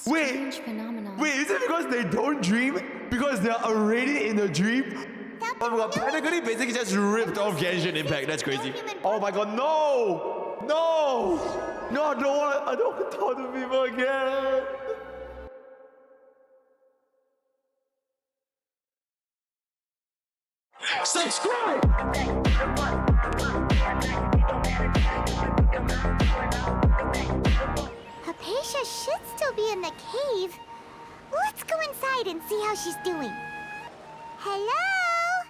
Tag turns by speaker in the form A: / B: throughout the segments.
A: Strange phenomenon. Wait, is it because they don't dream? Because they're already in a dream? Oh my god, Panagonia basically just ripped off Genshin Impact. That's crazy. Oh my god, no! No! No, I don't want to talk to people again. Subscribe!
B: Hypatia should still be in the cave. Let's go inside and see how she's doing. Hello?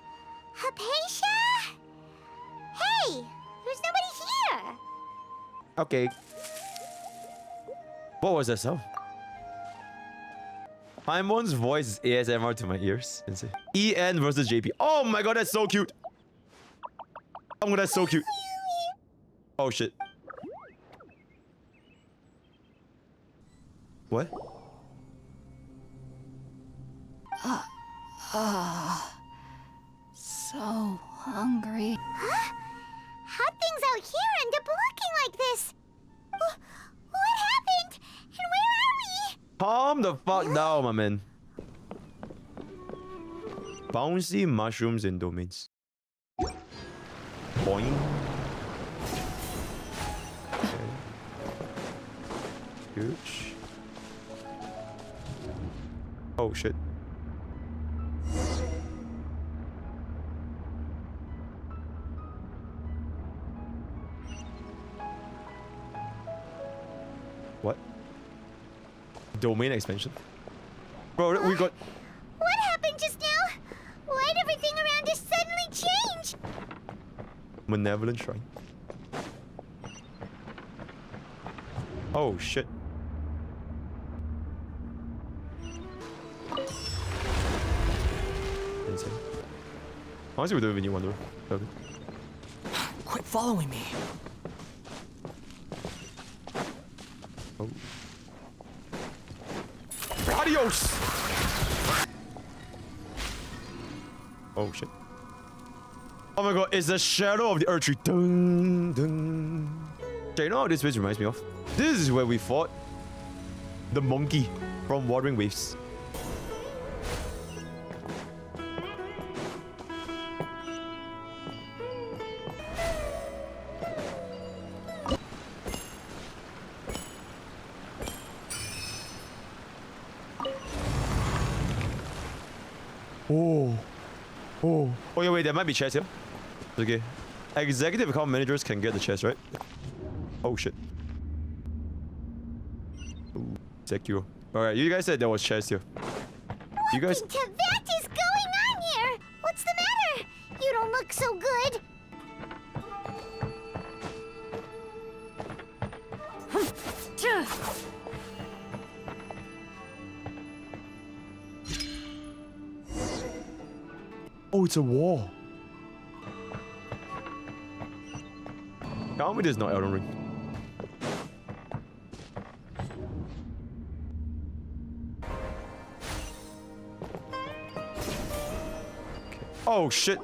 B: Hypatia? Hey! There's nobody here!
A: Okay. What was that sound? Paimon's voice is ASMR to my ears. EN versus JP. Oh my god, that's so cute. Oh, that's so cute. Oh shit. What?
C: So hungry.
B: Huh? How things out here end up looking like this? What happened? And where are we?
A: Calm the fuck down, my man. Bouncy mushrooms and domains. Boing. Okay. Huge. Oh shit. What? Domain expansion? Bro, we got...
B: What happened just now? Why'd everything around us suddenly change?
A: Malevolent Shrine. Oh shit. Insane. Honestly, we don't even need one door. Okay.
D: Quit following me.
A: Oh. Adios! Oh shit. Oh my god, it's the shadow of the earth tree. Dun, dun. Okay, you know what this place reminds me of? This is where we fought the monkey from Wuthering Waves. Oh yeah, wait, there might be chests here. Okay. Executive account managers can get the chest, right? Oh shit. Ooh, Sekiro. Alright, you guys said there was chest here. You guys...
B: What in that is going on here? What's the matter? You don't look so good.
A: Oh, it's a wall. Tell me there's no Elden Ring. Okay. Oh shit.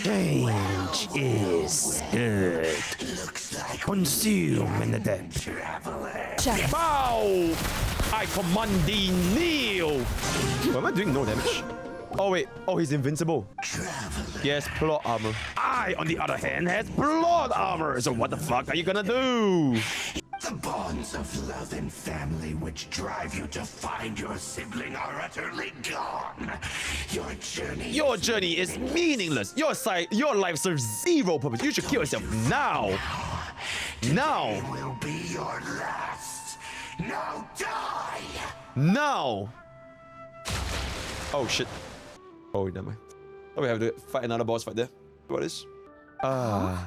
A: Change is good. Consume in the depth. Bow! I command thee, kneel! What am I doing? No damage. Oh wait, oh he's invincible. He has plot armor. I, on the other hand, has plot armor. So what the fuck are you gonna do?
E: The bonds of love and family which drive you to find your sibling are utterly gone. Your journey is
A: meaningless. Your life serves zero purpose. You should kill yourself now. Now.
E: It will be your last. Now die.
A: Now. Oh shit. Oh, never mind. Oh, we have to fight another boss fight there. What is? Huh?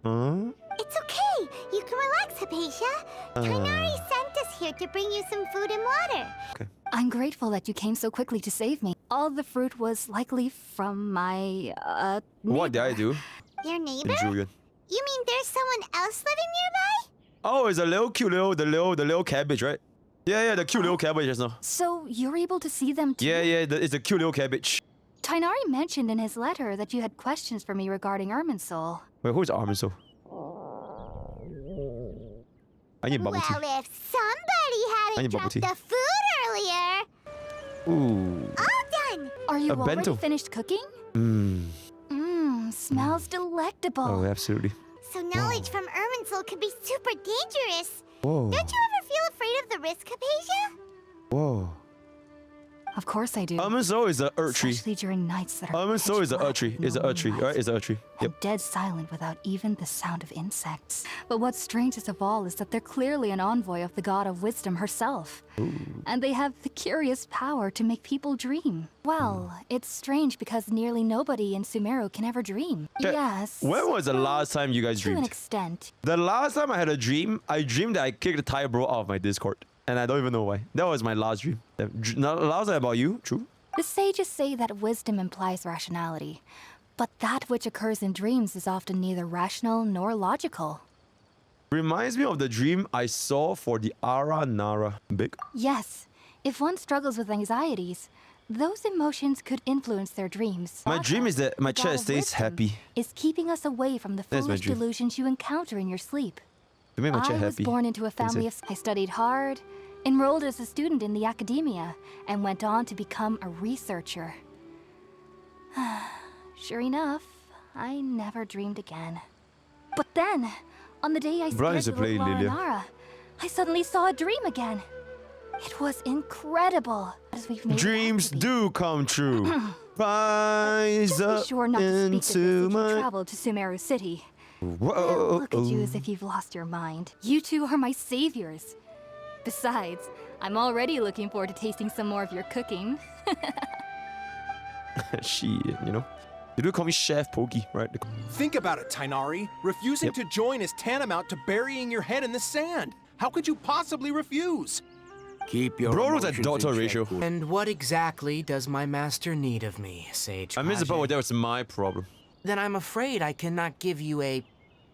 B: It's okay. You can relax, Hypatia. Tighnari sent us here to bring you some food and water.
A: Okay.
C: I'm grateful that you came so quickly to save me. All the fruit was likely from my,
A: What did I do?
B: Your neighbor?
A: Julian.
B: You mean there's someone else living nearby?
A: Oh, it's a little cute the little cabbage, right? Yeah, the cute little cabbage just now.
C: So you're able to see them too?
A: Yeah, it's a cute little cabbage.
C: Tighnari mentioned in his letter that you had questions for me regarding Irminsul.
A: Wait, who's Irminsul? I need bubble tea.
B: Well, if somebody had
A: I need
B: dropped
A: bubble tea.
B: the food earlier.
A: Ooh.
B: All done.
C: Are you
A: A
C: already
A: bento.
C: finished cooking? Smells delectable.
A: Oh, absolutely.
B: So knowledge from Irminsul could be super dangerous.
A: Whoa.
B: Don't you ever feel afraid of the risk, Hypatia?
A: Whoa.
C: Of course I do.
A: So is a tree.
C: Especially during nights that are
A: So is a tree. Is a tree, right? Is a tree.
C: And
A: Yep.
C: dead silent without even the sound of insects. But what's strangest of all is that they're clearly an envoy of the god of wisdom herself. And they have the curious power to make people dream. Well, it's strange because nearly nobody in Sumeru can ever dream.
A: Okay,
C: Yes.
A: When was the last time you guys
C: To an
A: dreamed?
C: extent.
A: The last time I had a dream, I dreamed that I kicked the Thai bro out of my Discord. And I don't even know why. That was my last dream. Last time about you? True?
C: The sages say that wisdom implies rationality. But that which occurs in dreams is often neither rational nor logical.
A: Reminds me of the dream I saw for the Ara Nara. Big?
C: Yes, if one struggles with anxieties, those emotions could influence their dreams.
A: My dream is that my
C: The god
A: chat
C: of
A: stays
C: wisdom
A: happy.
C: Is keeping us away from the
A: That's my
C: foolish
A: dream.
C: delusions you encounter in your sleep.
A: To make my chat
C: I was
A: happy.
C: born into a family of... I studied hard, enrolled as a student in the academia, and went on to become a researcher. Sure enough, I never dreamed again. But then, on the day I
A: Brian
C: scared
A: used to
C: the
A: play
C: little
A: Lilia.
C: Aranara, I suddenly saw a dream again. It was incredible. As we've made it out
A: Dreams
C: to be.
A: do come true. Rise
C: Just be
A: up
C: sure not to speak of this
A: into
C: if you
A: my...
C: travel to Sumeru City.
A: Whoa.
C: Look at you as if you've lost your mind. You two are my saviors. Besides, I'm already looking forward to tasting some more of your cooking.
A: Shit, you know? They do call me Chef Pokke, right?
D: Think about it, Tighnari. Refusing
A: Yep.
D: to join is tantamount to burying your head in the sand. How could you possibly refuse?
E: Keep your
A: Bro was a
E: emotions
A: daughter
E: in check,
A: ratio.
E: good.
F: And what exactly does my master need of me, Sage
A: I miss the part
F: Kaji?
A: where that was my problem.
F: Then I'm afraid I cannot give you a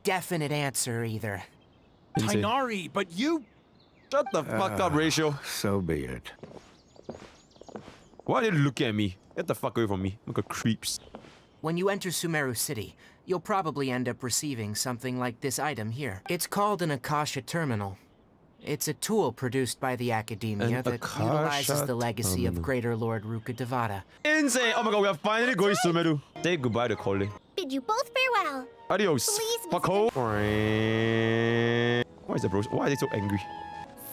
F: definite answer either.
A: Insane.
D: Tighnari, but you...
A: Shut the fuck up, Ratio.
E: So be it.
A: Why are they looking at me? Get the fuck away from me. Look at creeps.
F: When you enter Sumeru City, you'll probably end up receiving something like this item here. It's called an Akasha Terminal. It's a tool produced by the Academia
A: An
F: that
A: Akasha
F: utilizes the legacy
A: Terminal.
F: of Greater Lord Rukkhadevata.
A: Insane! Oh my god, we are finally going to Sumeru. Say goodbye to Collei.
B: Bid you both farewell.
A: Adios.
B: Please,
A: Fucko. Why is that bro? Why are they so angry?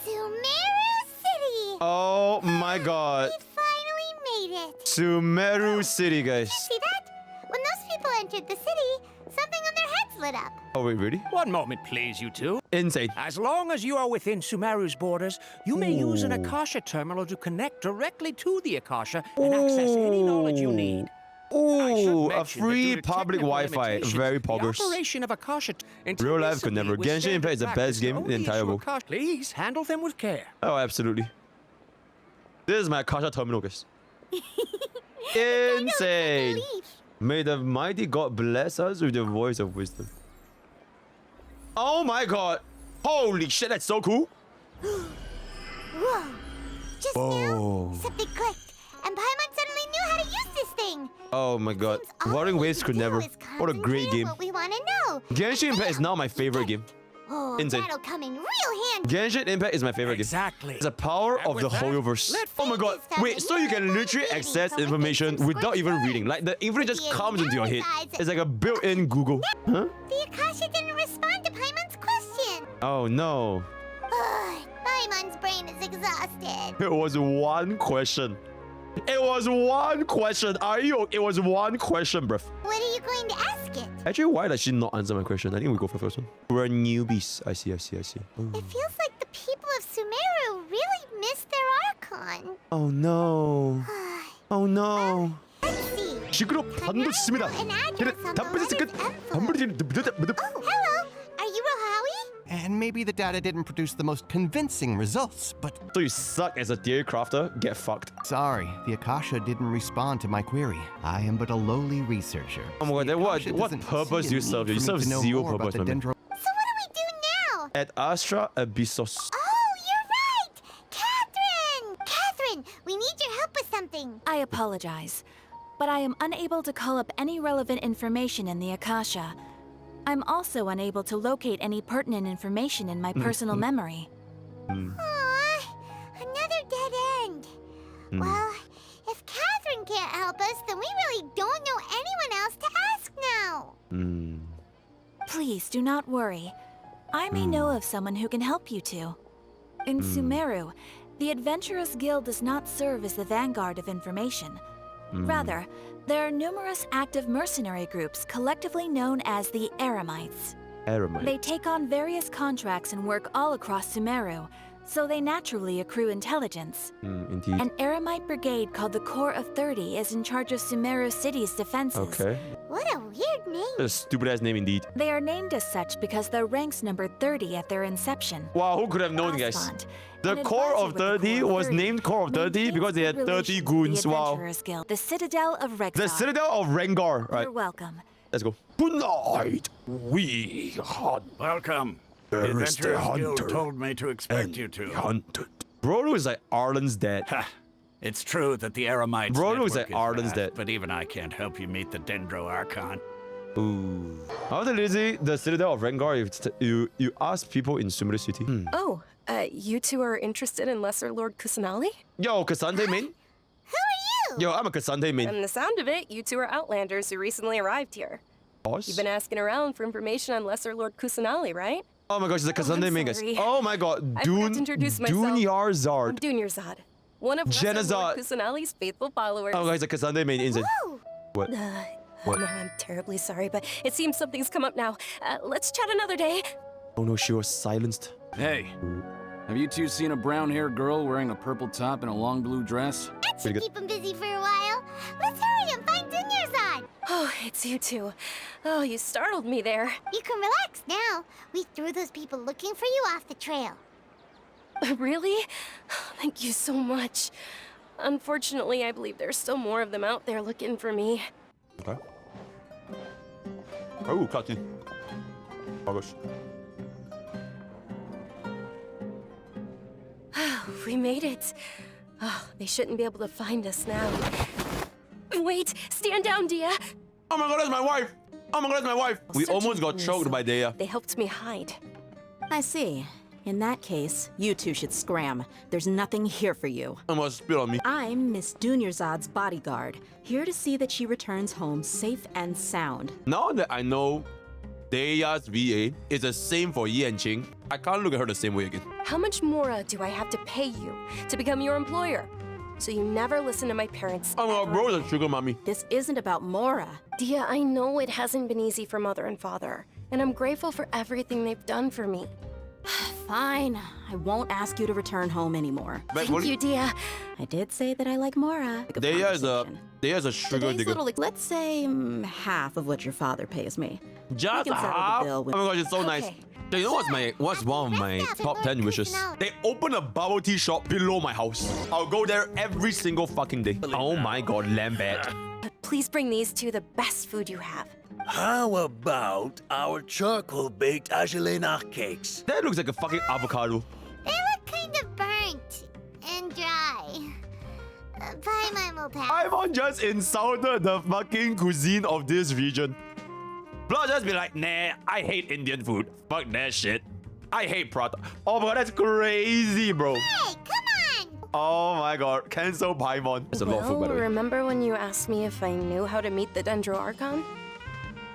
B: Sumeru City.
A: Oh my god.
B: We finally made it.
A: Sumeru City, guys.
B: See that? When those people entered the city, something on their heads lit up.
A: Oh wait, really?
G: One moment, please, you two.
A: Insane.
G: As long as you are within Sumeru's borders, you may use an Akasha terminal to connect directly to the Akasha and access any knowledge you need. I should
A: Ooh, a
G: mention that
A: free
G: due to
A: public
G: technical
A: Wi-Fi.
G: limitations,
A: Very
G: the
A: poggers.
G: operation of Akasha until
A: Real life could
G: recently
A: never.
G: was
A: Genshin
G: standard
A: Impact is the
G: practice
A: best game in the
G: only
A: entire
G: issue
A: world.
G: Akasha. Please handle them with care.
A: Oh, absolutely. This is my Akasha terminal, guys. Insane.
B: Belief.
A: May the mighty God bless us with the voice of wisdom. Oh my god. Holy shit, that's so cool.
B: Whoa. Just
A: Whoa.
B: now, something clicked, and Paimon suddenly knew how to use this thing.
A: Oh my god.
B: Seems all
A: Roaring
B: we
A: Waves
B: need
A: could
B: to do
A: never.
B: is
A: What a great
B: concentrate on
A: game.
B: What we want to know.
A: Genshin Impact is now my favorite game.
B: Oh,
A: Insane.
B: that'll come in real handy.
A: Genshin Impact is my favorite game.
G: Exactly.
A: It's the power
G: And
A: of
G: with
A: the
G: that,
A: Hoyoverse.
G: let's
A: Oh my god.
B: finish this
A: Wait,
B: up.
A: so you can literally
B: Reading
A: access
B: from
A: information
B: Archon's
A: without even
B: Quest.
A: reading. Like the information just
B: The
A: comes into your head.
B: analysis.
A: It's like a built-in Google. Huh?
B: The Akasha didn't respond to Paimon's question.
A: Oh no.
B: Ugh, Paimon's brain is exhausted.
A: It was one question. It was one question. Are you? It was one question, bruv.
B: What are you going to ask it?
A: Actually, why does she not answer my question? I think we go for the first one. We're newbies. I see. Ooh.
B: It feels like the people of Sumeru really miss their Archon.
A: Oh no. Oh no.
B: Let's see.
A: 시끄러 반갑습니다.
B: An address on the
A: 답변이 끝.
B: envelope. Oh, hello. Are you Rohawi?
H: And maybe the data didn't produce the most convincing results, but
A: So you suck as a theory crafter. Get fucked.
H: sorry, the Akasha didn't respond to my query. I am but a lowly researcher.
A: Oh my god.
H: The
A: Then what
H: Akasha
A: what
H: doesn't
A: purpose
H: see
A: do you
H: a
A: serve?
H: need
A: You
H: for me
A: serve
H: to know
A: zero
H: more about
A: purpose,
H: the
A: my man.
B: So what do we do now?
A: At Astra Abyssos.
B: Oh, you're right. Katheryne! Katheryne, we need your help with something.
I: I apologize, but I am unable to call up any relevant information in the Akasha. I'm also unable to locate any pertinent information in my personal memory.
B: Aw, dead end. Well, if Katheryne can't help us, then we really don't know anyone else to ask now.
I: Please do not worry. I may know of someone who can help you two. In Sumeru, the Adventurers Guild does not serve as the vanguard of information. Rather, there are numerous active mercenary groups collectively known as the Eremites. They take on various contracts and work all across Sumeru, so they naturally accrue intelligence.
A: Indeed.
I: An Eremite brigade called the Corps of 30 is in charge of Sumeru City's defenses.
A: Okay.
B: What a weird name.
A: A stupid ass name indeed.
I: They are named as such because their ranks numbered 30 at their inception.
A: Wow, who could have known, guys?
I: Osmond,
A: The
I: an
A: Corps
I: advisor
A: of
I: with the
A: 30
I: Corps of
A: was
I: 30,
A: named Corps of 30
I: maintains
A: because they had
I: good
A: 30
I: relations with
A: goons.
I: the
A: Wow.
I: Adventurers Guild, the Citadel of Rexar.
A: The Citadel of Rengar. Right.
I: You're welcome.
A: Let's go.
E: Tonight, we hunt
J: Welcome. The
E: There is the
J: Adventurers Guild
E: hunter
J: told me to expect
E: and
J: you to.
E: hunted.
A: Bro is like Arlen's dad.
J: Ha! It's true that the Eremites
A: Bro looks
J: network
A: like
J: is
A: Arden's
J: vast,
A: dead.
J: but even I can't help you meet the Dendro Archon.
A: Ooh. After Lizzie, the Citadel of Rengar, you ask people in Sumeru City.
K: Oh, you two are interested in Lesser Lord Kusanali?
A: Yo, Cassandre main?
B: Who are you?
A: Yo, I'm a Cassandre main.
K: From the sound of it, you two are Outlanders who recently arrived here.
A: Boss?
K: You've been asking around for information on Lesser Lord Kusanali, right?
A: Oh my gosh, it's a Cassandre
K: I'm
A: main, guys.
K: sorry.
A: Oh my god,
K: I forgot to introduce myself. I'm
A: Dunyarzard.
K: Dunyarzad, one of Lesser
A: Genazad.
K: Lord Kusanali's faithful followers.
A: Oh guys, a Cassandre main inside.
B: Whoa.
A: What? What?
K: No, I'm terribly sorry, but it seems something's come up now. Let's chat another day.
A: Oh no, she was silenced.
L: Hey, have you two seen a brown-haired girl wearing a purple top and a long blue dress?
B: That
A: Pretty
B: should
A: good.
B: keep him busy for a while. Let's hurry and find Dunyarzad.
K: Oh, it's you two. Oh, you startled me there.
B: You can relax now. We threw those people looking for you off the trail.
K: Really? Thank you so much. Unfortunately, I believe there's still more of them out there looking for me.
A: Okay. Oh, cutscene. Oh gosh.
K: We made it. Oh, they shouldn't be able to find us now. Wait, stand down, Dehya.
A: Oh my god, that's my wife! Oh my god, that's my wife! We
K: Such
A: almost got
K: goodness.
A: choked by Dehya.
K: They helped me hide.
M: I see. In that case, you two should scram. There's nothing here for you.
A: Almost spit on me.
M: I'm Miss Dunyarzad's bodyguard, here to see that she returns home safe and sound.
A: Now that I know Dehya's VA is the same for Yanqing, I can't look at her the same way again.
K: How much more do I have to pay you to become your employer? So you never listen to my parents.
A: Oh my god, bro is a sugar mommy.
M: This isn't about Mora.
K: Dehya, I know it hasn't been easy for mother and father, and I'm grateful for everything they've done for me.
M: Fine. I won't ask you to return home anymore.
A: But
K: Thank you, Dehya.
M: I did say that I like Mora.
A: Dehya's a sugar
M: Today's
A: digger.
M: little, let's say half of what your father pays me.
A: Just
M: can settle the
A: half?
M: bill
A: Oh
M: with-
A: my gosh, it's so nice.
K: Okay.
A: So you know what's one of my top 10 wishes? They open a bubble tea shop below my house. I'll go there every single fucking day. Oh my god, Lambert.
K: Please bring these two the best food you have.
J: How about our charcoal-baked Agelenach cakes?
A: That looks like a fucking avocado.
B: They look kind of burnt and dry. Paimon will pass.
A: Paimon just insulted the fucking cuisine of this region. Blah, just be like, nah, I hate Indian food. Fuck that shit. I hate prata. Oh my god, that's crazy, bro.
B: Hey, come on!
A: Oh my god, cancel Paimon. It's a lot of food, by the way.
K: Remember when you asked me if I knew how to meet the Dendro Archon?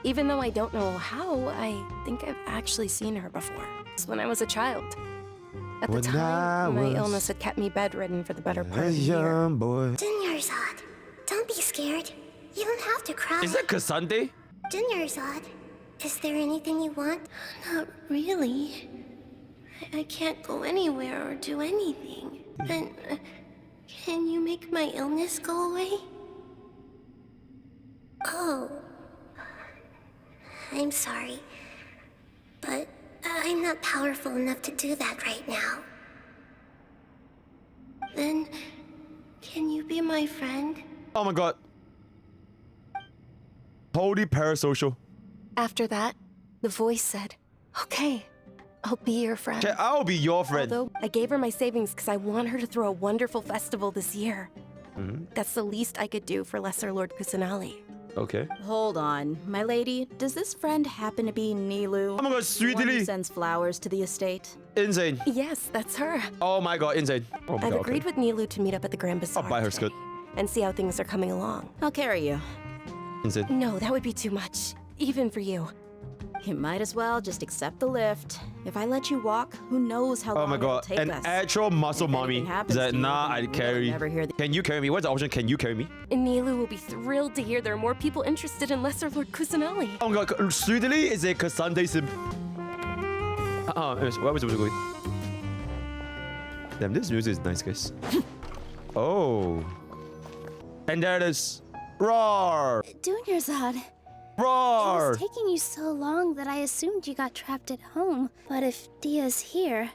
K: Even though I don't know how, I think I've actually seen her before. It's when I was a child. At the
A: When I
K: time, my
A: was
K: illness had kept me bedridden for the better part
A: A
K: of the year.
A: young boy.
B: Dunyarzad, don't be scared. You don't have to cry.
A: Is that Cassandre?
B: Dunyarzad, is there anything you want?
N: Not really. I can't go anywhere or do anything. And can you make my illness go away?
B: Oh. I'm sorry. But I'm not powerful enough to do that right now.
N: Then can you be my friend?
A: Oh my god. Holy parasocial.
K: After that, the voice said, okay, I'll be your friend.
A: Okay, I'll be your friend.
K: Although I gave her my savings because I want her to throw a wonderful festival this year. That's the least I could do for Lesser Lord Kusanali.
A: Okay.
M: Hold on, my lady. Does this friend happen to be Nilou?
A: Oh my god,
M: the one who
A: sweetly.
M: sends flowers to the estate?
A: Insane.
K: Yes, that's her.
A: Oh my god, insane. Oh my
K: I've
A: god,
K: agreed with Nilou to meet up at the Grand Bazaar
A: I'll buy her
K: today
A: skirt.
K: and see how things are coming along.
M: I'll carry you.
A: Insane.
K: No, that would be too much. Even for you.
M: You might as well just accept the lift. If I let you walk, who knows how
A: Oh
M: long
A: my
M: it'll
A: god,
M: take
A: an
M: us.
A: actual muscle mommy.
M: happens
A: That
M: to you,
A: nah,
M: then
A: I'd
M: we'll
A: carry.
M: never hear the-
A: Can you carry me? What's the option? Can you carry me?
K: And Nilou will be thrilled to hear there are more people interested in Lesser Lord Kusanali.
A: Oh my god, Sweetly is a Kasande sim. Where was it going? Damn, this music is nice, guys. Oh. And there it is. Roar!
B: Dunyarzad.
A: Roar!
B: It was taking you so long that I assumed you got trapped at home. But if Dehya's here,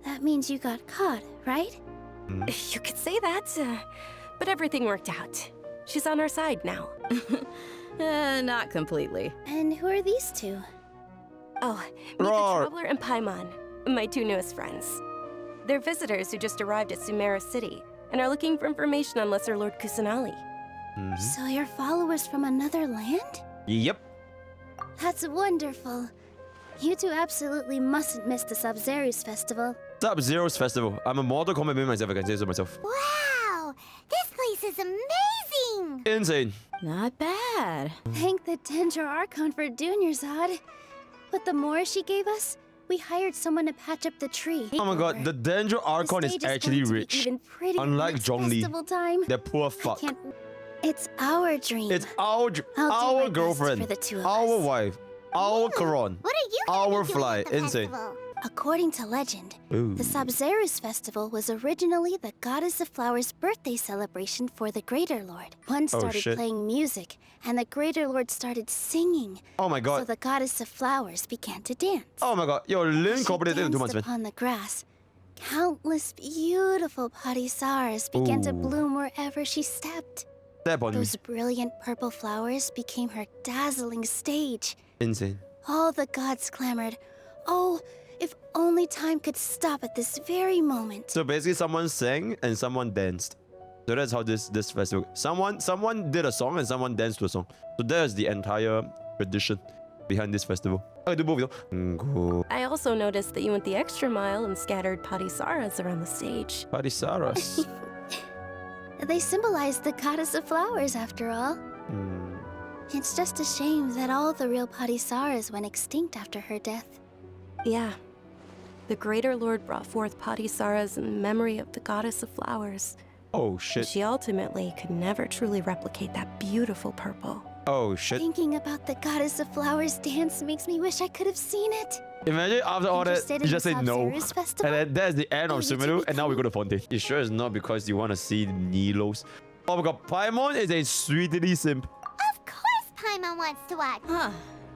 B: that means you got caught, right?
K: You could say that, but everything worked out. She's on our side now.
M: Not completely.
B: And who are these two?
K: Oh, meet the Traveler and Paimon, my two newest friends. They're visitors who just arrived at Sumeru City and are looking for information on Lesser Lord Kusanali.
B: So you're followers from another land?
A: Yep.
B: That's wonderful. You two absolutely mustn't miss the Sabzeruz festival.
A: Sabzeruz festival. I'm a Mortal Kombat man myself, I can say so myself.
B: Wow! This place is amazing!
A: Insane.
M: Not bad.
B: Thank the Dendro Archon for Dunyarzad. With the more she gave us, we hired someone to patch up the tree.
A: Oh my god, the Dendro Archon is actually rich. Unlike Zhongli.
B: Time.
A: That poor fuck.
B: It's our dream.
A: It's our
B: my best
A: girlfriend,
B: for the two of
A: our
B: us.
A: wife, our Karon,
B: What are you
A: our fly. Insane.
B: According to legend,
A: Ooh.
B: the Sabzeruz festival was originally the Goddess of Flowers' birthday celebration for the Greater Lord. One started
A: shit.
B: playing music, and the Greater Lord started singing.
A: Oh my god.
B: So the Goddess of Flowers began to dance.
A: Oh my god. Yo, Lin
B: She
A: cooperated in 2 months,
B: danced
A: man.
B: upon the grass. Countless beautiful padisaras began to
A: Ooh.
B: bloom wherever she stepped.
A: Step on me.
B: Those brilliant purple flowers became her dazzling stage.
A: Insane.
B: All the gods clamored, "Oh, if only time could stop at this very moment."
A: So basically, someone sang and someone danced. So that's how this festival. Someone did a song and someone danced to a song. So there's the entire tradition behind this festival. I do both, you know.
K: I also noticed that you went the extra mile and scattered padisaras around the stage.
A: Padisaras.
B: They symbolize the goddess of flowers, after all. It's just a shame that all the real padisaras went extinct after her death.
K: Yeah. The Greater Lord brought forth padisaras in memory of the Goddess of Flowers.
A: Oh shit.
K: She ultimately could never truly replicate that beautiful purple.
A: Oh shit.
B: Thinking about the goddess of flowers dance makes me wish I could have seen it.
A: Imagine after all that,
B: Interested
A: you
B: in
A: just
B: the
A: say no.
B: Sabzeruz festival?
A: And then that's the end of
B: Oh, you
A: Sumeru,
B: two
A: and now we go to Fontaine. You sure it's not because you want to see Nilou's? Oh my god, Paimon is a sweetly simp.
B: Of course Paimon wants to watch.
M: Huh.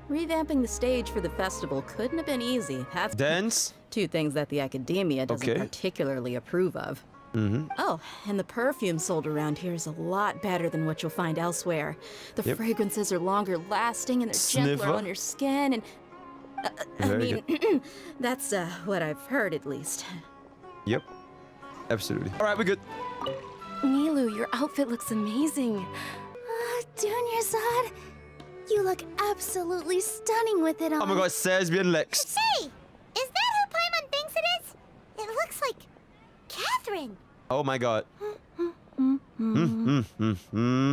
M: Revamping the stage for the festival couldn't have been easy. That's
A: Dance?
M: two things that the academia doesn't
A: Okay.
M: particularly approve of.
A: Mm-hmm.
M: Oh, and the perfume sold around here is a lot better than what you'll find elsewhere. The
A: Yep.
M: fragrances are longer lasting and they're gentler
A: Sniffer.
M: on your skin and... I
A: Very
M: mean, that's what I've heard at least.
A: Yep. Absolutely. Alright, we're good.
K: Nilou, your outfit looks amazing.
B: Dunyarzad, you look absolutely stunning with it on.
A: Oh my god, Sasbian Lex.
B: Hey, is that who Paimon thinks it is? It looks like Katheryne.
A: Oh my god.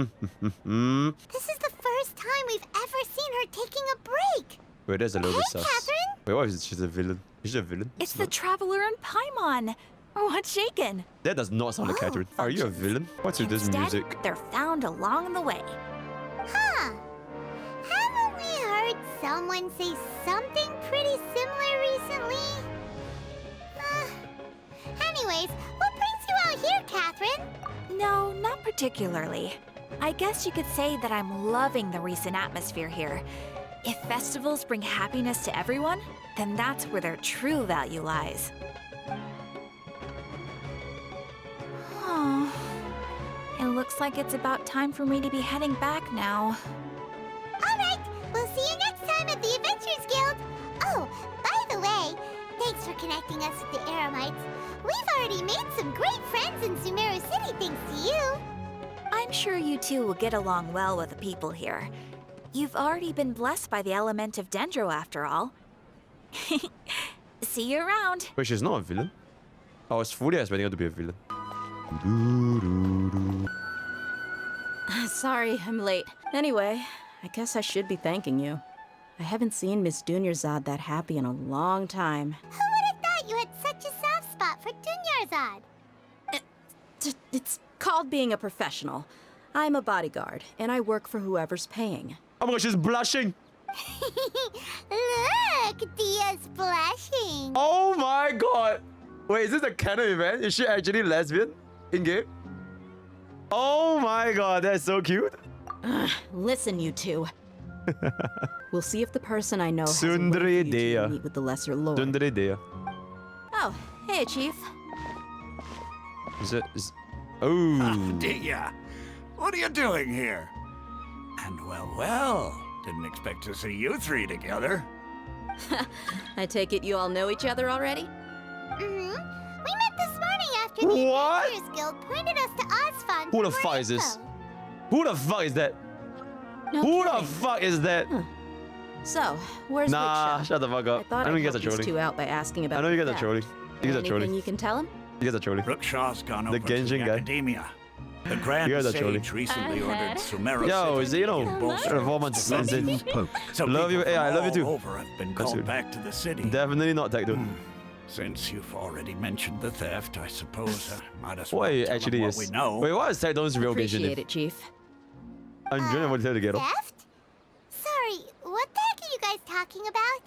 B: This is the first time we've ever seen her taking a break.
A: Wait, there's a little bit
B: Hey,
A: sus.
B: Katheryne.
A: Wait, what is it? She's a villain. Is she a villain?
I: It's the Traveler and Paimon. What's shaken?
A: That does not sound like Katheryne. Are you a villain? What's with this
I: Instead,
A: music?
I: they're found along the way.
B: Huh. Haven't we heard someone say something pretty similar recently? Anyways, what brings you out here, Katheryne?
I: No, not particularly. I guess you could say that I'm loving the recent atmosphere here. If festivals bring happiness to everyone, then that's where their true value lies. Oh, it looks like it's about time for me to be heading back now.
B: All right, we'll see you next time at the Adventures Guild. Oh, by the way, thanks for connecting us with the Eremites. We've already made some great friends in Sumeru City thanks to you.
I: I'm sure you two will get along well with the people here. You've already been blessed by the element of Dendro after all. See you around.
A: Wait, she's not a villain? I was fully expecting her to be a villain.
M: Sorry, I'm late. Anyway, I guess I should be thanking you. I haven't seen Miss Dunyarzad that happy in a long time.
B: Who would have thought you had such a soft spot for Dunyarzad?
M: It's called being a professional. I'm a bodyguard, and I work for whoever's paying.
A: Oh my god, she's blushing!
B: Look, Dehya's blushing.
A: Oh my god! Wait, is this a canon event? Is she actually lesbian in-game? Oh my god, that's so cute!
M: Listen, you two. We'll see if the person I know has a way
A: Sundari
M: for you to
A: Dehya.
M: meet with the Lesser Lord.
A: Sundari Dehya.
M: Oh, hey, Chief.
A: Oh.
J: Dehya, what are you doing here? And well, didn't expect to see you three together.
M: I take it you all know each other already?
B: We met this morning after the Adventurers Guild pointed us to Osfond.
A: Who the fuck is this? Who the fuck is that?
M: No
A: Who
M: kidding.
A: the fuck is that?
M: So, where's
A: Nah,
M: Rickshaw?
A: shut the fuck up.
M: I thought
A: I know
M: I'd
A: you guys are
M: help these
A: trolling.
M: two out by asking about
A: I know you
M: the
A: guys are
M: theft.
A: trolling. You guys are
M: Anything
A: trolling.
M: you can tell him?
A: You guys are trolling.
J: Rookshaw's gone
A: The
J: over to
A: Genshin
J: the
A: guy.
J: Academia. The Grand
A: You guys are
J: Sage
A: trolling.
J: recently ordered Sumeru
A: Yo,
J: City
A: is it, you know,
J: to bolster
A: 4 months since
J: defenses. So
A: love you.
J: people
A: Hey, I
J: from
A: love you too.
J: all over have been called
A: Absolutely.
J: back to the city.
A: Definitely not tech, dude.
J: Since you've already mentioned the theft, I suppose I might as well
A: What it
J: tell
A: actually
J: them
A: is.
J: what we know.
A: Wait, what is Tech Done's real Genshin
M: Appreciate
A: name?
M: it, Chief.
A: I'm joining what to get off.
B: Theft? Sorry, what the heck are you guys talking about?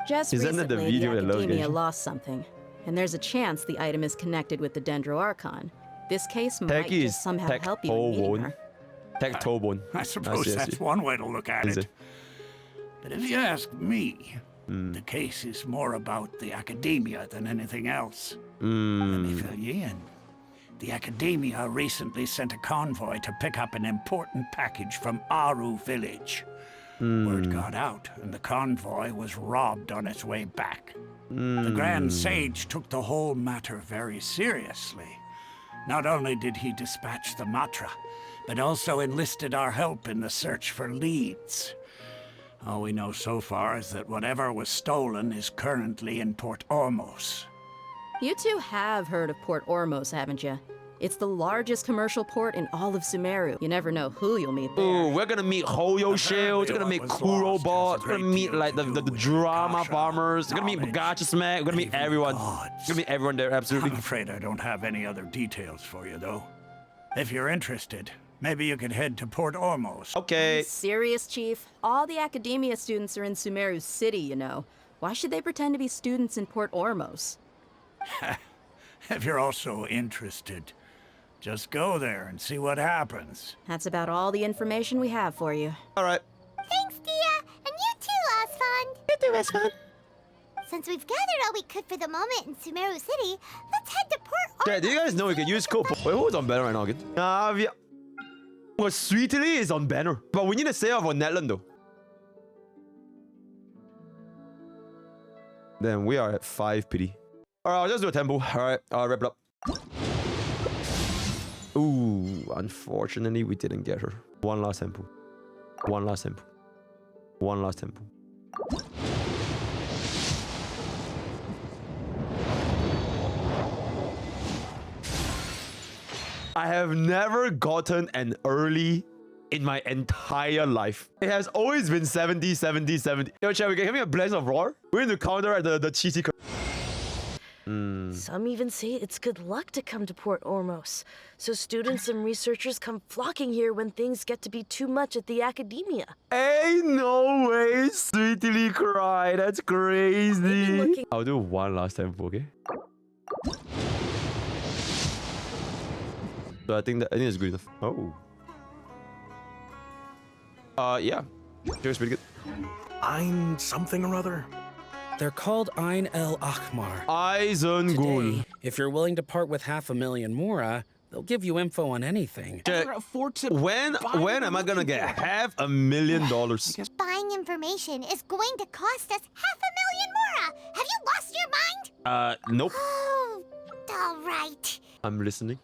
M: Just
A: Isn't that the
M: recently,
A: video that loves
M: Academia
A: Genshin?
M: lost something, and there's a chance the item is connected with the Dendro Archon. This case might
A: Techie is
M: just somehow
A: Tech
M: help you in meeting
A: Tobone.
M: her.
A: Tech Tobone.
J: I suppose
A: see, I
J: that's
A: see.
J: one way to look at
A: Is
J: it. But if you ask me, the case is more about the Academia than anything else. Let me fill you in. The Academia recently sent a convoy to pick up an important package from Aru village. Word got out, and the convoy was robbed on its way back. The Grand Sage took the whole matter very seriously. Not only did he dispatch the Matra, but also enlisted our help in the search for leads. All we know so far is that whatever was stolen is currently in Port Ormos.
M: You two have heard of Port Ormos, haven't you? It's the largest commercial port in all of Sumeru. You never know who you'll meet there.
A: Ooh, we're gonna meet Hoyo Shields, we're gonna meet Kuro Bots, we're gonna meet like the drama farmers, we're gonna meet Gacha Smack, we're gonna meet everyone. We're gonna meet everyone there, absolutely.
J: I'm afraid I don't have any other details for you, though. If you're interested, maybe you could head to Port Ormos.
A: Okay.
M: Serious, Chief? All the Academia students are in Sumeru City, you know. Why should they pretend to be students in Port Ormos?
J: If you're also interested, just go there and see what happens.
M: That's about all the information we have for you.
A: Alright.
B: Thanks, Dehya, and you too, Osfond. You too, Osfond. Since we've gathered all we could for the moment in Sumeru City, let's head to Port
A: Yeah, do you guys know you can use code? Wait, who's on banner right now again? Well, Sweetly is on banner, but we need to save for Netland though. Then we are at 5 pity. Alright, I'll just do a tempo. Alright, I'll wrap it up. Ooh, unfortunately, we didn't get her. One last tempo. One last tempo. One last tempo. I have never gotten an early in my entire life. It has always been 70, 70, 70. Yo, Chad, we can give me a blend of roar? We're going to counter the cheesy.
O: Some even say it's good luck to come to Port Ormos, so students and researchers come flocking here when things get to be too much at the Academia.
A: Ain't no way, Sweetly cry. That's crazy. I'll do one last tempo, okay? So I think it's good enough. Oh. Yeah. Feels pretty good.
P: Ein something or other. They're called Ein El Akhmar.
A: Eisengul.
P: Today, if you're willing to part with 500,000 Mora, they'll give you info on anything.
A: When am I gonna get $500,000?
B: Buying information is going to cost us 500,000 Mora. Have you lost your mind?
A: Nope.
B: Oh, all right.
A: I'm listening.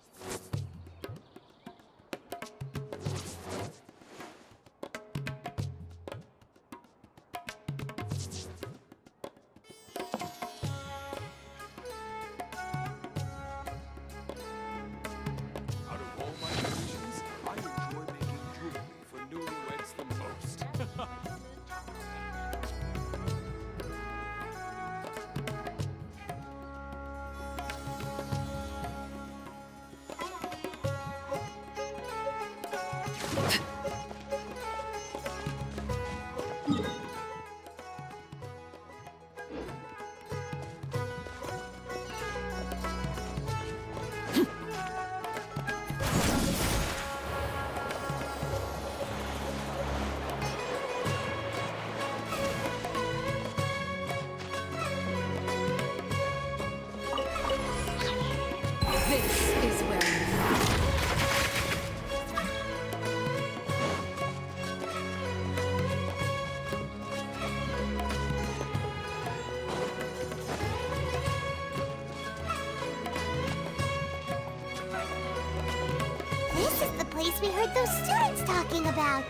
B: place we heard those students talking about.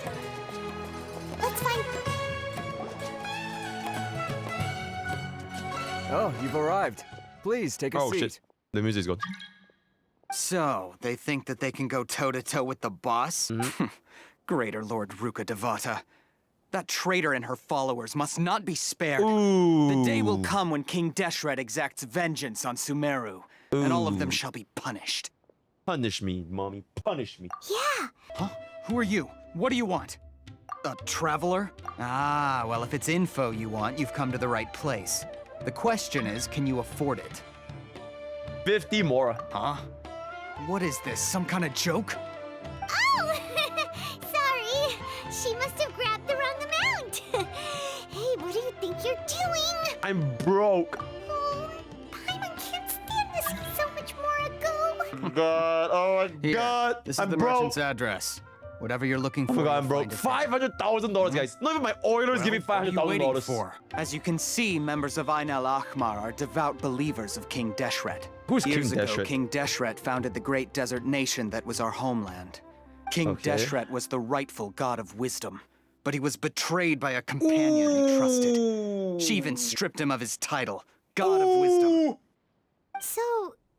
B: Let's find...
Q: Oh, you've arrived. Please, take a seat.
A: Oh, shit. The music's gone.
R: So, they think that they can go toe-to-toe with the boss? Greater Lord Ruka Devata. That traitor and her followers must not be spared. The day will come when King Deshret exacts vengeance on Sumeru, and all of them shall be punished.
A: Punish me, mommy. Punish me.
B: Yeah.
R: Huh? Who are you? What do you want? A traveler? Ah, well, if it's info you want, you've come to the right place. The question is, can you afford it?
A: 50 more.
R: Huh? What is this, some kind of joke?
B: Oh! Sorry. She must have grabbed the wrong amount. Hey, what do you think you're doing?
A: I'm broke.
B: Oh, Paimon can't stand to see so much more ago.
A: God, oh my God.
R: This is
A: I'm
R: the
A: broke.
R: merchant's address. Whatever you're looking for.
A: Oh my God, I'm
R: you'll
A: broke.
R: find it there.
A: $500,000, guys. Not even my Oilers give me
R: What are you waiting
A: $500,000.
R: for? As you can see, members of Ain al-Ahmar are devout believers of King Deshret.
A: Who's
R: Years
A: King
R: ago,
A: Deshret?
R: King Deshret founded the great desert nation that was our homeland. King Deshret was the rightful god of wisdom, but he was betrayed by a companion he trusted. She even stripped him of his title, God of Wisdom.
B: So,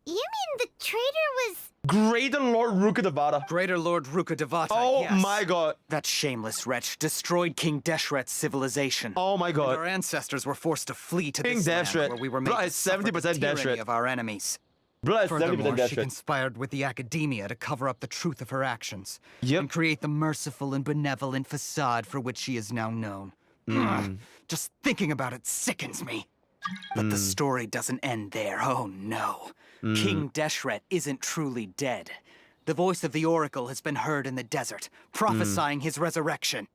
B: you mean the traitor was...
A: Greater Lord Ruka Devata.
R: Greater Lord Ruka Devata,
A: Oh
R: yes.
A: my God.
R: That shameless wretch destroyed King Deshret's civilization.
A: Oh my God.
R: And our ancestors were forced to flee to
A: King
R: this land
A: Deshret.
R: where we were made
A: Bro,
R: to
A: it's
R: suffer the
A: 70%
R: tyranny
A: Deshret.
R: of our enemies.
A: Bro, it's 70%
R: Furthermore, she
A: Deshret.
R: conspired with the academia to cover up the truth of her actions and create the merciful and benevolent facade for which she is now known. Just thinking about it sickens me. But the story doesn't end there, oh no. King Deshret isn't truly dead. The voice of the Oracle has been heard in the desert, prophesying his resurrection.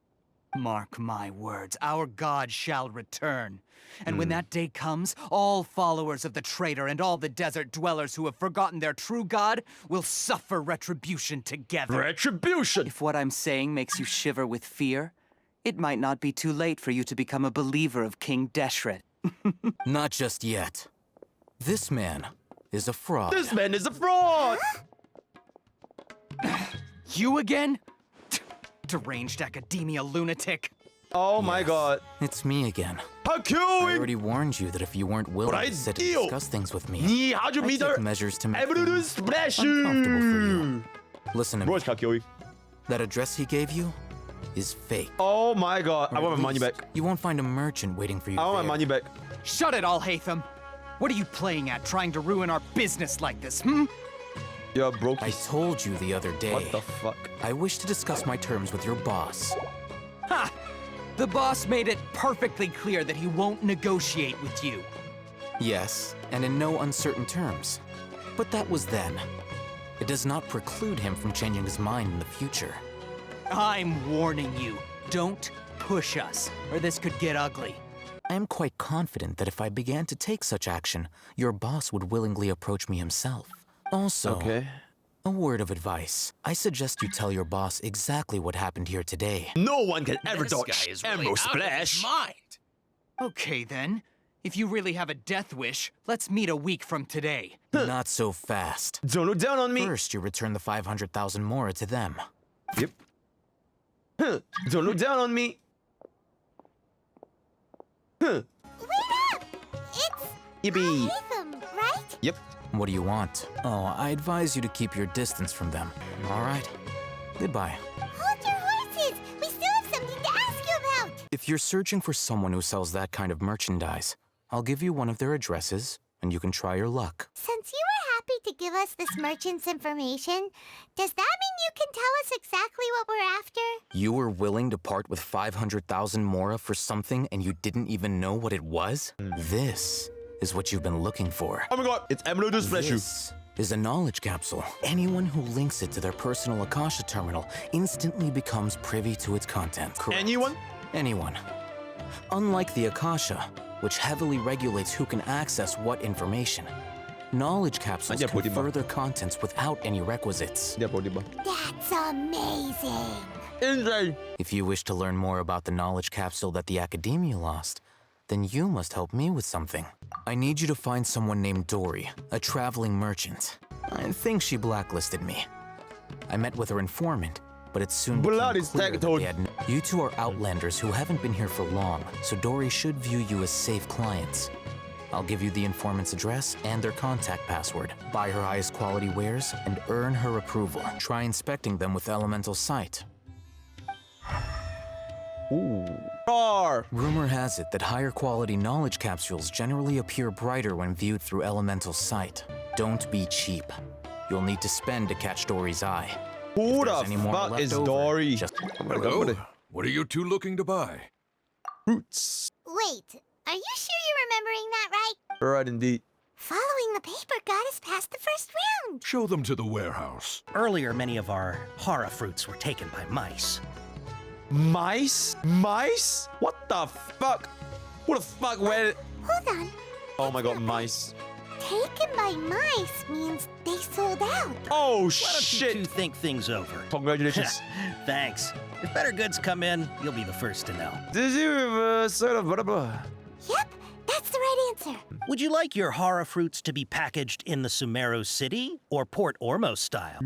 R: Mark my words, our god shall return. And when that day comes, all followers of the traitor and all the desert dwellers who have forgotten their true god will suffer retribution together.
A: Retribution!
R: If what I'm saying makes you shiver with fear, it might not be too late for you to become a believer of King Deshret.
F: Not just yet. This man is a fraud.
A: This man is a fraud!
R: You again? Deranged academia lunatic.
A: Oh my God.
F: It's me again.
A: How cute!
F: I already warned you that if you weren't willing to sit and discuss things with me,
A: how'd you
F: I'd
A: meet
F: take
A: her?
F: measures to make
A: Everyone
F: things
A: is splash
F: uncomfortable for you. Listen to me.
A: Kakyoy.
F: That address he gave you is fake.
A: Oh my God.
F: Or
A: I want
F: at
A: my money
F: least
A: back.
F: You won't find a merchant waiting for you
A: I want
F: there.
A: my money back.
R: Shut it, Alhaitham. What are you playing at, trying to ruin our business like this, hmm?
A: You're broke.
F: I told you the other day.
A: What the fuck?
F: I wish to discuss my terms with your boss.
R: Ha! The boss made it perfectly clear that he won't negotiate with you.
F: Yes, and in no uncertain terms. But that was then. It does not preclude him from changing his mind in the future.
R: I'm warning you. Don't push us, or this could get ugly.
F: I am quite confident that if I began to take such action, your boss would willingly approach me himself. Also, a word of advice. I suggest you tell your boss exactly what happened here today.
A: No one can ever
F: This
A: dodge
F: guy is
A: Emerald
F: really out of his
A: Splash.
F: mind.
R: Okay then. If you really have a death wish, let's meet a week from today.
F: Not so fast.
A: Don't look down on me.
F: First, you return the 500,000 mora to them.
A: Yep. Don't look down on me.
B: Wait up! It's
A: Yippee.
B: Alhaitham, right?
A: Yep.
F: What do you want? Oh, I advise you to keep your distance from them. All right. Goodbye.
B: Hold your horses! We still have something to ask you about!
F: If you're searching for someone who sells that kind of merchandise, I'll give you one of their addresses, and you can try your luck.
B: Since you were happy to give us this merchant's information, does that mean you can tell us exactly what we're after?
F: You were willing to part with 500,000 mora for something and you didn't even know what it was? This is what you've been looking for.
A: Oh my God, it's Emerald Splash.
F: This is a knowledge capsule. Anyone who links it to their personal Akasha terminal instantly becomes privy to its content. Correct.
A: Anyone?
F: Anyone. Unlike the Akasha, which heavily regulates who can access what information, knowledge capsules can further contents without any requisites.
B: That's amazing!
A: Insane!
F: If you wish to learn more about the knowledge capsule that the Academia lost, then you must help me with something. I need you to find someone named Dori, a traveling merchant. I think she blacklisted me. I met with her informant, but it soon
A: Blood
F: became
A: is
F: clear that
A: tactile.
F: they had You two are outlanders who haven't been here for long, so Dori should view you as safe clients. I'll give you the informant's address and their contact password. Buy her highest quality wares and earn her approval. Try inspecting them with elemental sight.
A: Ooh. Roar.
F: Rumor has it that higher quality knowledge capsules generally appear brighter when viewed through elemental sight. Don't be cheap. You'll need to spend to catch Dori's eye.
A: Who the fuck is Dori?
S: Hello? What are you two looking to buy?
A: Fruits.
B: Wait, are you sure you're remembering that right?
A: Right indeed.
B: Following the paper got us past the first round.
S: Show them to the warehouse.
T: Earlier, many of our hara fruits were taken by mice.
A: Mice? Mice? What the fuck? What the fuck? Where?
B: Hold on.
A: Oh my god, mice.
B: Taken by mice means they sold out.
A: Oh
T: Why
A: shit!
T: don't you two think things over?
A: Congratulations.
T: Thanks. If better goods come in, you'll be the first to know.
A: Did you sort of whatever?
B: Yep, that's the right answer.
T: Would you like your hara fruits to be packaged in the Sumeru City or Port Ormos style?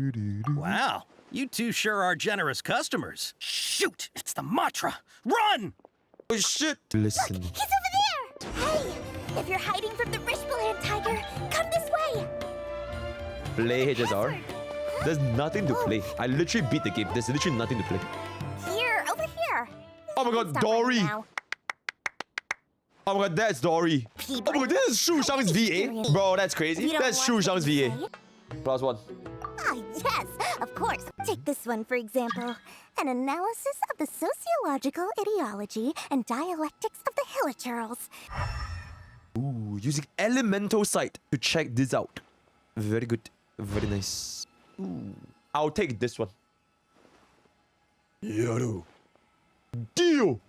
T: Wow, you two sure are generous customers. Shoot, it's the Matra. Run!
A: Oh shit! Listen.
B: Look, he's over there! Hey, if you're hiding from the Rishbaland tiger, come this way!
A: Play HSR? There's nothing to play. I literally beat the game. There's literally nothing to play.
B: Here, over here.
A: Oh my god,
B: Stop
A: Dori!
B: right now.
A: Oh my god, that's Dori. Oh my god, this is Shu Shang's VA. Bro, that's crazy. That's Shu Shang's VA. +1.
B: Ah, yes, of course. Take this one, for example. An analysis of the sociological ideology and dialectics of the Hilichurls.
A: Ooh, using elemental sight to check this out. Very good. Very nice. Ooh. I'll take this one. Yoru. Deal!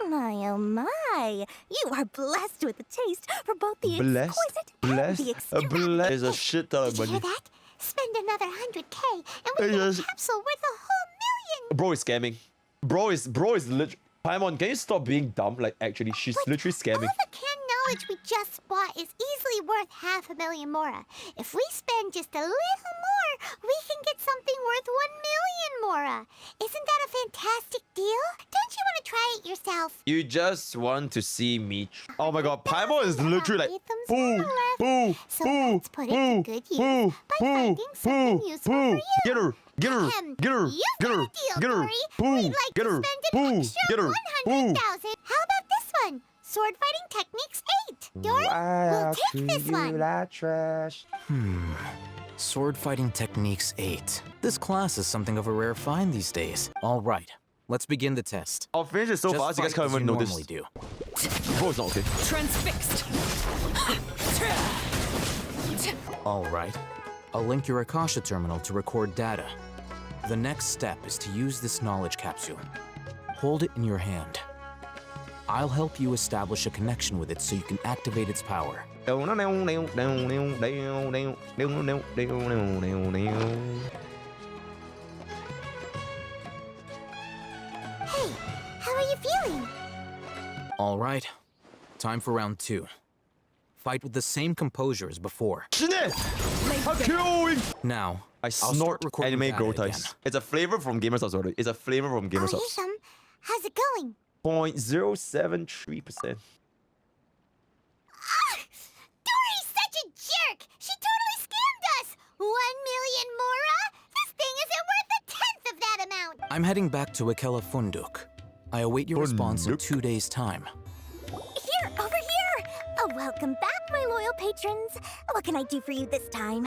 B: My, oh my. You are blessed with a taste for both the
A: Blessed?
B: exquisite
A: Blessed?
B: and the extravagant.
A: Blessed is a shit ton of
B: Did you
A: money.
B: hear that? Spend another 100K and we get a capsule worth a whole million.
A: Bro is scamming. Bro is literally... Paimon, can you stop being dumb? Like, actually, she's literally scamming.
B: All the canned knowledge we just bought is easily worth 500,000 mora. If we spend just a little more, we can get something worth 1 million mora. Isn't that a fantastic deal? Don't you want to try it yourself?
A: You just want to see me. Oh my god, Paimon is literally like, boo, boo,
B: So
A: boo,
B: let's put it
A: boo,
B: to good use
A: boo,
B: by
A: boo,
B: finding something
A: boo,
B: useful
A: boo.
B: for you.
A: Get her, get her,
B: Ahem.
A: get her,
B: You've
A: get her,
B: got a deal,
A: get her,
B: Dori.
A: boo,
B: We'd like
A: get
B: to
A: her,
B: spend
A: boo,
B: an extra
A: get her,
B: 100,000. How about this one? Sword Fighting Techniques 8. Dori, we'll take this one.
A: Trash.
F: Sword Fighting Techniques 8. This class is something of a rare find these days. All right, let's begin the test.
A: I'll finish it so
F: Just
A: fast, you guys
F: fight
A: can't
F: as
A: even
F: you
A: notice.
F: normally do.
A: Bro, it's not okay.
O: Transfixed.
F: All right. I'll link your Akasha terminal to record data. The next step is to use this knowledge capsule. Hold it in your hand. I'll help you establish a connection with it so you can activate its power.
B: Hey, how are you feeling?
F: All right. Time for round 2. Fight with the same composure as before. Now,
A: I
F: I'll
A: snort
F: start recording
A: anime
F: data
A: growth
F: again.
A: eyes. It's a flavor from Gamers House already. It's a flavor from Gamers House.
B: Alhaitham, how's it going?
A: 0.073%.
B: Dori's such a jerk! She totally scammed us! 1 million mora? This thing isn't worth a tenth of that amount!
F: I'm heading back to Akela Funduk. I await your response in 2 days' time.
B: Here, over here! Oh, welcome back, my loyal patrons. What can I do for you this time?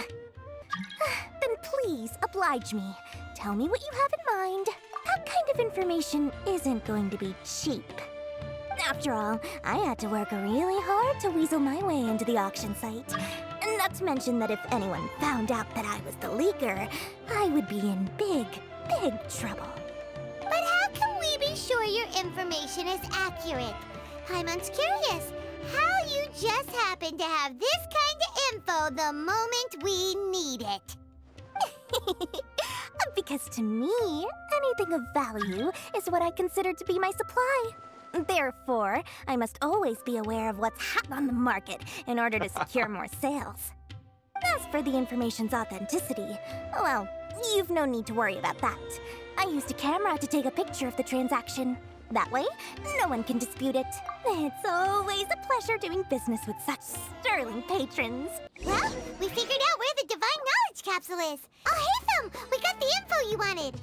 B: Then please, oblige me. Tell me what you have in mind. That kind of information isn't going to be cheap. After all, I had to work really hard to weasel my way into the auction site. Not to mention that if anyone found out that I was the leaker, I would be in big, big trouble. But how can we be sure your information is accurate? Paimon's curious how you just happen to have this kind of info the moment we need it. Because to me, anything of value is what I consider to be my supply. Therefore, I must always be aware of what's hot on the market in order to secure more sales. As for the information's authenticity, well, you've no need to worry about that. I used a camera to take a picture of the transaction. That way, no one can dispute it. It's always a pleasure doing business with such sterling patrons. Well, we figured out where the Divine Knowledge Capsule is. Alhaitham, we got the info you wanted.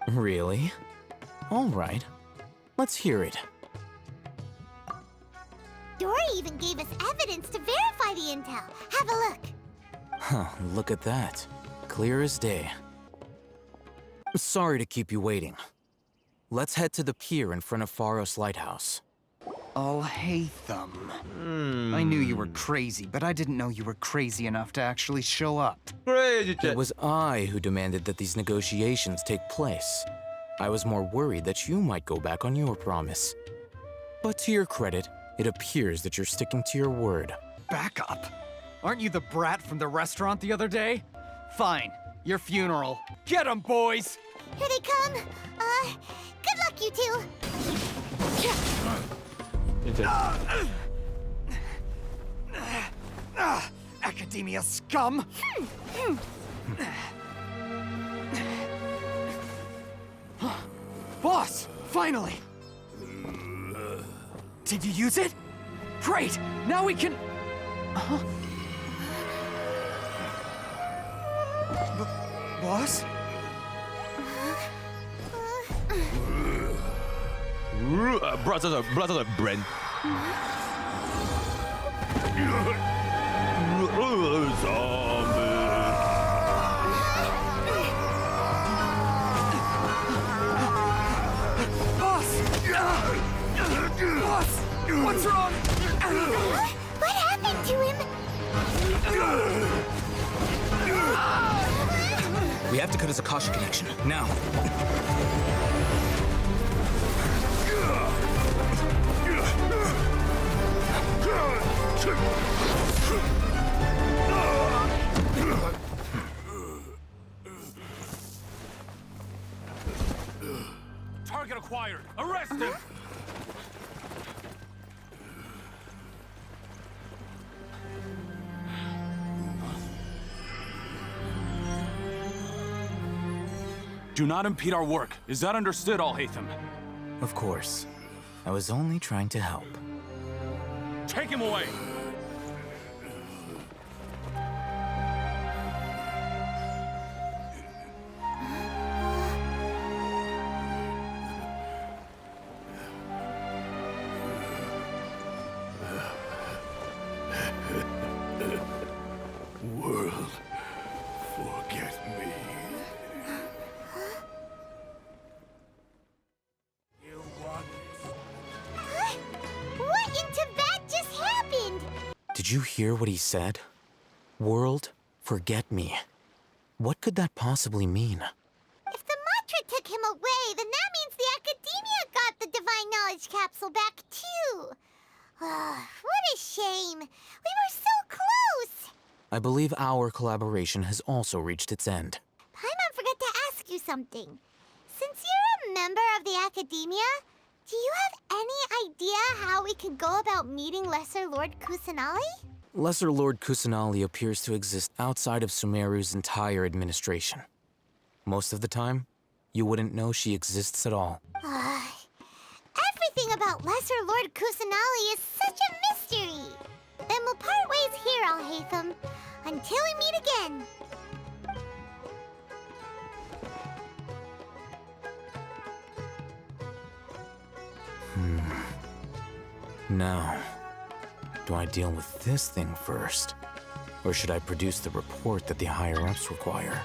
F: Really? All right. Let's hear it.
B: Dori even gave us evidence to verify the intel. Have a look.
F: Huh, look at that. Clear as day. Sorry to keep you waiting. Let's head to the pier in front of Pharos Lighthouse.
R: Alhaitham. I knew you were crazy, but I didn't know you were crazy enough to actually show up.
F: It was I who demanded that these negotiations take place. I was more worried that you might go back on your promise. But to your credit, it appears that you're sticking to your word.
R: Back up. Aren't you the brat from the restaurant the other day? Fine, your funeral. Get 'em, boys!
B: Here they come. Good luck, you two.
R: Academia scum! Boss! Finally! Did you use it? Great! Now we can... Boss?
A: Brought us a Brent.
R: Boss! What's wrong?
B: What happened to him?
F: We have to cut his Akasha connection, now.
L: Target acquired! Arrest him! Do not impede our work. Is that understood, Alhaitham?
F: Of course. I was only trying to help.
L: Take him away!
E: World, forget me.
B: What in Tibet just happened?
F: Did you hear what he said? World, forget me. What could that possibly mean?
B: If the mantra took him away, then that means the Academia got the Divine Knowledge Capsule back too. What a shame. We were so close.
F: I believe our collaboration has also reached its end.
B: Paimon forgot to ask you something. Since you're a member of the Academia, do you have any idea how we can go about meeting Lesser Lord Kusanali?
F: Lesser Lord Kusanali appears to exist outside of Sumeru's entire administration. Most of the time, you wouldn't know she exists at all.
B: Everything about Lesser Lord Kusanali is such a mystery. Then we'll part ways here, Alhaitham, until we meet again.
F: Now, do I deal with this thing first? Or should I produce the report that the higher-ups require?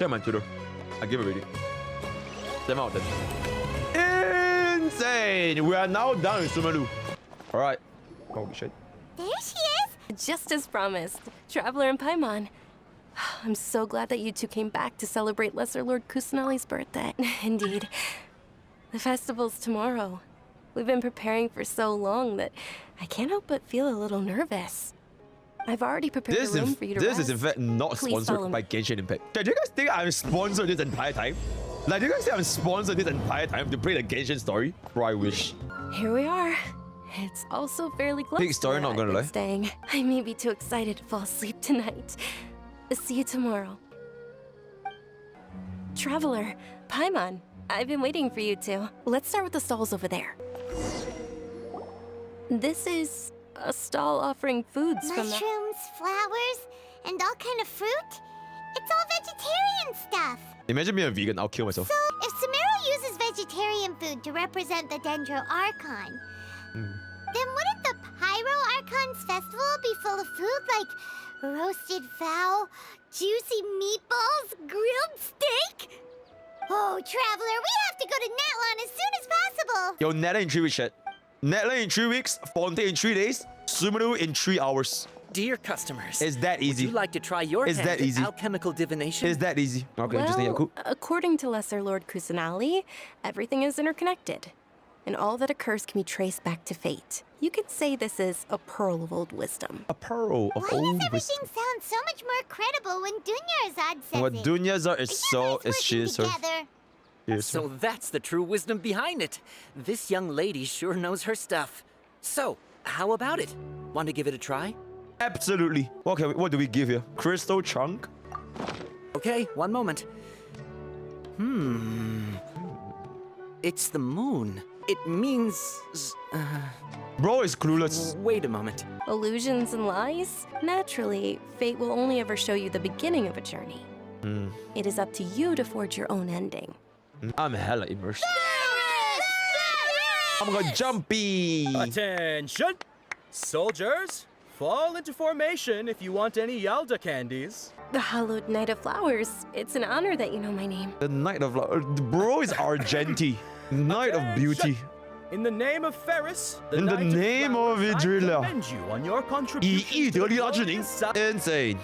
A: Yeah, man, Tudor. I give it already. 7 out of 10. Insane! We are now done with Sumeru. Alright. Holy shit.
B: There she is!
K: Just as promised. Traveler and Paimon. I'm so glad that you two came back to celebrate Lesser Lord Kusanali's birthday. Indeed. The festival's tomorrow. We've been preparing for so long that I can't help but feel a little nervous. I've already prepared a room for you to rest.
A: This is in fact not
K: Please
A: sponsored by Genshin Impact. Do you guys think I'm sponsored this entire time? Like, do you guys think I'm sponsored this entire time to play the Genshin story? Bro, I wish.
K: Here we are. It's also fairly close
A: Big story,
K: to
A: not
K: where
A: gonna
K: I've
A: lie.
K: been staying. I may be too excited to fall asleep tonight. See you tomorrow. Traveler, Paimon, I've been waiting for you two. Let's start with the stalls over there. This is a stall offering foods from the...
B: Mushrooms, flowers, and all kind of fruit? It's all vegetarian stuff.
A: Imagine being a vegan, I'll kill myself.
B: So, if Sumeru uses vegetarian food to represent the Dendro Archon, then wouldn't the Pyro Archon's festival be full of food like roasted fowl, juicy meatballs, grilled steak? Oh, Traveler, we have to go to Natlan as soon as possible.
A: Yo, Natlan in 3 weeks, chat. Natlan in 3 weeks, Fonte in 3 days, Sumeru in 3 hours.
U: Dear customers,
A: it's that easy.
U: Would you like to try your hand
A: that easy.
U: at alchemical divination?
A: It's that easy. Okay, interesting. Yeah,
K: Well,
A: cool.
K: according to Lesser Lord Kusanali, everything is interconnected, and all that occurs can be traced back to fate. You could say this is a pearl of old wisdom.
A: A pearl of
B: Why
A: old
B: does
A: wisdom.
B: everything sound so much more credible when Dunyarzad says
A: What
B: it?
A: Dunyarzard is so... She is her...
B: Together.
A: Yes,
U: So that's the true wisdom behind it. This young lady sure knows her stuff. So, how about it? Want to give it a try?
A: Absolutely. What do we give here? Crystal chunk?
U: Okay, one moment. It's the moon. It means...
A: Bro is clueless.
U: Wait a moment.
K: Illusions and lies? Naturally, fate will only ever show you the beginning of a journey. It is up to you to forge your own ending.
A: I'm hella immersed. I'm gonna jumpy.
V: Attention! Soldiers, fall into formation if you want any Yalda candies.
K: The Hallowed Knight of Flowers. It's an honor that you know my name.
A: The Knight of Bro is Argenti. Knight of Beauty.
V: In the name of Ferris,
A: In the name of Vidrilla.
V: I commend you on your contribution.
A: Insane.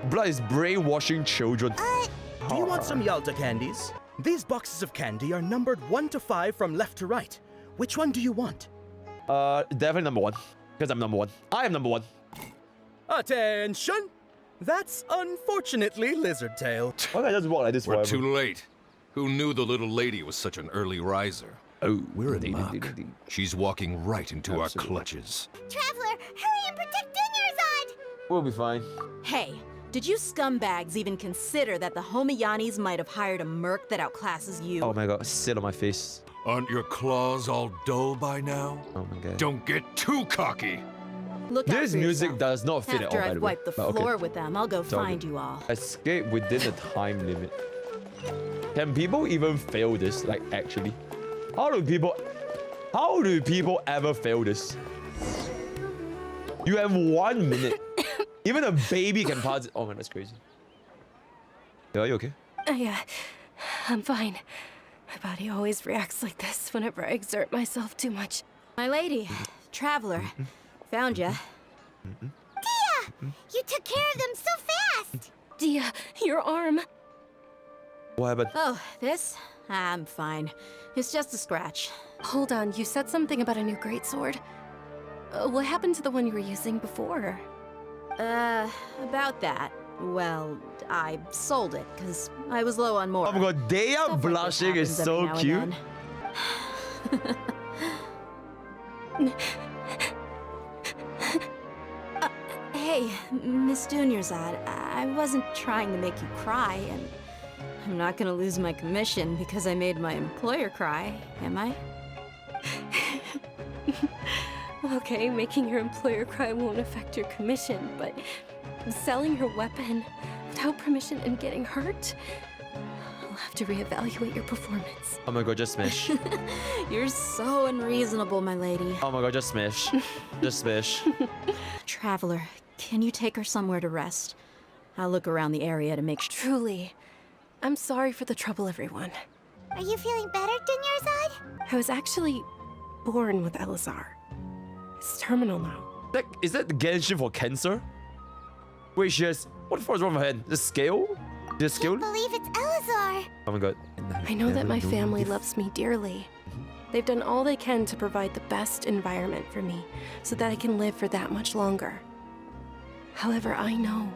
A: Blood is brainwashing children.
V: Do you want some Yalda candies? These boxes of candy are numbered 1 to 5 from left to right. Which one do you want?
A: Definitely number 1. Because I'm number 1. I am number 1.
V: Attention! That's unfortunately Lizard Tail.
A: Why don't I just walk like this
S: We're
A: forever?
S: too late. Who knew the little lady was such an early riser?
A: Oh,
S: we're in luck. She's walking right into our clutches.
B: Traveler, hurry and protect Dunyarzad!
A: We'll be fine.
M: Hey, did you scumbags even consider that the Homiyanis might have hired a merc that outclasses you?
A: Oh my god, sit on my face.
S: Aren't your claws all dull by now?
A: Oh my god.
S: Don't get too cocky.
M: Look out
A: This
M: for
A: music
M: yourself.
A: does not fit
M: After
A: at all, by
M: I've
A: the way.
M: wiped the
A: But okay.
M: floor with them, I'll go
A: It's all
M: find
A: good.
M: you all.
A: Escape within the time limit. Can people even fail this? Like, actually? How do people ever fail this? You have 1 minute. Even a baby can pass it. Oh man, that's crazy. Yeah, are you okay?
K: Yeah, I'm fine. My body always reacts like this whenever I exert myself too much.
M: My lady, Traveler, found ya.
B: Dehya! You took care of them so fast!
K: Dehya, your arm.
A: What happened?
M: Oh, this? I'm fine. It's just a scratch.
K: Hold on, you said something about a new greatsword. What happened to the one you were using before?
M: About that. Well, I sold it, because I was low on more.
A: Oh my god, Dehya blushing is so cute.
M: Hey, Miss Dunyarzad, I wasn't trying to make you cry, and I'm not gonna lose my commission because I made my employer cry, am I?
K: Okay, making your employer cry won't affect your commission, but selling your weapon without permission and getting hurt? I'll have to reevaluate your performance.
A: Oh my god, just smash.
M: You're so unreasonable, my lady.
A: Oh my god, just smash. Just smash.
M: Traveler, can you take her somewhere to rest? I'll look around the area to make sure.
K: Truly, I'm sorry for the trouble, everyone.
B: Are you feeling better, Dunyarzad?
K: I was actually born with Elazar. It's terminal now.
A: Is that the Genshin for cancer? Wait, she has... What the fuck is wrong with her head? The scale? The scale?
B: I believe it's Elazar.
A: Oh my god.
K: I know that my family loves me dearly. They've done all they can to provide the best environment for me so that I can live for that much longer. However, I know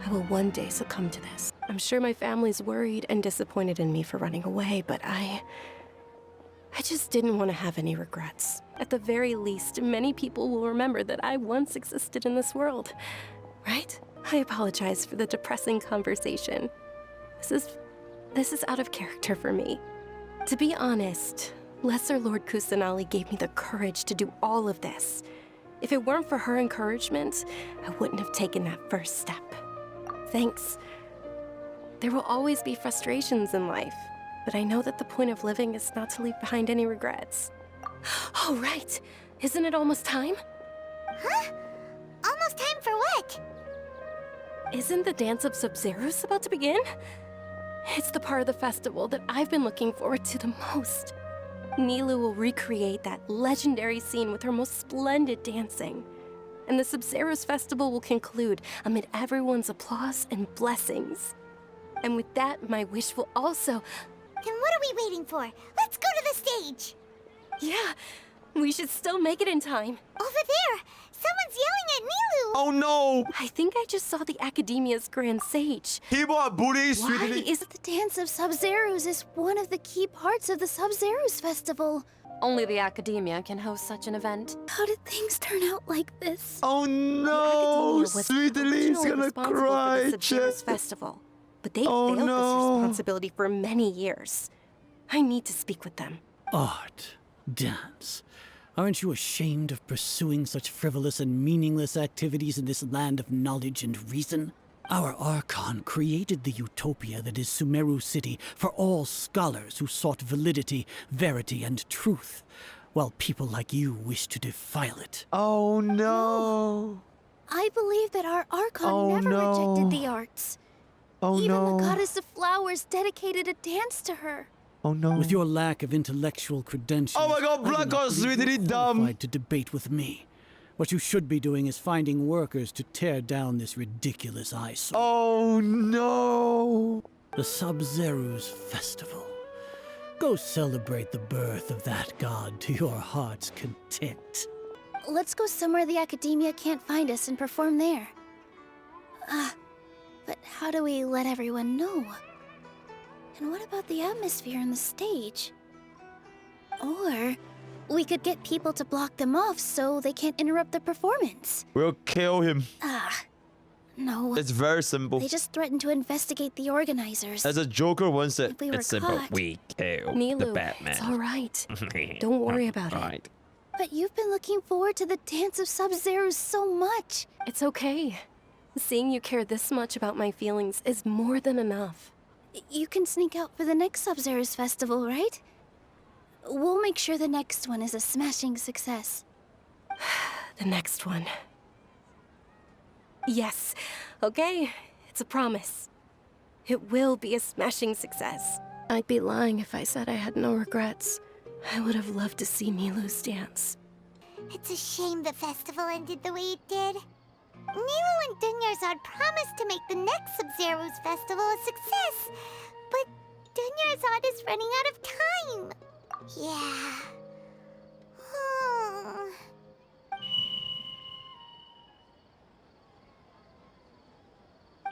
K: I will one day succumb to this. I'm sure my family's worried and disappointed in me for running away, but I just didn't want to have any regrets. At the very least, many people will remember that I once existed in this world, right? I apologize for the depressing conversation. This is out of character for me. To be honest, Lesser Lord Kusanali gave me the courage to do all of this. If it weren't for her encouragement, I wouldn't have taken that first step. Thanks. There will always be frustrations in life, but I know that the point of living is not to leave behind any regrets. Oh, right. Isn't it almost time?
B: Huh? Almost time for what?
K: Isn't the Dance of Sabzeruz about to begin? It's the part of the festival that I've been looking forward to the most. Nilou will recreate that legendary scene with her most splendid dancing. And the Sabzeruz festival will conclude amid everyone's applause and blessings. And with that, my wish will also...
B: Then what are we waiting for? Let's go to the stage!
K: Yeah, we should still make it in time.
B: Over there! Someone's yelling at Nilou!
A: Oh no!
K: I think I just saw the Academia's Grand Sage.
A: He bought booty,
K: Why
A: sweetie.
K: is
M: The Dance of Sabzeruz is one of the key parts of the Sabzeruz festival.
C: Only the Academia can host such an event.
M: How did things turn out like this?
A: Oh no! Sweetie's gonna cry.
K: For the Sabzeruz festival, but they failed this responsibility for many years. I need to speak with them.
D: Art, dance. Aren't you ashamed of pursuing such frivolous and meaningless activities in this land of knowledge and reason? Our Archon created the utopia that is Sumeru City for all scholars who sought validity, verity, and truth, while people like you wish to defile it.
A: Oh no!
M: I believe that our Archon never rejected the arts.
A: Oh
M: Even
A: no!
M: the goddess of flowers dedicated a dance to her.
A: Oh no!
D: With your lack of intellectual credentials,
A: Oh my God, Black Horse, sweetie, dumb!
D: qualified to debate with me. What you should be doing is finding workers to tear down this ridiculous eyesore.
A: Oh no!
D: The Sabzeruz Festival. Go celebrate the birth of that god to your heart's content.
M: Let's go somewhere the Academia can't find us and perform there. But how do we let everyone know? And what about the atmosphere on the stage? Or we could get people to block them off so they can't interrupt the performance.
A: We'll kill him.
M: No.
A: It's very simple.
M: They just threatened to investigate the organizers.
A: As a Joker once said,
M: If we were
A: it's simple.
M: caught-
A: We kill
K: Nilou,
A: the Batman.
K: it's all right. Don't worry about it.
A: Right.
M: But you've been looking forward to the Dance of Sabzeruz so much.
K: It's okay. Seeing you care this much about my feelings is more than enough.
M: You can sneak out for the next Sabzeruz festival, right? We'll make sure the next one is a smashing success.
K: The next one. Yes. Okay. It's a promise. It will be a smashing success. I'd be lying if I said I had no regrets. I would have loved to see Nilou's dance.
B: It's a shame the festival ended the way it did. Nilou and Dunyarzard promised to make the next Sabzeruz festival a success, but Dunyarzard is running out of time. Yeah.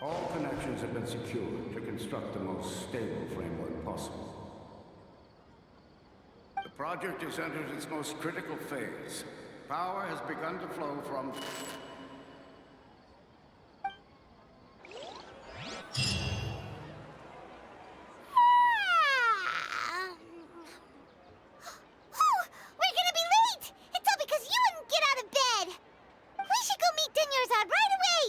W: All connections have been secured to construct the most stable framework possible. The project has entered its most critical phase. Power has begun to flow from...
B: We're gonna be late! It's all because you wouldn't get out of bed! We should go meet Dunyarzad right away!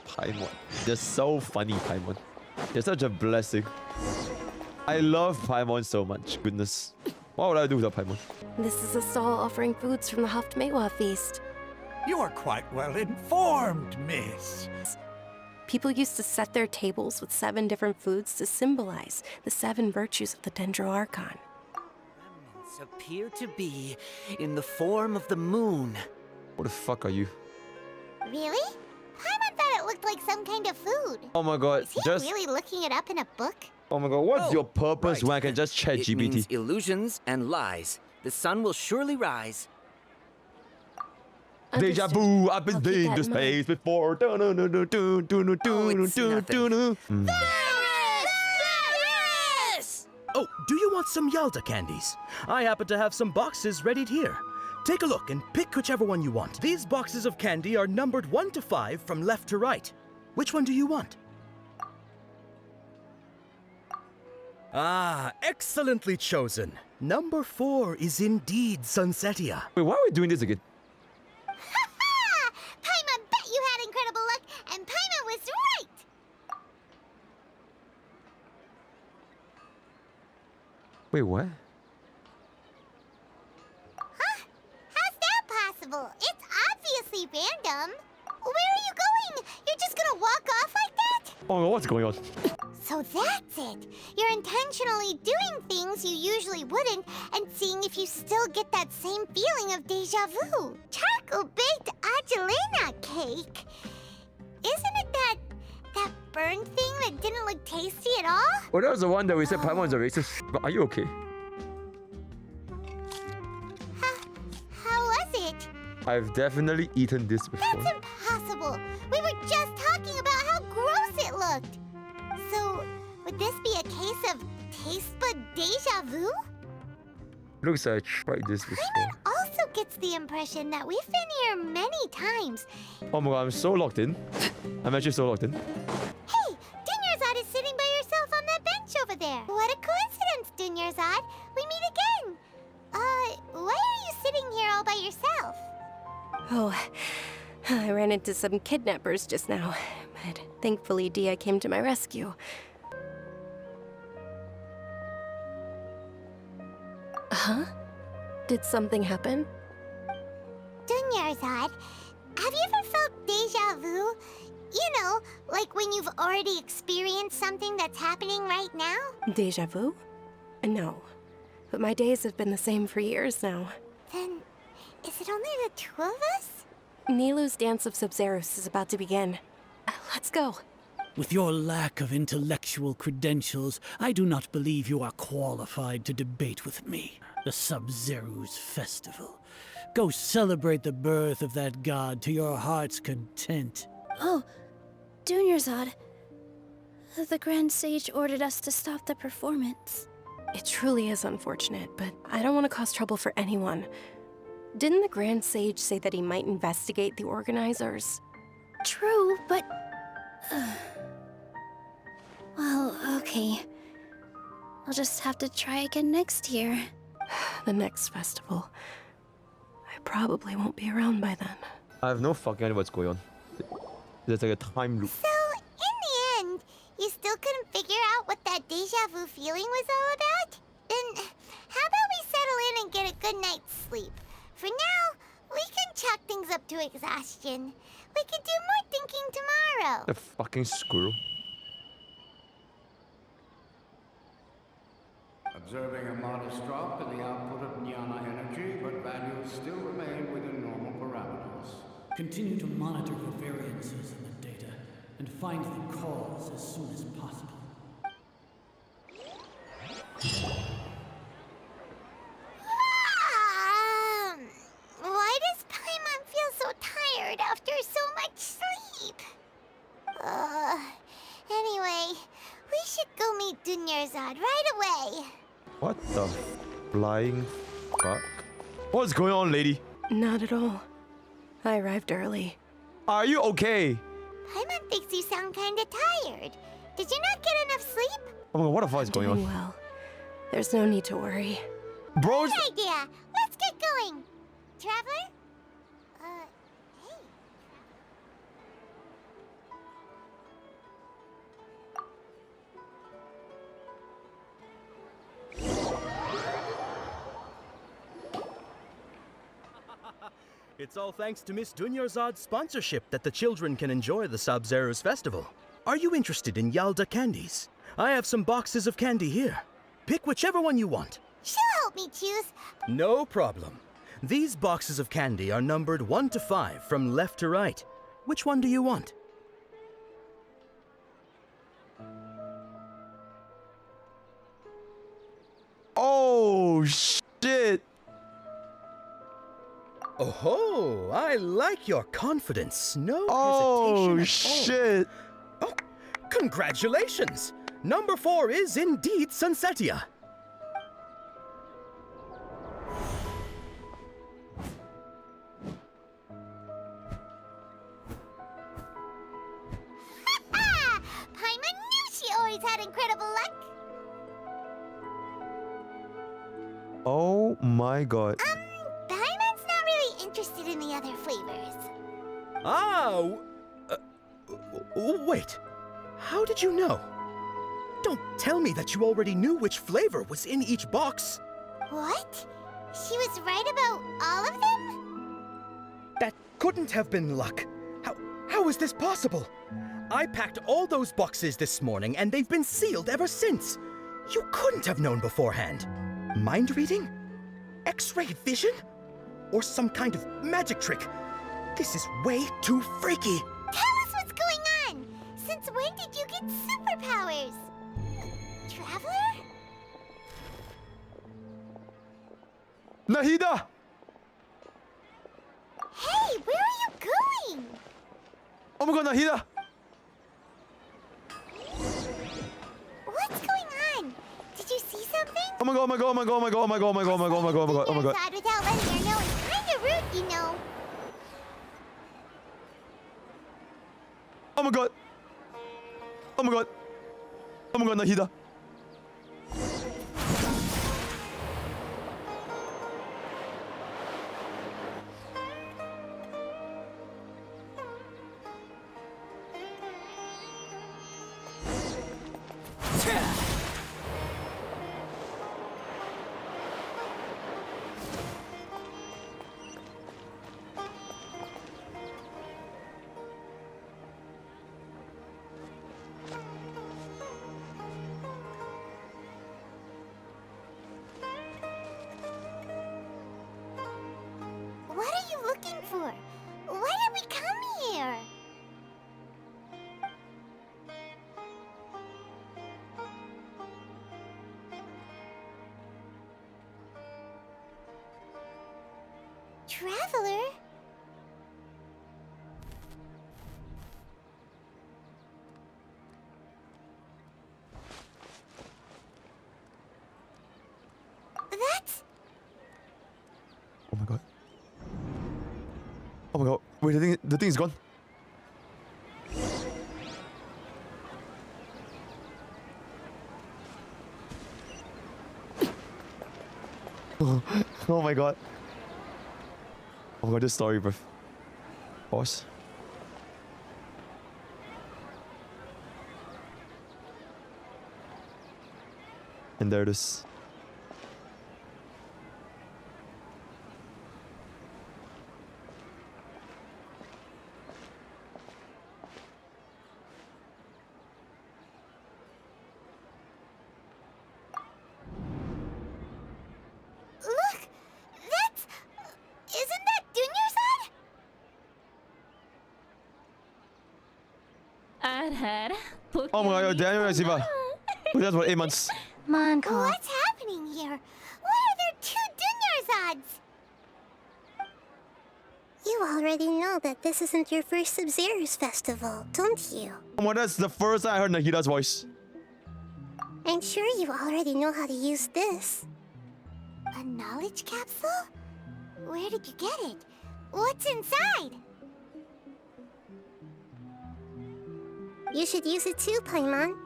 A: Paimon. They're so funny, Paimon. They're such a blessing. I love Paimon so much. Goodness. What would I do without Paimon?
K: This is a stall offering foods from the Haft Mewa feast.
J: You're quite well informed, miss.
K: People used to set their tables with 7 different foods to symbolize the 7 virtues of the Dendro Archon.
U: Remnants appear to be in the form of the moon.
A: What the fuck are you?
B: Really? Paimon thought it looked like some kind of food.
A: Oh my god,
B: Is he
A: just...
B: really looking it up in a book?
A: Oh my god, what's your purpose when I can just chat
U: It
A: GPT?
U: means illusions and lies. The sun will surely rise.
A: Deja vu, I've been in the space before.
U: Oh, it's nothing.
V: Oh, do you want some Yalta candies? I happen to have some boxes ready here. Take a look and pick whichever one you want. These boxes of candy are numbered 1 to 5 from left to right. Which one do you want? Ah, excellently chosen. Number 4 is indeed Sunsetia.
A: Wait, why are we doing this again?
B: Ha! Paimon bet you had incredible luck, and Paimon was right!
A: Wait, what?
B: Huh? How's that possible? It's obviously random. Where are you going? You're just gonna walk off like that?
A: Oh no, what's going on?
B: So that's it. You're intentionally doing things you usually wouldn't and seeing if you still get that same feeling of deja vu. Charcoal-baked Angelina cake. Isn't it that burned thing that didn't look tasty at all?
A: Oh, that was the one that we said Paimon's a racist. But are you okay?
B: How was it?
A: I've definitely eaten this before.
B: That's impossible. We were just talking about how gross it looked. So, would this be a case of taste bud deja vu?
A: Looks like I tried this before.
B: Paimon also gets the impression that we've been here many times.
A: Oh my god, I'm so locked in. I'm actually so locked in.
B: Hey, Dunyarzard is sitting by yourself on that bench over there. What a coincidence, Dunyarzard. We meet again. Why are you sitting here all by yourself?
K: Oh, I ran into some kidnappers just now, but thankfully Dehya came to my rescue. Huh? Did something happen?
B: Dunyarzard, have you ever felt deja vu? You know, like when you've already experienced something that's happening right now?
K: Deja vu? No. But my days have been the same for years now.
B: Then, is it only the two of us?
K: Nilou's dance of Sabzeruz is about to begin. Let's go.
D: With your lack of intellectual credentials, I do not believe you are qualified to debate with me. The Sabzeruz Festival. Go celebrate the birth of that god to your heart's content.
M: Oh, Dunyarzad. The Grand Sage ordered us to stop the performance.
K: It truly is unfortunate, but I don't want to cause trouble for anyone. Didn't the Grand Sage say that he might investigate the organizers?
M: True, but... well, okay. I'll just have to try again next year.
K: The next festival. I probably won't be around by then.
A: I have no fucking idea what's going on. There's like a time loop.
B: So, in the end, you still couldn't figure out what that deja vu feeling was all about? Then, how about we settle in and get a good night's sleep? For now, we can chalk things up to exhaustion. We can do more thinking tomorrow.
A: The fucking squirrel.
W: Observing a modest drop in the output of Jnana energy, but values still remain within normal parameters.
D: Continue to monitor for variances in the data and find the cause as soon as possible.
B: Why does Paimon feel so tired after so much sleep? Anyway, we should go meet Dunyarzad right away.
A: What the flying fuck? What's going on, lady?
K: Not at all. I arrived early.
A: Are you okay?
B: Paimon thinks you sound kinda tired. Did you not get enough sleep?
A: Oh my god, what the fuck is going on?
K: Doing well. There's no need to worry.
A: Bros!
B: Good idea. Let's get going. Traveler? Hey.
V: It's all thanks to Miss Dunyarzad's sponsorship that the children can enjoy the Sabzeruz festival. Are you interested in Yalda candies? I have some boxes of candy here. Pick whichever one you want.
B: She'll help me choose.
V: No problem. These boxes of candy are numbered 1 to 5 from left to right. Which one do you want?
A: Oh, shit!
V: Oh, I like your confidence. No
A: Oh,
V: hesitation at all. Oh, congratulations! Number 4 is indeed Sunsetia.
B: that incredible luck?
A: Oh my god.
B: Paimon's not really interested in the other flavors.
V: Oh! Wait. How did you know? Don't tell me that you already knew which flavor was in each box.
B: What? She was right about all of them?
V: That couldn't have been luck. How is this possible? I packed all those boxes this morning and they've been sealed ever since. You couldn't have known beforehand. Mind reading? X-ray vision? Or some kind of magic trick? This is way too freaky.
B: Tell us what's going on! Since when did you get superpowers? Traveler?
A: Nahida!
B: Hey, where are you going?
A: Oh my god, Nahida!
B: What's going on? Did you see something?
A: Oh my god, oh my god, oh my god, oh my god, oh my god, oh my god, oh my god, oh my god, oh my god, oh my god.
B: Outside without letting her know is kinda rude, you know.
A: Oh my god. Oh my god. Oh my god, Nahida.
B: What are you looking for? Why did we come here? Traveler? That's...
A: Oh my god. Oh my god. Wait, the thing is gone. Oh my god. Oh my god, this story, bruv. Pause. And there it is.
B: Look! That's... Isn't that Dunyarzard?
A: Oh my god, Daniel Siva. That's what 8 months.
B: Monka. What's happening here? Why are there 2 Dunyarzards?
M: You already know that this isn't your first Sabzeruz festival, don't you?
A: Oh, that's the first time I heard Nahida's voice.
M: I'm sure you already know how to use this.
B: A knowledge capsule? Where did you get it? What's inside?
M: You should use it too, Paimon.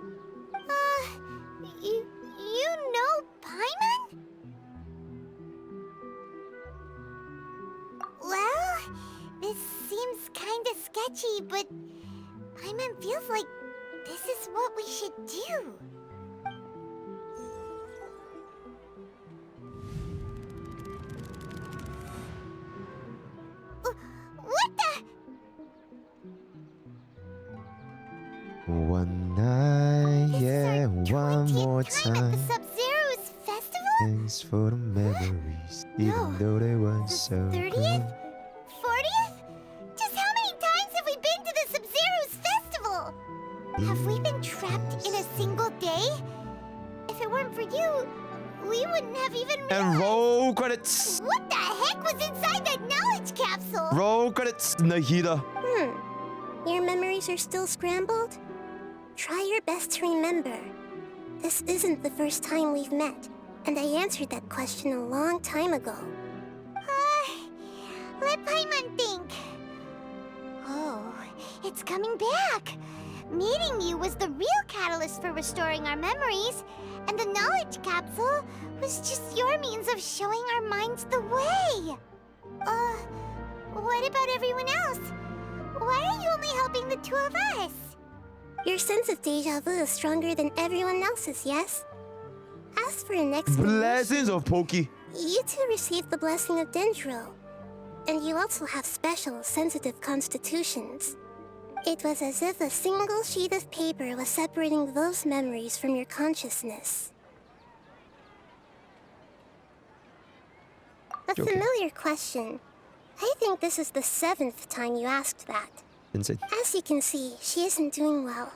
B: You know Paimon? Well, this seems kinda sketchy, but Paimon feels like this is what we should do. What the?
A: One night, yeah, one more time.
B: The Sabzeruz festival?
A: Thanks for the memories, even though they weren't so
B: 30th?
A: good.
B: 40th? Just how many times have we been to the Sabzeruz festival? Have we been trapped in a single day? If it weren't for you, we wouldn't have even realized.
A: And roll credits.
B: What the heck was inside that knowledge capsule?
A: Roll credits, Nahida.
M: Your memories are still scrambled? Try your best to remember. This isn't the first time we've met, and I answered that question a long time ago.
B: Let Paimon think. Oh, it's coming back. Meeting you was the real catalyst for restoring our memories, and the knowledge capsule was just your means of showing our minds the way. What about everyone else? Why are you only helping the two of us?
G: Your sense of deja vu is stronger than everyone else's, yes? As for an explanation...
A: Blessings of Pokke.
G: You two received the blessing of Dendro. And you also have special, sensitive constitutions. It was as if a single sheet of paper was separating those memories from your consciousness. A familiar question. I think this is the 7th time you asked that.
A: Insane.
G: As you can see, she isn't doing well.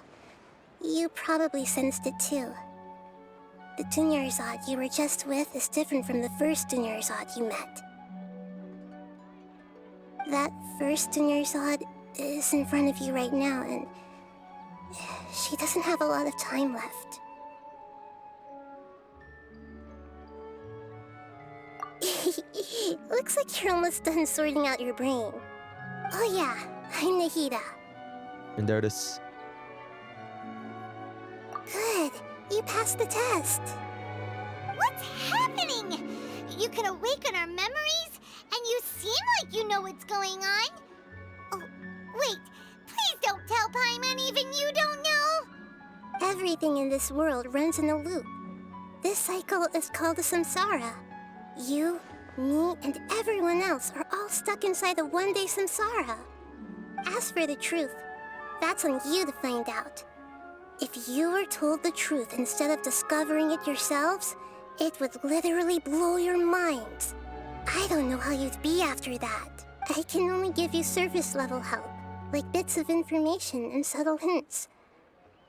G: You probably sensed it too. The Dunyarzard you were just with is different from the first Dunyarzard you met. That first Dunyarzard is in front of you right now, and she doesn't have a lot of time left. Looks like you're almost done sorting out your brain. Oh yeah, I'm Nahida.
A: And there it is.
G: Good, you passed the test.
B: What's happening? You can awaken our memories, and you seem like you know what's going on. Oh, wait, please don't tell Paimon even you don't know.
G: Everything in this world runs in a loop. This cycle is called a samsara. You, me, and everyone else are all stuck inside a one-day samsara. As for the truth, that's on you to find out. If you were told the truth instead of discovering it yourselves, it would literally blow your minds. I don't know how you'd be after that. I can only give you surface-level help, like bits of information and subtle hints.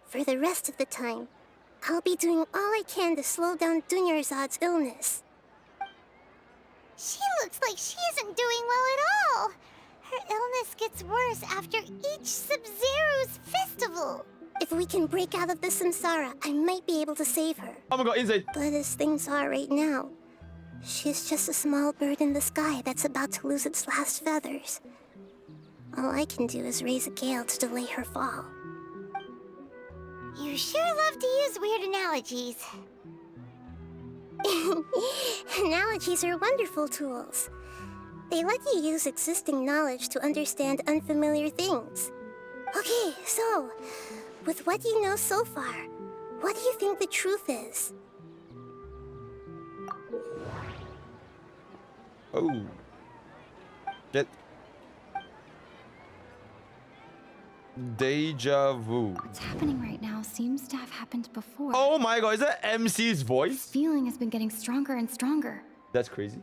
G: For the rest of the time, I'll be doing all I can to slow down Dunyarzad's illness.
B: She looks like she isn't doing well at all. Her illness gets worse after each Sabzeruz festival.
G: If we can break out of the samsara, I might be able to save her.
A: Oh my god, insane.
G: But as things are right now, she's just a small bird in the sky that's about to lose its last feathers. All I can do is raise a gale to delay her fall.
B: You sure love to use weird analogies.
G: Analogies are wonderful tools. They let you use existing knowledge to understand unfamiliar things. Okay, so, with what you know so far, what do you think the truth is?
A: Oh. Get. Deja vu.
H: What's happening right now seems to have happened before.
A: Oh my god, is that MC's voice?
H: This feeling has been getting stronger and stronger.
A: That's crazy.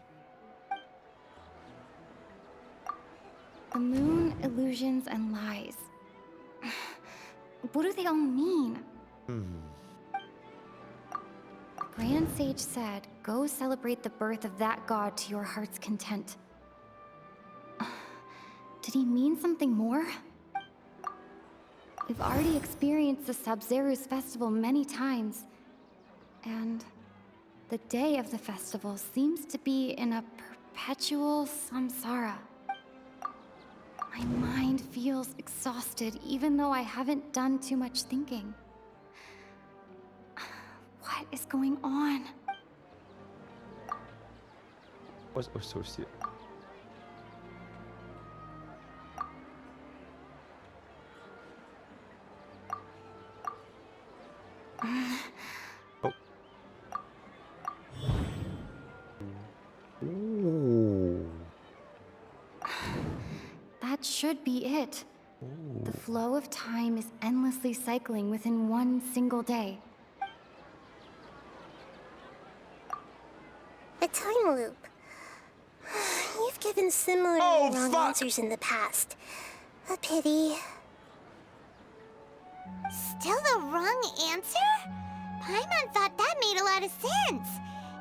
H: The moon, illusions, and lies. What do they all mean? The Grand Sage said, go celebrate the birth of that god to your heart's content. Did he mean something more? We've already experienced the Sabzeruz festival many times, and the day of the festival seems to be in a perpetual samsara. My mind feels exhausted, even though I haven't done too much thinking. What is going on?
A: What's associate? Oh. Ooh.
H: That should be it. The flow of time is endlessly cycling within one single day.
G: A time loop. You've given similar wrong answers in the past. A pity.
B: Still the wrong answer? Paimon thought that made a lot of sense.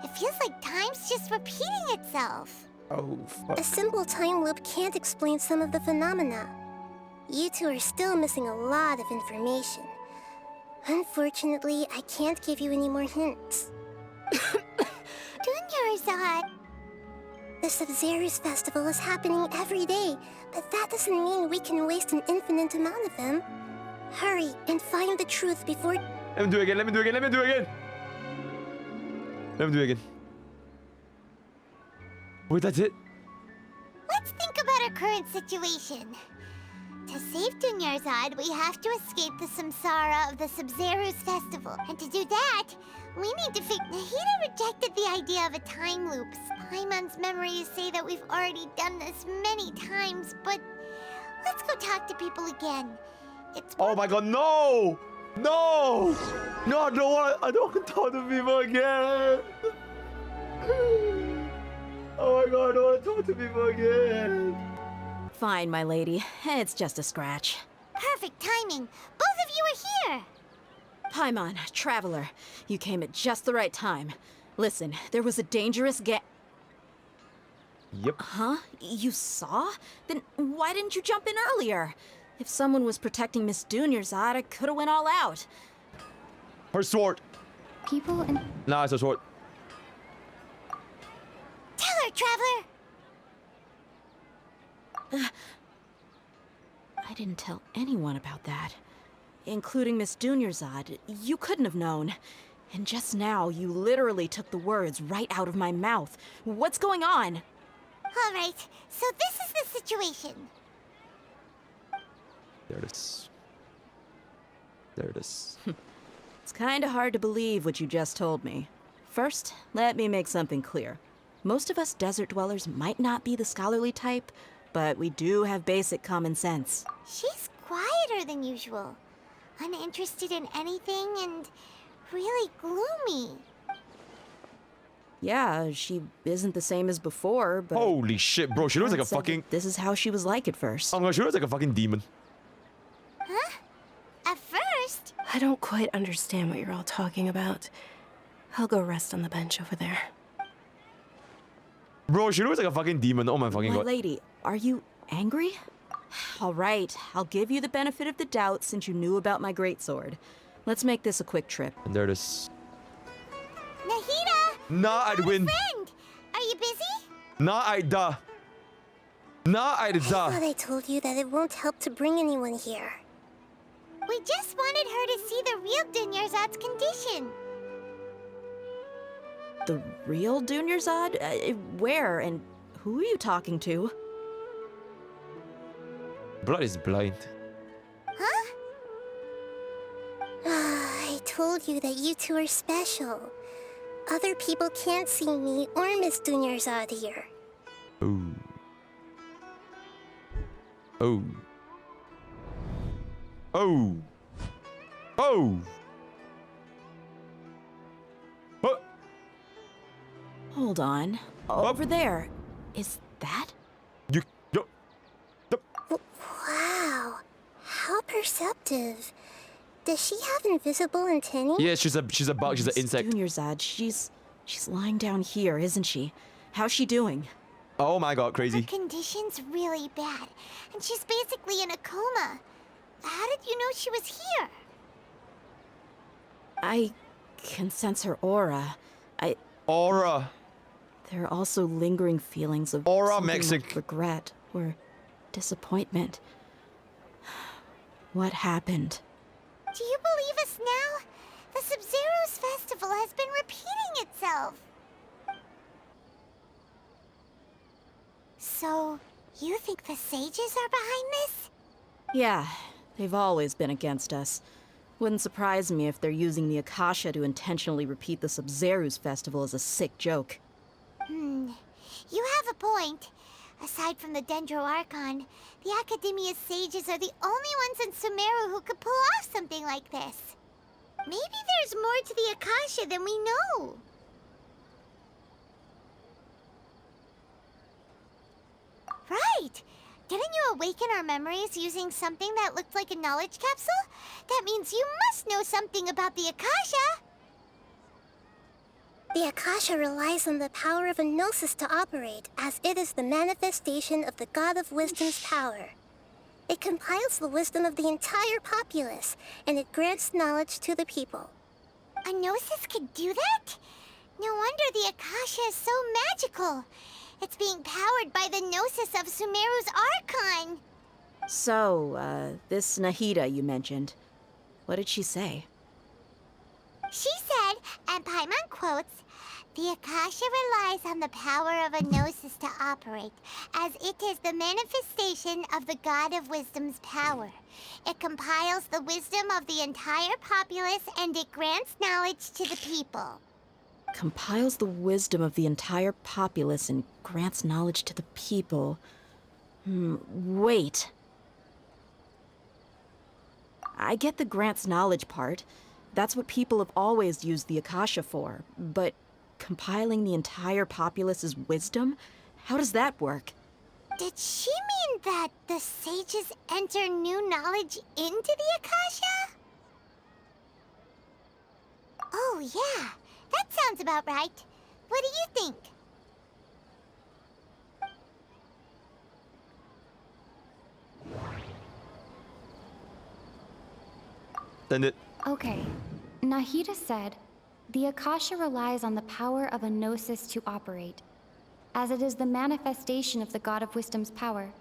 B: It feels like time's just repeating itself.
A: Oh, fuck.
G: A simple time loop can't explain some of the phenomena. You two are still missing a lot of information. Unfortunately, I can't give you any more hints.
B: Dunyarzad.
G: The Sabzeruz festival is happening every day, but that doesn't mean we can waste an infinite amount of them. Hurry and find the truth before...
A: Let me do it again, let me do it again, let me do it again! Let me do it again. Wait, that's it?
B: Let's think about our current situation. To save Dunyarzad, we have to escape the samsara of the Sabzeruz festival. And to do that, we need to figure... Nahida rejected the idea of a time loop. Paimon's memories say that we've already done this many times, but... Let's go talk to people again. It's...
A: Oh my god, no! No! No, I don't want to talk to people again! Oh my god, I don't want to talk to people again!
I: Fine, my lady. It's just a scratch.
B: Perfect timing. Both of you are here.
I: Paimon, traveler, you came at just the right time. Listen, there was a dangerous
A: Yep.
I: Huh? You saw? Then why didn't you jump in earlier? If someone was protecting Miss Dunyarzad, I could have went all out.
A: Her sword.
H: People in...
A: Nah, it's a sword.
B: Tell her, traveler.
I: I didn't tell anyone about that, including Miss Dunyarzad. You couldn't have known. And just now, you literally took the words right out of my mouth. What's going on?
B: All right, so this is the situation.
A: There it is. There it is.
I: It's kinda hard to believe what you just told me. First, let me make something clear. Most of us desert dwellers might not be the scholarly type, but we do have basic common sense.
B: She's quieter than usual. Uninterested in anything and really gloomy.
I: Yeah, she isn't the same as before, but...
A: Holy shit, bro, she looks like a fucking...
I: This is how she was like at first.
A: Oh no, she looks like a fucking demon.
B: Huh? At first?
K: I don't quite understand what you're all talking about. I'll go rest on the bench over there.
A: Bro, she looks like a fucking demon. Oh my fucking god.
I: My lady, are you angry? All right, I'll give you the benefit of the doubt since you knew about my greatsword. Let's make this a quick trip.
A: And there it is.
B: Nahida!
A: Nah, I'd win.
B: Friend! Are you busy?
A: Nah, I'd da. Nah, I'd da.
G: I thought I told you that it won't help to bring anyone here.
B: We just wanted her to see the real Dunyarzad's condition.
I: The real Dunyarzad? Where and who are you talking to?
A: Blood is blind.
B: Huh?
G: I told you that you two are special. Other people can't see me or Miss Dunyarzad here.
A: Oh. Oh. Oh. Oh. Oh.
I: Hold on. Over there. Is that?
G: Wow. How perceptive. Does she have invisible antennae?
A: Yeah, she's a bug, she's an insect.
I: Dunyarzad, she's lying down here, isn't she? How's she doing?
A: Oh my god, crazy.
B: Her condition's really bad, and she's basically in a coma. How did you know she was here?
I: I can sense her aura.
A: Aura.
I: There are also lingering feelings of
A: aura
I: like regret or disappointment. What happened?
B: Do you believe us now? The Sabzeruz festival has been repeating itself. So, you think the sages are behind this?
I: Yeah, they've always been against us. Wouldn't surprise me if they're using the Akasha to intentionally repeat the Sabzeruz festival as a sick joke.
B: You have a point. Aside from the Dendro Archon, the Academia's sages are the only ones in Sumeru who could pull off something like this. Maybe there's more to the Akasha than we know. Right! Didn't you awaken our memories using something that looked like a knowledge capsule? That means you must know something about the Akasha!
G: The Akasha relies on the power of a gnosis to operate, as it is the manifestation of the God of Wisdom's power. It compiles the wisdom of the entire populace, and it grants knowledge to the people.
B: A gnosis could do that? No wonder the Akasha is so magical. It's being powered by the gnosis of Sumeru's Archon.
I: So, this Nahida you mentioned, What did she say?
B: She said, and Paimon quotes, "The Akasha relies on the power of a gnosis to operate, as it is the manifestation of the God of Wisdom's power. It compiles the wisdom of the entire populace and it grants knowledge to the people."
I: Compiles the wisdom of the entire populace and grants knowledge to the people. Wait. I get the grants knowledge part. That's what people have always used the Akasha for. But compiling the entire populace's wisdom? How does that work?
B: Did she mean that the sages enter new knowledge into the Akasha? Oh, yeah. That sounds about right. What do you think?
A: Send it.
H: Okay. Nahida said, "The Akasha relies on the power of a gnosis to operate, as it is the manifestation of the God of Wisdom's power.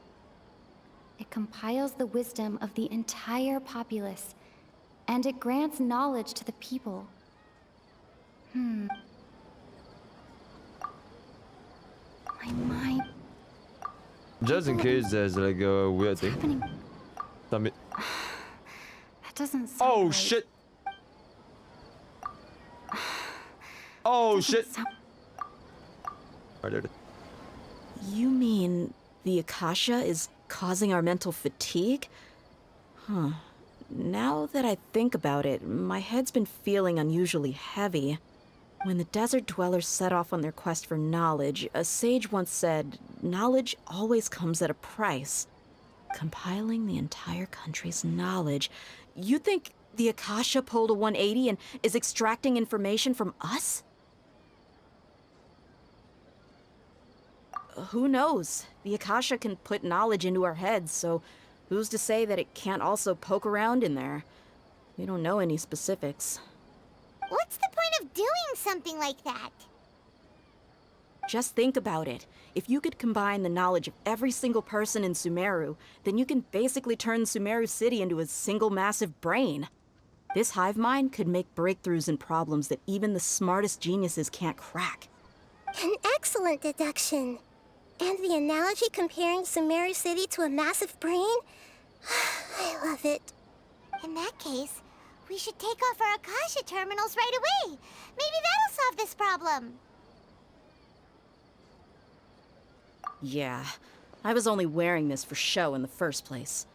H: It compiles the wisdom of the entire populace, and it grants knowledge to the people." My mind...
A: Just in case there's like a weird thing.
H: happening?
A: Damn it.
H: That doesn't sound
A: Oh
H: right.
A: shit! Oh shit! I did it.
I: You mean the Akasha is causing our mental fatigue? Huh. Now that I think about it, my head's been feeling unusually heavy. When the desert dwellers set off on their quest for knowledge, a sage once said, "Knowledge always comes at a price." Compiling the entire country's knowledge. You think the Akasha pulled a 180 and is extracting information from us? Who knows? The Akasha can put knowledge into our heads, so who's to say that it can't also poke around in there? We don't know any specifics.
B: What's the point of doing something like that?
I: Just think about it. If you could combine the knowledge of every single person in Sumeru, then you can basically turn Sumeru City into a single massive brain. This hive mind could make breakthroughs in problems that even the smartest geniuses can't crack.
G: An excellent deduction. And the analogy comparing Sumeru City to a massive brain? I love it.
B: In that case, we should take off our Akasha terminals right away. Maybe that'll solve this problem.
I: Yeah, I was only wearing this for show in the first place.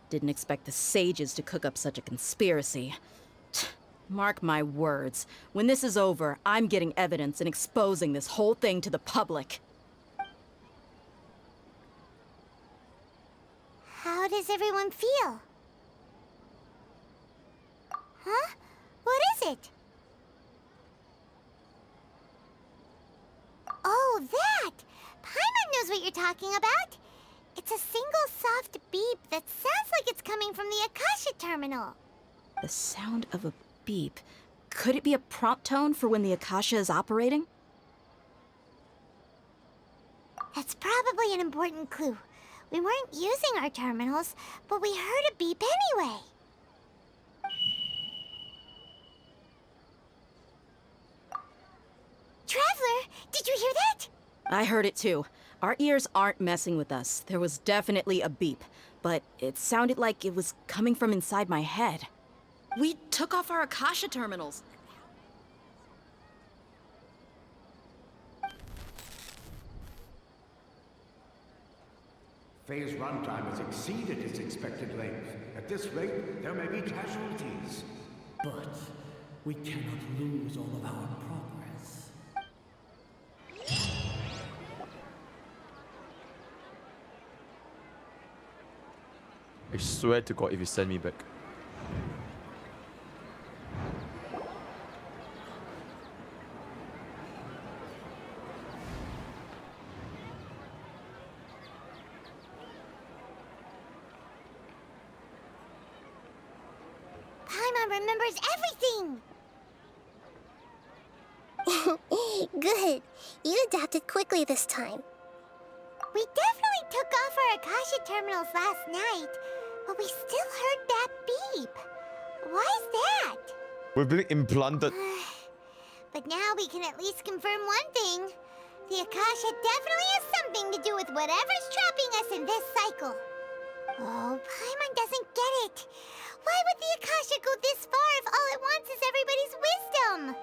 I: Didn't expect the sages to cook up such a conspiracy. Mark my words, when this is over, I'm getting evidence and exposing this whole thing to the public.
B: How does everyone feel? Huh? What is it? Oh, that! Paimon knows what you're talking about. It's a single soft beep that sounds like it's coming from the Akasha terminal.
I: The sound of a beep. Could it be a prompt tone for when the Akasha is operating?
B: That's probably an important clue. We weren't using our terminals, but we heard a beep anyway. Traveler, did you hear that?
I: I heard it too. Our ears aren't messing with us. There was definitely a beep, but it sounded like it was coming from inside my head. We took off our Akasha terminals.
W: Phase runtime has exceeded its expected length. At this rate, there may be casualties.
D: But we cannot lose all of our progress.
A: I swear to God if you send me back.
B: Paimon remembers everything!
G: Good. You adapted quickly this time.
B: We definitely took off our Akasha terminals last night, but we still heard that beep. Why is
A: We're being implanted.
B: But now we can at least confirm one thing. The Akasha definitely has something to do with whatever's trapping us in this cycle. Oh, Paimon doesn't get it. Why would the Akasha go this far if all it wants is everybody's wisdom?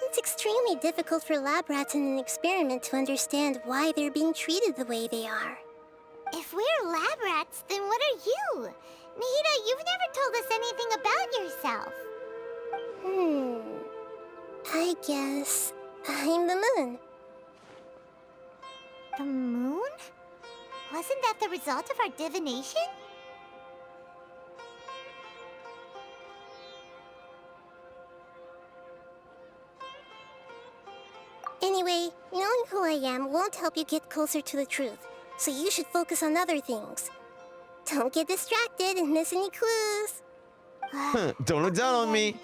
G: It's extremely difficult for lab rats in an experiment to understand why they're being treated the way they are.
B: If we're lab rats, then what are you? Nahida, you've never told us anything about yourself.
G: I guess I'm the moon.
B: The moon? Wasn't that the result of our divination?
G: Anyway, knowing who I am won't help you get closer to the truth, so you should focus on other things. Don't get distracted and miss any clues.
A: Don't look down on me.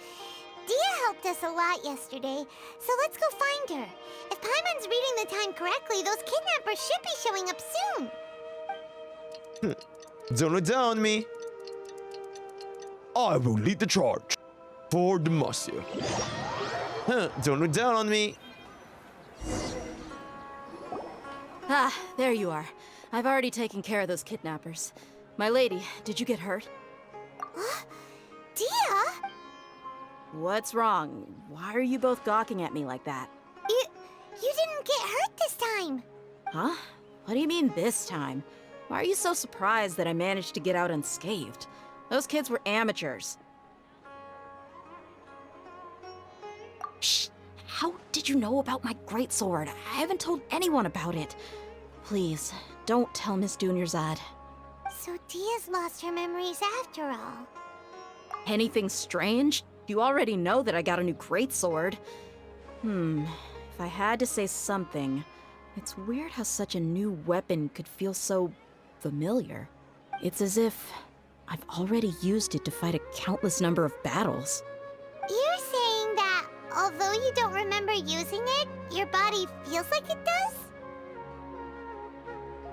B: Dehya helped us a lot yesterday, so let's go find her. If Paimon's reading the time correctly, those kidnappers should be showing up soon.
A: Don't look down on me. I will lead the charge for Demacia. Don't look down on me.
I: Ah, there you are. I've already taken care of those kidnappers. My lady, did you get hurt?
B: Dehya?
I: What's wrong? Why are you both gawking at me like that?
B: You didn't get hurt this time.
I: Huh? What do you mean this time? Why are you so surprised that I managed to get out unscathed? Those kids were amateurs. Shh! How did you know about my greatsword? I haven't told anyone about it. Please, don't tell Miss Dunyarzard.
B: So Dehya's lost her memories after all.
I: Anything strange? You already know that I got a new greatsword. If I had to say something, it's weird how such a new weapon could feel so familiar. It's as if I've already used it to fight a countless number of battles.
B: You're saying that although you don't remember using it, your body feels like it does?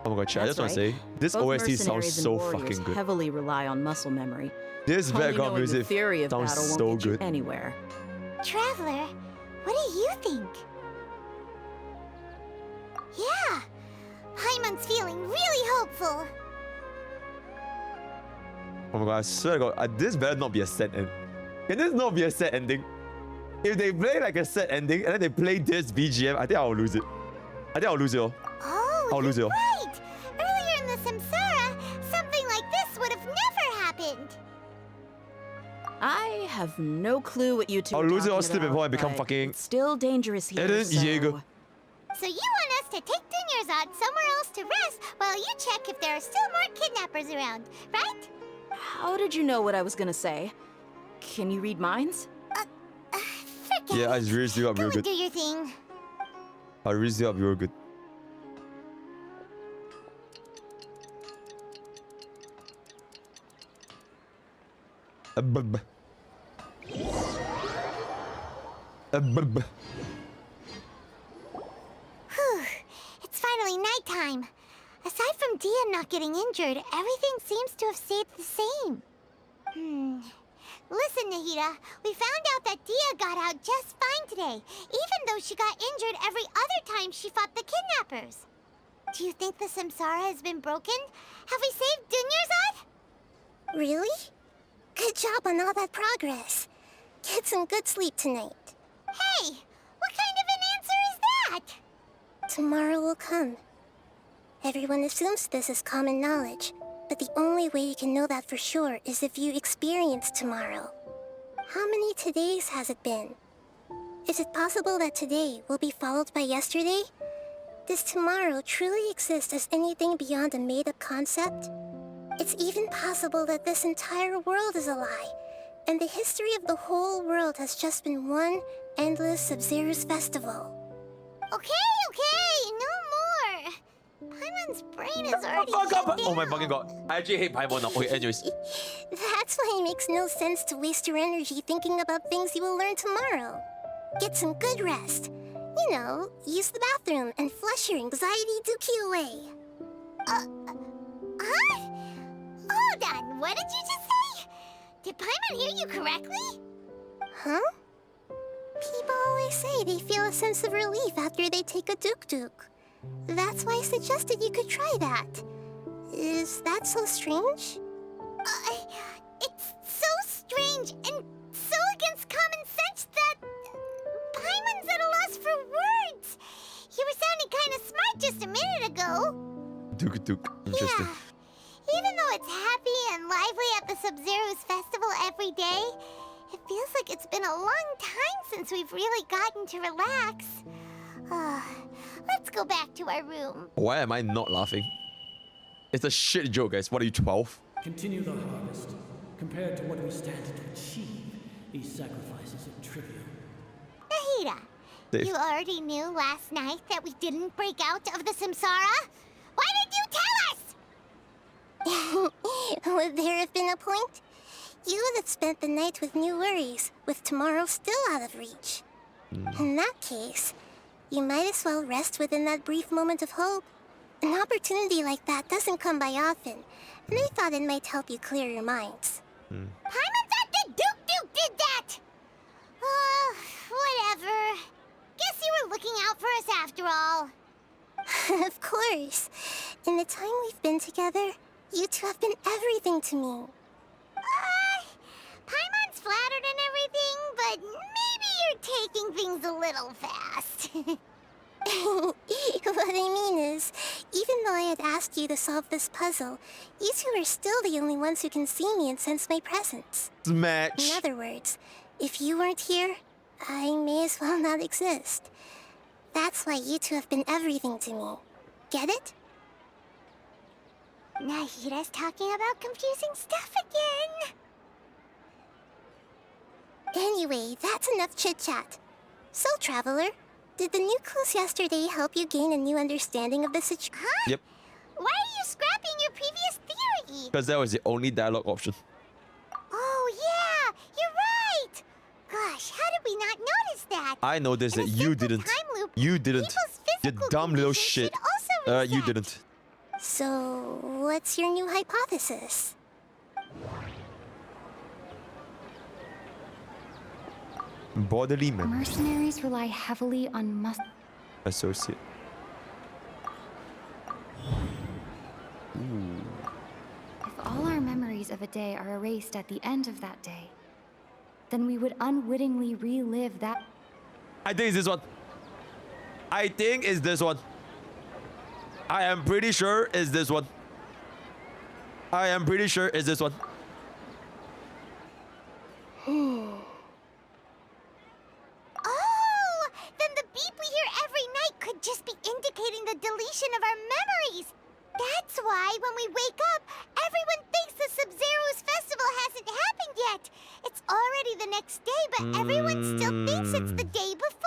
A: Oh my god, chat, I just want to say, this
I: Both
A: OST sounds
I: mercenaries
A: so
I: and warriors
A: fucking good.
I: Heavily rely on muscle memory.
A: This
I: Only
A: background
I: knowing the
A: music
I: theory of
A: sounds
I: battle won't
A: so
I: get you
A: good.
I: anywhere.
B: Traveler, what do you think? Yeah, Paimon's feeling really hopeful.
A: Oh my god, I swear to god, this better not be a set ending. Can this not be a set ending? If they play like a set ending and then they play this BGM, I think I'll lose it. I think I'll lose it all.
B: Oh,
A: I'll lose it all.
B: right! Earlier in the Samsara, something like this would have never happened.
I: I have no clue what you two
A: I'll
I: are
A: lose it all
I: talking
A: slip before I
I: about,
A: become
I: but
A: fucking...
I: it's still dangerous here,
A: Eren
I: so...
A: Jaeger.
B: So you want us to take Dunyarzad somewhere else to rest while you check if there are still more kidnappers around, right?
I: How did you know what I was gonna say? Can you read minds?
B: Forget
A: Yeah, I raised you up real
B: Go and
A: good.
B: do your thing.
A: I raised you up real good. A bub. A bub.
B: Whew, it's finally nighttime. Aside from Dehya not getting injured, everything seems to have stayed the same. Listen, Nahida, we found out that Dehya got out just fine today, even though she got injured every other time she fought the kidnappers. Do you think the Samsara has been broken? Have we saved Dunyarzad?
G: Really? Good job on all that progress. Get some good sleep tonight.
B: Hey, what kind of an answer is that?
G: Tomorrow will come. Everyone assumes this is common knowledge, but the only way you can know that for sure is if you experience tomorrow. How many todays has it been? Is it possible that today will be followed by yesterday? Does tomorrow truly exist as anything beyond a made-up concept? It's even possible that this entire world is a lie, and the history of the whole world has just been one endless Sabzeruz festival.
B: Okay, no more. Paimon's brain is already
A: Fuck up!
B: shut
A: Oh my
B: down.
A: fucking god. I actually hate Paimon now. Okay, anyways.
G: That's why it makes no sense to waste your energy thinking about things you will learn tomorrow. Get some good rest. You know, use the bathroom and flush your anxiety dookie away.
B: Huh? Hold on, what did you just say? Did Paimon hear you correctly?
G: Huh? People always say they feel a sense of relief after they take a Dook-Dook. That's why I suggested you could try that. Is that so strange?
B: It's so strange and so against common sense that Paimon's at a loss for words. You were sounding kind of smart just a minute ago.
A: Dook-Dook. Interesting.
B: Yeah. Even though it's happy and lively at the Sabzeruz festival every day, it feels like it's been a long time since we've really gotten to relax. Let's go back to our room.
A: Why am I not laughing? It's a shit joke, guys. What are you, 12?
D: Continue the harvest. Compared to what we stand to achieve, these sacrifices are trivial.
B: Nahida, you already knew last night that we didn't break out of the samsara? Why did you tell us?
G: Would there have been a point? You would have spent the night with new worries, with tomorrow still out of reach. In that case, you might as well rest within that brief moment of hope. An opportunity like that doesn't come by often, and I thought it might help you clear your minds.
B: Paimon thought that Dook-Dook did that! Whatever. Guess you were looking out for us after all.
G: Of course. In the time we've been together, you two have been everything to me.
B: Paimon's flattered and everything, but maybe you're taking things a little fast.
G: What I mean is, even though I had asked you to solve this puzzle, you two are still the only ones who can see me and sense my presence.
A: Smash.
G: In other words, if you weren't here, I may as well not exist. That's why you two have been everything to me. Get it?
B: Nahida's talking about confusing stuff again.
G: Anyway, that's enough chit-chat. So, Traveler, did the new clues yesterday help you gain a new understanding of the situation?
B: Huh?
A: Yep.
B: Why are you scrapping your previous theory?
A: Because that was the only dialogue option.
B: Oh, yeah! You're right! Gosh, how did we not notice that?
A: I noticed that you didn't. You didn't. You dumb little shit. You didn't.
G: So, what's your new hypothesis?
A: Bodily memory.
H: Mercenaries rely heavily on
A: associate.
H: If all our memories of a day are erased at the end of that day, then we would unwittingly relive that.
A: I think it's this one. I think it's this one. I am pretty sure it's this one. I am pretty sure it's this one.
B: Oh! Then the beep we hear every night could just be indicating the deletion of our memories. That's why when we wake up, everyone thinks the Sabzeruz festival hasn't happened yet. It's already the next day, but everyone still thinks it's the day before.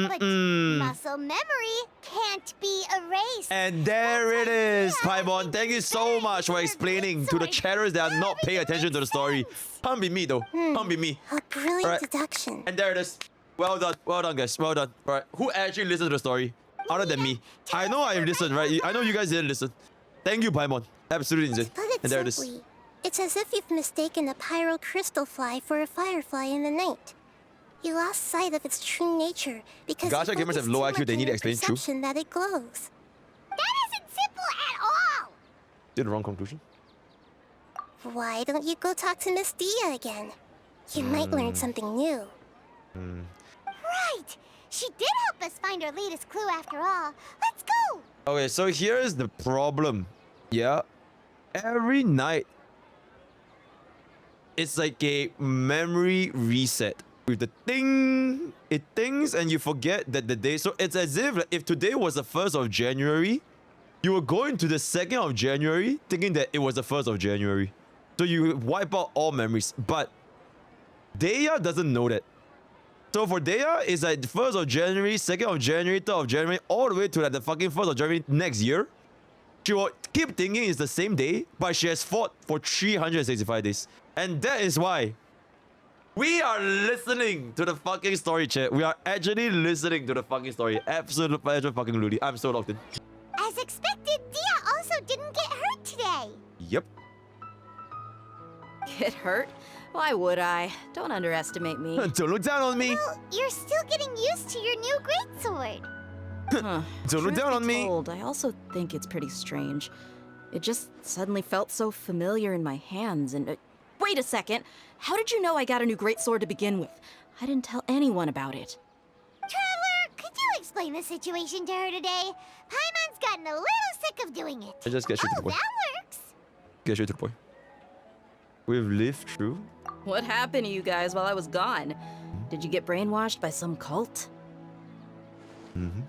B: But muscle memory can't be erased.
A: And there it is, Paimon. Thank you so much for explaining to the chatters that are not paying attention to the story. Can't be me though. Can't be me.
G: A brilliant deduction.
A: And there it is. Well done, guys. Well done. Alright, who actually listened to the story? Other than me. I know I listened, right? I know you guys didn't listen. Thank you, Paimon. Absolutely insane.
G: Put it
A: And there it
G: simply,
A: is.
G: it's as if you've mistaken a pyro crystal fly for a firefly in the night. You lost sight of its true nature because
A: Gacha gamers have low IQ, they need to explain true.
G: that it glows.
B: That isn't simple at all.
A: Did the wrong conclusion.
G: Why don't you go talk to Miss Dehya again? You might learn something new.
B: Right. She did help us find our latest clue after all. Let's go.
A: Okay, so here's the problem. Yeah. Every night, it's like a memory reset. With the thing, it thinks and you forget that the day. So it's as if, like, if today was the 1st of January, you were going to the 2nd of January thinking that it was the 1st of January. So you wipe out all memories. But Dehya doesn't know that. So for Dehya, it's like 1st of January, 2nd of January, 3rd of January, all the way to like the fucking 1st of January next year. She will keep thinking it's the same day, but she has fought for 365 days. And that is why we are listening to the fucking story, chat. We are actually listening to the fucking story. Absolute fucking Ludi. I'm so locked in.
B: As expected, Dehya also didn't get hurt today.
A: Yep.
I: Get hurt? Why would I? Don't underestimate me.
A: Don't look down on me.
B: Well, you're still getting used to your new greatsword.
I: Huh.
A: Don't look down on me.
I: I also think it's pretty strange. It just suddenly felt so familiar in my hands and... wait a second! How did you know I got a new greatsword to begin with? I didn't tell anyone about it.
B: Traveler, could you explain the situation to her today? Paimon's gotten a little sick of doing it.
A: I just get straight to the point.
B: That works.
A: Get straight to the point. We've lived through.
I: What happened to you guys while I was gone? Did you get brainwashed by some cult?
A: Mm-hmm.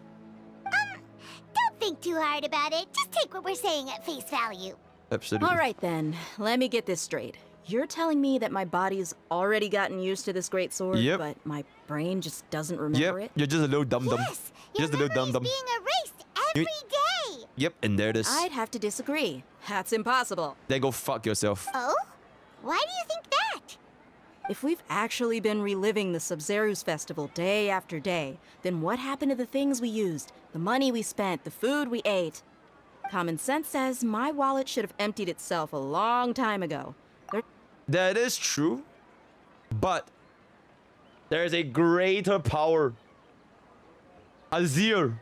B: Don't think too hard about it. Just take what we're saying at face value.
A: Absolutely.
I: All right then, let me get this straight. You're telling me that my body's already gotten used to this greatsword,
A: Yep.
I: but my brain just doesn't remember it?
A: You're just a little dum-dum.
B: Yes,
A: Just a little dum-dum.
B: being erased every day.
A: Yep, and there it is.
I: I'd have to disagree. That's impossible.
A: Then go fuck yourself.
B: Oh? Why do you think that?
I: If we've actually been reliving the Sabzeruz festival day after day, then what happened to the things we used, the money we spent, the food we ate? Common sense says my wallet should have emptied itself a long time ago.
A: That is true, but there is a greater power. Azir,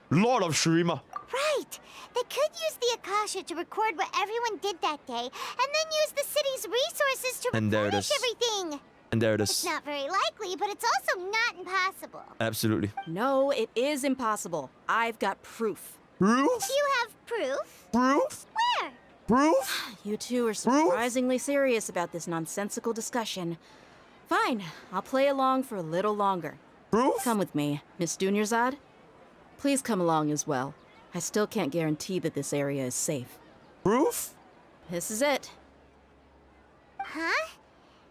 A: Lord of Shurima.
B: Right. They could use the Akasha to record what everyone did that day, and then use the city's resources to
A: And there it
B: replenish
A: is.
B: everything.
A: And there it
B: It's
A: is.
B: not very likely, but it's also not impossible.
A: Absolutely.
I: No, it is impossible. I've got proof.
A: Proof?
B: You have proof?
A: Proof?
B: Where?
A: Proof?
I: You two are surprisingly serious about this nonsensical discussion. Fine, I'll play along for a little longer.
A: Proof?
I: Come with me, Miss Dunyarzad. Please come along as well. I still can't guarantee that this area is safe.
A: Proof?
I: This is it.
B: Huh?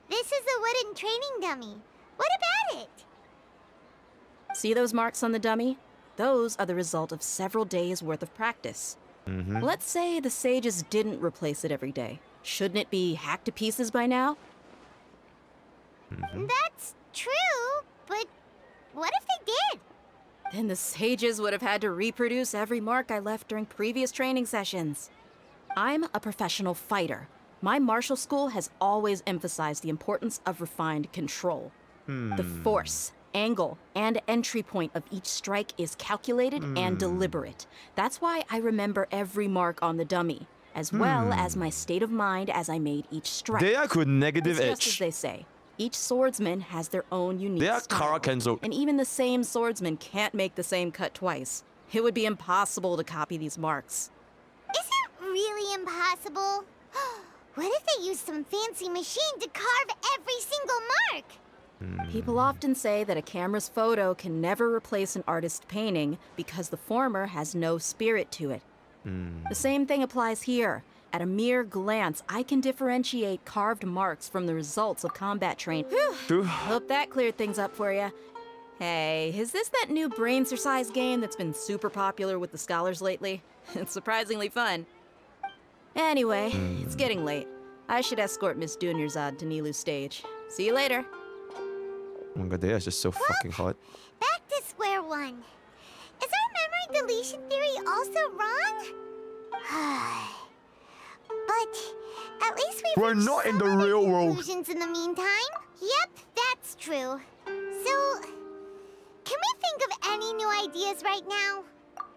B: This is a wooden training dummy. What about it?
I: See those marks on the dummy? Those are the result of several days' worth of practice.
A: Mm-hmm.
I: Let's say the sages didn't replace it every day. Shouldn't it be hacked to pieces by now?
B: That's true, but what if they did?
I: Then the sages would have had to reproduce every mark I left during previous training sessions. I'm a professional fighter. My martial school has always emphasized the importance of refined control. The force, angle, and entry point of each strike is calculated and deliberate. That's why I remember every mark on the dummy, as well as my state of mind as I made each strike.
A: Dehya could negative
I: It's just as
A: edge.
I: they say. Each swordsman has their own unique
A: Dehya
I: style.
A: Kara Kenzo.
I: And even the same swordsman can't make the same cut twice. It would be impossible to copy these marks.
B: Is it really impossible? What if they used some fancy machine to carve every single mark?
I: People often say that a camera's photo can never replace an artist's painting because the former has no spirit to it. The same thing applies here. At a mere glance, I can differentiate carved marks from the results of combat training.
A: True.
I: Hope that cleared things up for you. Hey, is this that new brain exercise game that's been super popular with the scholars lately? It's surprisingly fun. Anyway, it's getting late. I should escort Miss Dunyarzad to Nilou's stage. See you later.
A: Oh my god, Dehya is just so fucking hot.
B: Back to square one. Is our memory deletion theory also wrong? But at least
A: We're
B: reached
A: not in
B: some
A: the
B: other
A: real world.
B: conclusions in the meantime. Yep, that's true. So, can we think of any new ideas right now?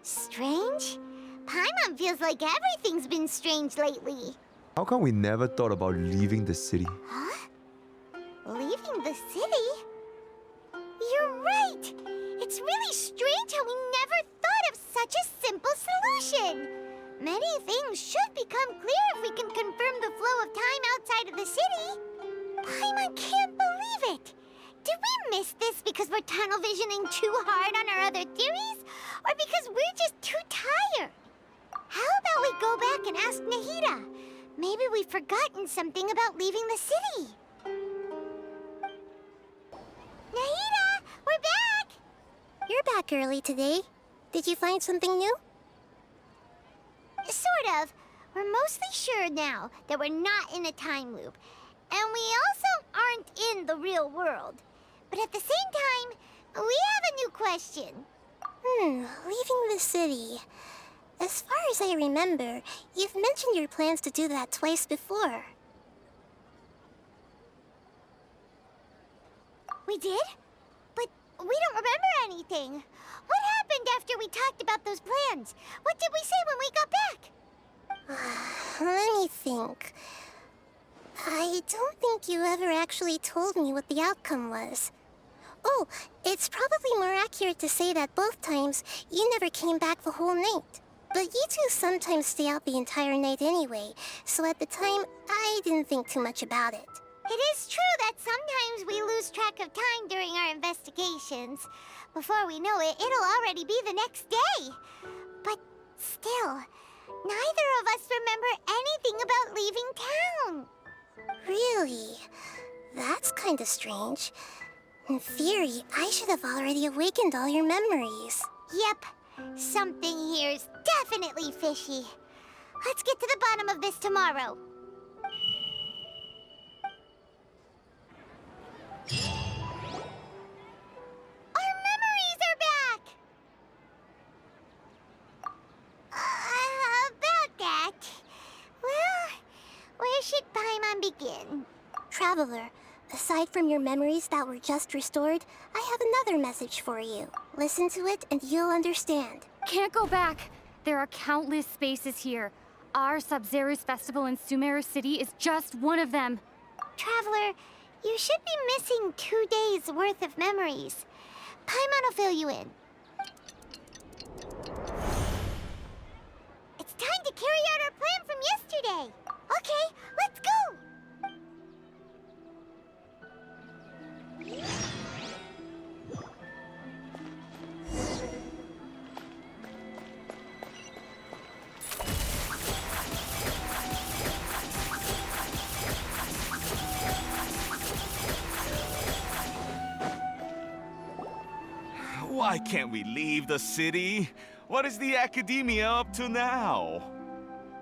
B: Strange? Paimon feels like everything's been strange lately.
A: How come we never thought about leaving the city?
B: Huh? Leaving the city? You're right! It's really strange how we never thought of such a simple solution! Many things should become clear if we can confirm the flow of time outside of the city. Paimon can't believe it! Did we miss this because we're tunnel visioning too hard on our other theories? Or because we're just too tired? How about we go back and ask Nahida? Maybe we've forgotten something about leaving the city. Nahida, we're back!
G: You're back early today. Did you find something new?
B: Sort of. We're mostly sure now that we're not in a time loop. And we also aren't in the real world. But at the same time, we have a new question.
G: Leaving the city. As far as I remember, you've mentioned your plans to do that twice before.
B: We did? But we don't remember anything. What happened after we talked about those plans? What did we say when we got back?
G: Let me think. I don't think you ever actually told me what the outcome was. Oh, it's probably more accurate to say that both times you never came back the whole night. But you two sometimes stay out the entire night anyway, so at the time, I didn't think too much about it.
B: It is true that sometimes we lose track of time during our investigations. Before we know it, it'll already be the next day. But still, neither of us remember anything about leaving town.
G: Really? That's kinda strange. In theory, I should have already awakened all your memories.
B: Yep. Something here's definitely fishy. Let's get to the bottom of this tomorrow. Our memories are back! About that... Well, where should Paimon begin?
G: Traveler, aside from your memories that were just restored, I have another message for you. Listen to it and you'll understand.
H: Can't go back. There are countless spaces here. Our Sabzeruz festival in Sumeru City is just one of them.
B: Traveler, you should be missing 2 days' worth of memories. Paimon will fill you in. It's time to carry out our plan from yesterday. Okay, let's go!
N: Why can't we leave the city? What is the Academia up to now?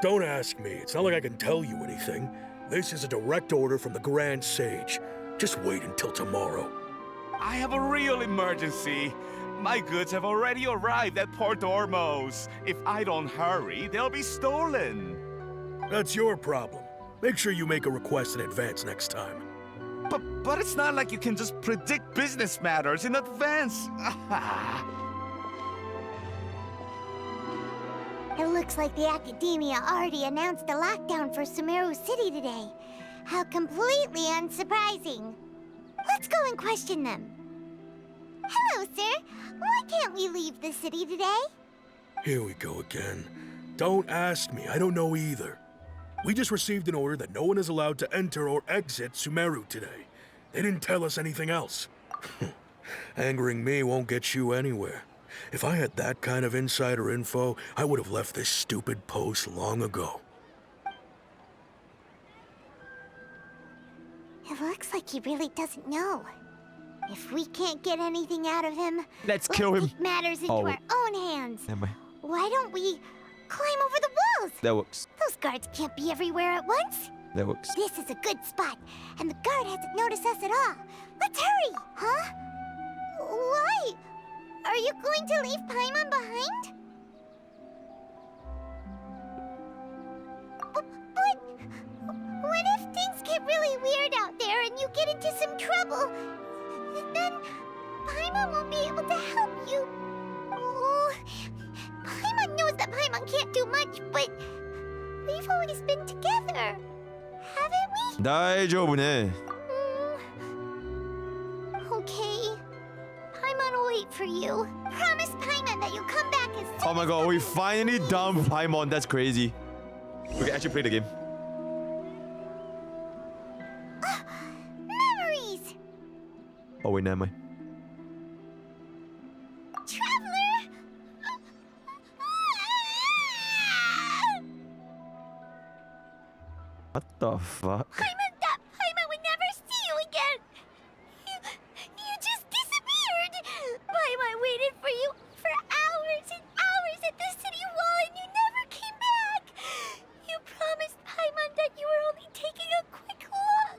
P: Don't ask me. It's not like I can tell you anything. This is a direct order from the Grand Sage. Just wait until tomorrow.
N: I have a real emergency. My goods have already arrived at Port Ormos. If I don't hurry, they'll be stolen.
P: That's your problem. Make sure you make a request in advance next time.
N: But it's not like you can just predict business matters in advance.
B: It looks like the Academia already announced a lockdown for Sumeru City today. How completely unsurprising. Let's go and question them. Hello, sir. Why can't we leave the city today?
P: Here we go again. Don't ask me. I don't know either. We just received an order that no one is allowed to enter or exit Sumeru today. They didn't tell us anything else. Angering me won't get you anywhere. If I had that kind of insider info, I would have left this stupid post long ago.
B: It looks like he really doesn't know. If we can't get anything out of him,
A: let's kill him.
B: Take matters into our own hands.
A: Never mind.
B: Why don't we climb over the walls?
A: That works.
B: Those guards can't be everywhere at once.
A: That works.
B: This is a good spot, and the guard hasn't noticed us at all. Let's hurry! Huh? Why? Are you going to leave Paimon behind? But what if things get really weird out there and you get into some trouble? Then Paimon won't be able to help you. Oh, Paimon knows that Paimon can't do much, but we've always been together, haven't we?
A: 大丈夫ね.
B: Okay. Paimon will wait for you. Promise Paimon that you'll come back as soon
A: Oh my god, we finally done Paimon. That's crazy. We can actually play the game.
B: Memories!
A: Oh wait, never mind.
B: Traveler!
A: What the fuck?
B: Paimon would never see you again! You just disappeared! Paimon waited for you for hours and hours at the city wall and you never came back! You promised Paimon that you were only taking a quick look!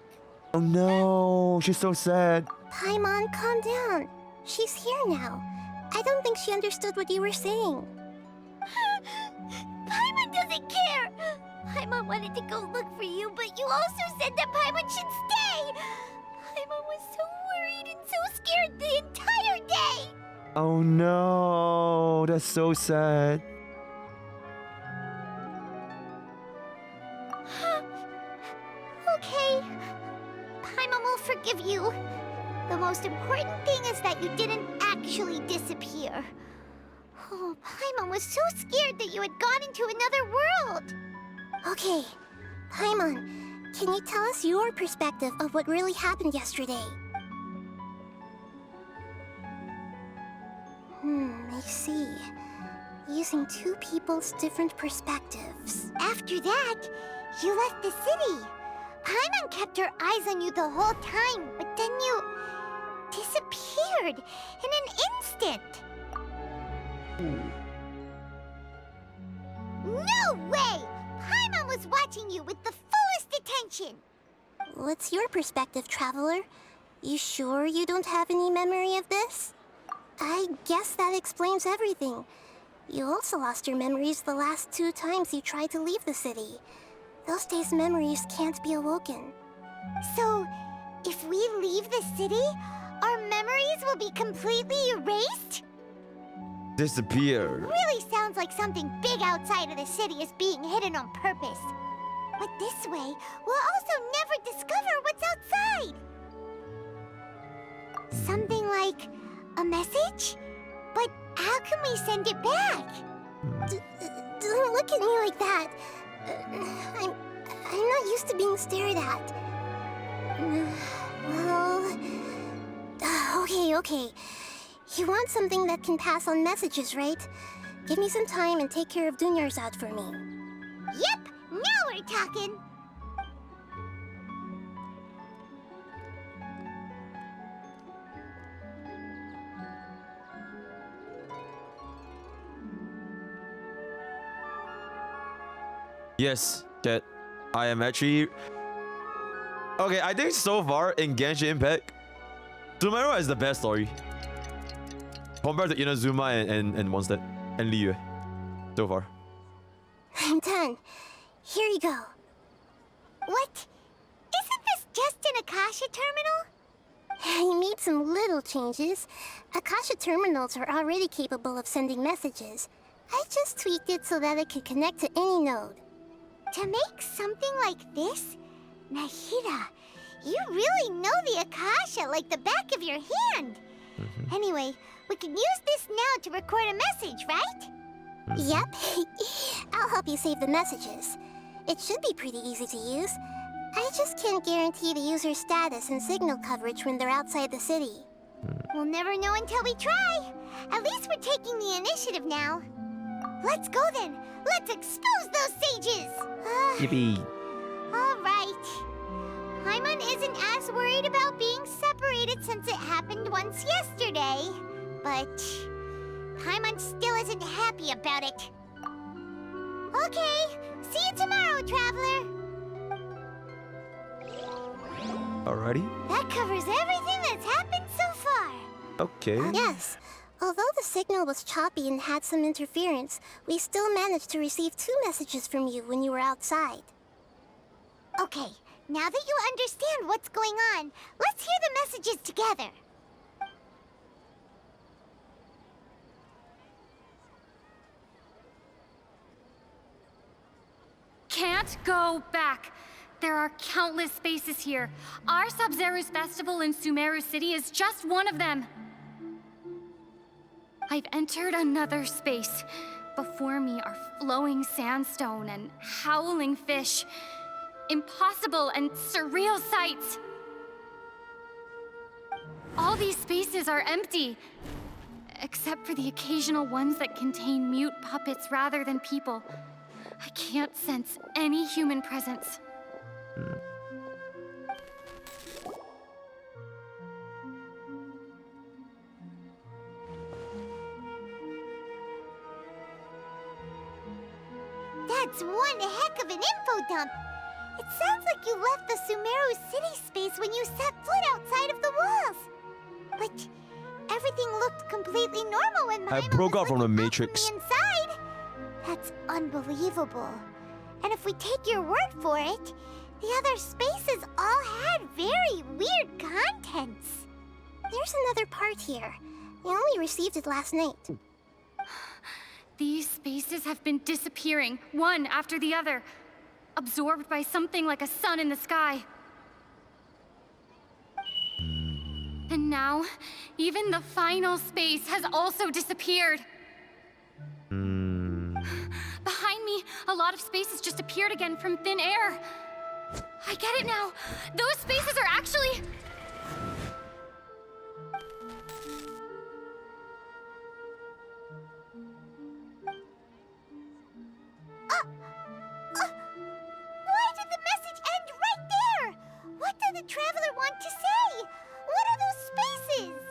A: Oh no, she's so sad.
G: Paimon, calm down. She's here now. I don't think she understood what you were saying.
B: Paimon doesn't care! Paimon wanted to go look for you, but you also said that Paimon should stay! Paimon was was so worried and so scared the entire day!
A: Oh no, that's so sad.
B: Okay. Paimon will forgive you. The most important thing is that you didn't actually disappear. Oh, Paimon was so scared that you had gone into another world.
G: Okay, Paimon, can you tell us your perspective of what really happened yesterday? I see. Using two people's different perspectives.
B: After that, you left the city. Paimon kept her eyes on you the whole time, but then you disappeared in an instant. No way! Paimon was watching you with the fullest attention.
G: What's your perspective, Traveler? You sure you don't have any memory of this? I guess that explains everything. You also lost your memories the last 2 times you tried to leave the city. Those days' memories can't be awoken.
B: So, if we leave the city, our memories will be completely erased?
A: Disappeared.
B: Really sounds like something big outside of the city is being hidden on purpose. But this way, we'll also never discover what's outside. Something like a message? But how can we send it back?
G: Don't look at me like that. I'm not used to being stared at. Well... Okay. You want something that can pass on messages, right? Give me some time and take care of Dunyarzard for me.
B: Yep! Now we're talking!
A: Yes, that I am actually... Okay, I think so far in Genshin Impact, Sumeru has the best story. Compared to Inazuma and Mondstadt and Liyue. So far.
G: I'm done. Here you go.
B: What? Isn't this just an Akasha terminal?
G: I made some little changes. Akasha terminals are already capable of sending messages. I just tweaked it so that it could connect to any node.
B: To make something like this? Nahida, you really know the Akasha like the back of your hand. Anyway, we can use this now to record a message, right?
G: Yep. I'll help you save the messages. It should be pretty easy to use. I just can't guarantee the user's status and signal coverage when they're outside the city.
B: We'll never know until we try. At least we're taking the initiative now. Let's go then. Let's expose those sages.
A: Yippee.
B: All right. Paimon isn't as worried about being separated since it happened once yesterday. But Paimon still isn't happy about it. Okay, see you tomorrow, Traveler.
A: Alrighty.
B: That covers everything that's happened so far.
A: Okay.
G: Yes. Although the signal was choppy and had some interference, we still managed to receive 2 messages from you when you were outside.
B: Okay, now that you understand what's going on, let's hear the messages together.
H: Can't go back. There are countless spaces here. Our Sabzeruz festival in Sumeru City is just one of them. I've entered another space. Before me are flowing sandstone and howling fish. Impossible and surreal sights. All these spaces are empty, except for the occasional ones that contain mute puppets rather than people. I can't sense any human presence.
B: That's one heck of an info dump. It sounds like you left the Sumeru City space when you set foot outside of the walls. But everything looked completely normal when
A: I broke out from the Matrix.
B: Inside. That's unbelievable. And if we take your word for it, The other spaces all had very weird contents.
G: There's another part here. We only received it last night.
H: These spaces have been disappearing, one after the other, absorbed by something like a sun in the sky. And now, even the final space has also disappeared. Behind me, a lot of spaces just appeared again from thin air. I get it now. Those spaces are actually...
B: Why did the message end right there? What did the traveler want to say? What are those spaces?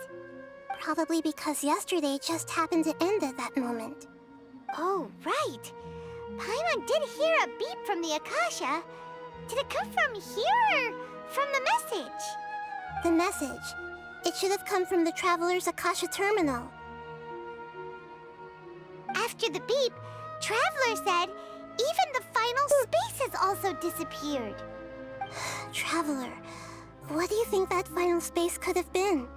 G: Probably because yesterday just happened to end at that moment.
B: Oh, right. Paimon did hear a beep from the Akasha. Did it come from here or from the message?
G: The message. It should have come from the Traveler's Akasha terminal.
B: After the beep, Traveler said even the final space has also disappeared.
G: Traveler, what do you think that final space could have been?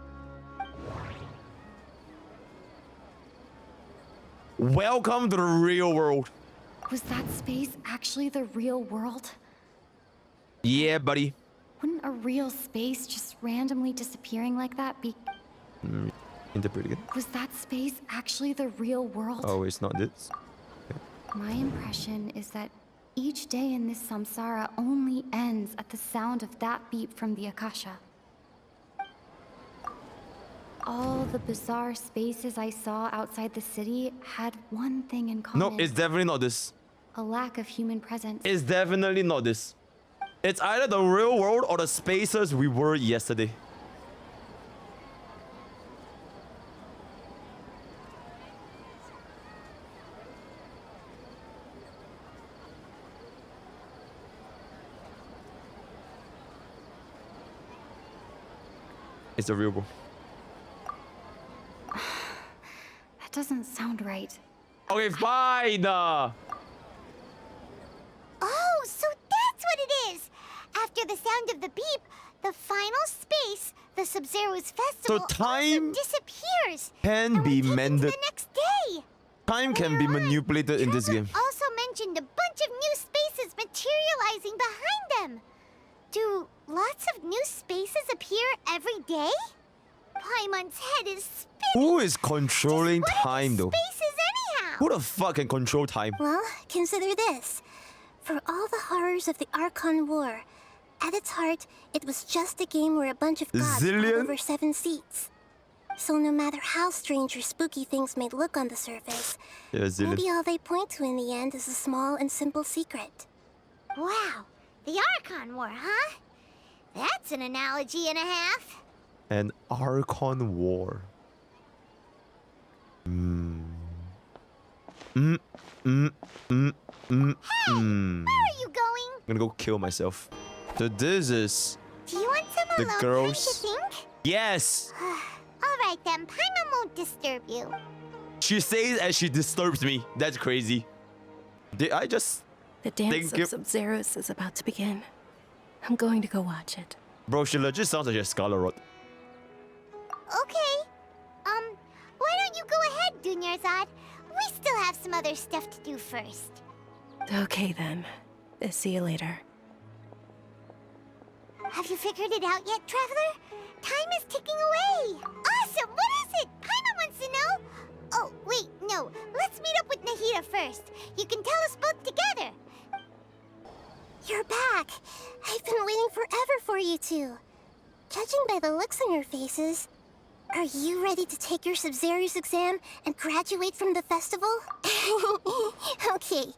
A: Welcome to the real world.
H: Was that space actually the real world?
A: Yeah, buddy.
H: Wouldn't a real space just randomly disappearing like that be...
A: Interpret again.
H: Was that space actually the real world?
A: Oh, it's not this.
H: My impression is that each day in this samsara only ends at the sound of that beep from the Akasha. All the bizarre spaces I saw outside the city had one thing in common.
A: No, it's definitely not this.
H: A lack of human presence.
A: It's definitely not this. It's either the real world or the spaces we were yesterday. It's the real world.
H: That doesn't sound right.
A: Okay, fine.
B: Oh, so that's what it is! After the sound of the beep, the final space, the Sabzeruz festival,
A: time
B: also disappears.
A: Can be mended.
B: The next day.
A: Time can be manipulated in this game.
B: Also mentioned a bunch of new spaces materializing behind them. Do lots of new spaces appear every day? Paimon's head is spinning.
A: Who is controlling time though?
B: Spaces anyhow.
A: Who the fuck can control time?
G: Well, consider this. For all the horrors of the Archon War, at its heart, it was just a game where a bunch of gods fought over 7 seats. So no matter how strange or spooky things may look on the surface, maybe all they point to in the end is a small and simple secret.
B: Wow, the Archon War, huh? That's an analogy and a half.
A: An Archon War.
B: Hey, where are you going?
A: I'm gonna go kill myself. So this is
B: Do you want some
A: the
B: alone
A: girls.
B: time to think?
A: Yes.
B: Alright then, Paimon won't disturb you.
A: She says as she disturbs me. That's crazy. Did I just
K: The dance of Sabzeruz is about to begin. I'm going to go watch it.
A: Bro, she legit sounds like a Scarlet Rot.
B: Okay. Why don't you go ahead, Dunyarzard? We still have some other stuff to do first.
K: Okay then. See you later.
B: Have you figured it out yet, Traveler? Time is ticking away. Awesome! What is it? Paimon wants to know. Oh, wait, no. Let's meet up with Nahida first. You can tell us both together.
G: You're back. I've been waiting forever for you two. Judging by the looks on your faces, are you ready to take your Sabzeruz exam and graduate from the festival? Okay.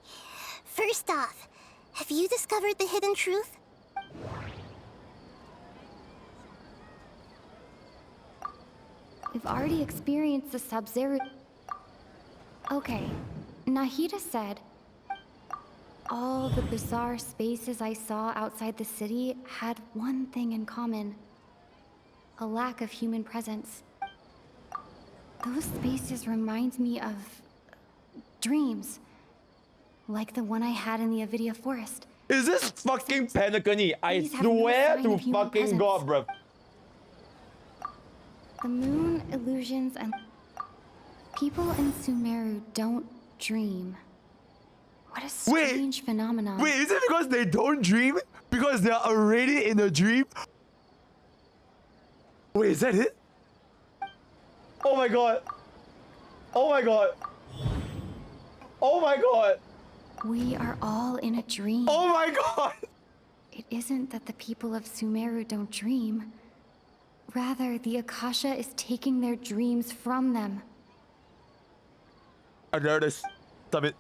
G: First off, have you discovered the hidden truth?
H: We've already experienced the Sabzeruz. Okay, Nahida said, all the bizarre spaces I saw outside the city had one thing in common. A lack of human presence. Those spaces remind me of dreams. Like the one I had in the Avidia forest.
A: Is this fucking Penacony? I
H: Please have no
A: swear
H: sign
A: to
H: of human
A: fucking God, bruv.
H: The moon, illusions, and people in Sumeru don't dream. What a strange phenomenon.
A: Wait, is it because they don't dream? Because they're already in a dream? Wait, is that it? Oh my god. Oh my god. Oh my god.
H: We are all in a dream.
A: Oh my god.
H: It isn't that the people of Sumeru don't dream. Rather, the Akasha is taking their dreams from them.
A: I know this. Stop it.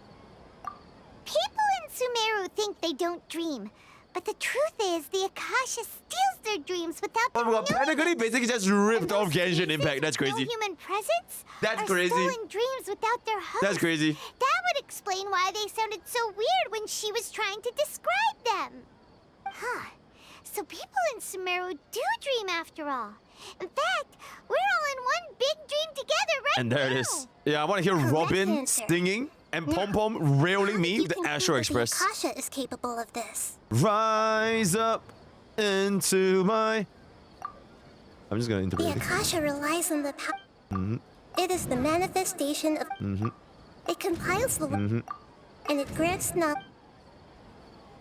B: People in Sumeru think they don't dream, but the truth is the Akasha steals their dreams without them knowing
A: Penacony basically just ripped off Genshin Impact. That's crazy.
B: No human presence.
A: That's
B: are
A: crazy.
B: Stolen dreams without their host.
A: That's crazy.
B: That would explain why they sounded so weird when she was trying to describe them. Huh. So people in Sumeru do dream after all. In fact, we're all in one big dream together right now.
A: And there it is. Yeah, I want to hear Robin
G: answer.
A: singing and Pom Pom railing me with the Astro Express.
G: The Akasha is capable of this.
A: Rise up into my... I'm just gonna
G: The
A: integrate it.
G: Akasha relies on the power. It is the manifestation of. It compiles the and it grants knowledge.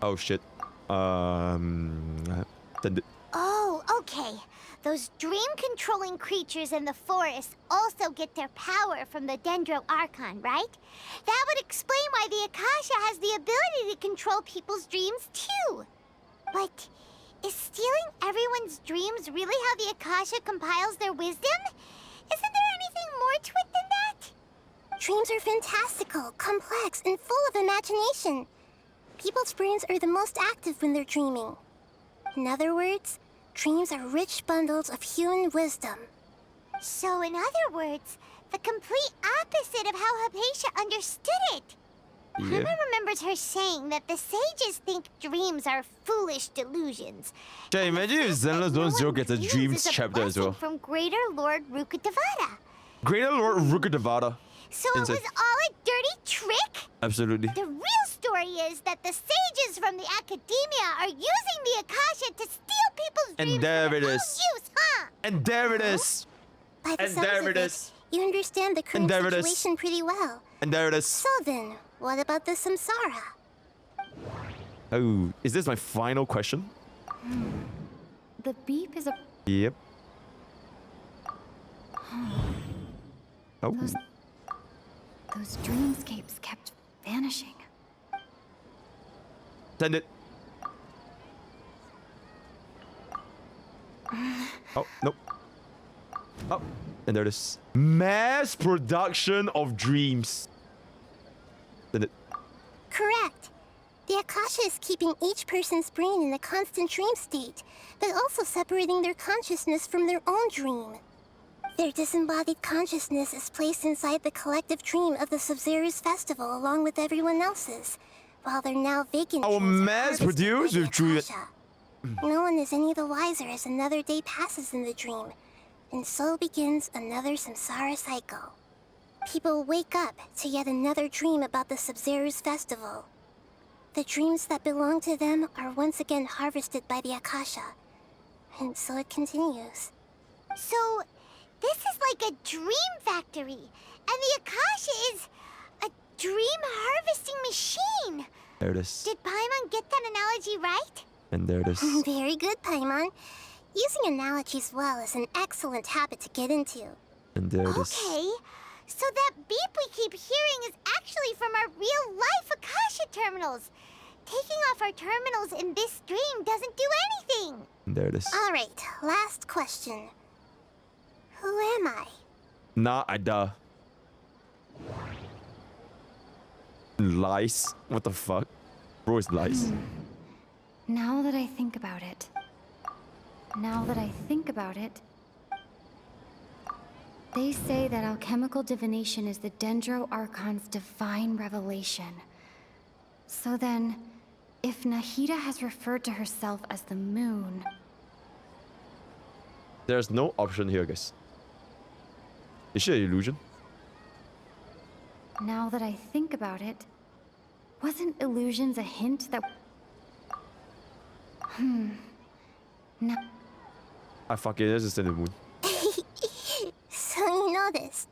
A: Oh shit. Then
B: Oh, okay. Those dream-controlling creatures in the forest also get their power from the Dendro Archon, right? That would explain why the Akasha has the ability to control people's dreams, too. But is stealing everyone's dreams really how the Akasha compiles their wisdom? Isn't there anything more to it than that?
G: Dreams are fantastical, complex, and full of imagination. People's brains are the most active when they're dreaming. In other words, dreams are rich bundles of human wisdom.
B: So, in other words, the complete opposite of how Hypatia understood it. Paimon remembers her saying that the sages think dreams are foolish delusions.
A: Yeah, imagine if Zenless Don't Joke gets a dreams chapter as well.
B: From Greater Lord Rukkhadevata.
A: Greater Lord Rukkhadevata.
B: So it was all a dirty trick?
A: Absolutely.
B: The real story is that the sages from the academia are using the Akasha to steal people's dreams
A: And there
B: for
A: it
B: their own
A: is.
B: use, huh?
A: And there it is.
G: By the
A: And
G: sounds
A: there
G: of
A: it is.
G: You understand the current
A: there it is.
G: situation pretty well.
A: And there it is.
G: So then, what about the samsara?
A: Oh, is this my final question?
H: The beep is a...
A: Yep. Oh.
H: Those dreamscapes kept vanishing.
A: Send it. Oh, nope. Oh, and there it is. Mass production of dreams. Send it.
G: Correct. The Akasha is keeping each person's brain in a constant dream state, but also separating their consciousness from their own dream. Their disembodied consciousness is placed inside the collective dream of the Sabzeruz festival along with everyone else's, while their now vacant
A: Our
G: dreams are
A: mass
G: harvested
A: produced
G: by the
A: with true.
G: Akasha. No one is any the wiser as another day passes in the dream, and so begins another samsara cycle. People wake up to yet another dream about the Sabzeruz festival. The dreams that belong to them are once again harvested by the Akasha, and so it continues.
B: So, this is like a dream factory, and the Akasha is a dream harvesting machine.
A: There it is.
B: Did Paimon get that analogy right?
A: And there it is.
G: Very good, Paimon. Using analogies well is an excellent habit to get into.
A: And there it is.
B: Okay, so that beep we keep hearing is actually from our real-life Akasha terminals. Taking off our terminals in this dream doesn't do anything.
A: And there it is.
G: All right, last question. Who am I?
A: Nahida. Lies? What the fuck? Bro, it's lies.
H: Now that I think about it... They say that alchemical divination is the Dendro Archon's divine revelation. So then, if Nahida has referred to herself as the moon...
A: There's no option here, guys. Is she an illusion?
H: Now that I think about it, wasn't illusions a hint that... No.
A: I fuck it, let's just send the moon.
G: So you noticed.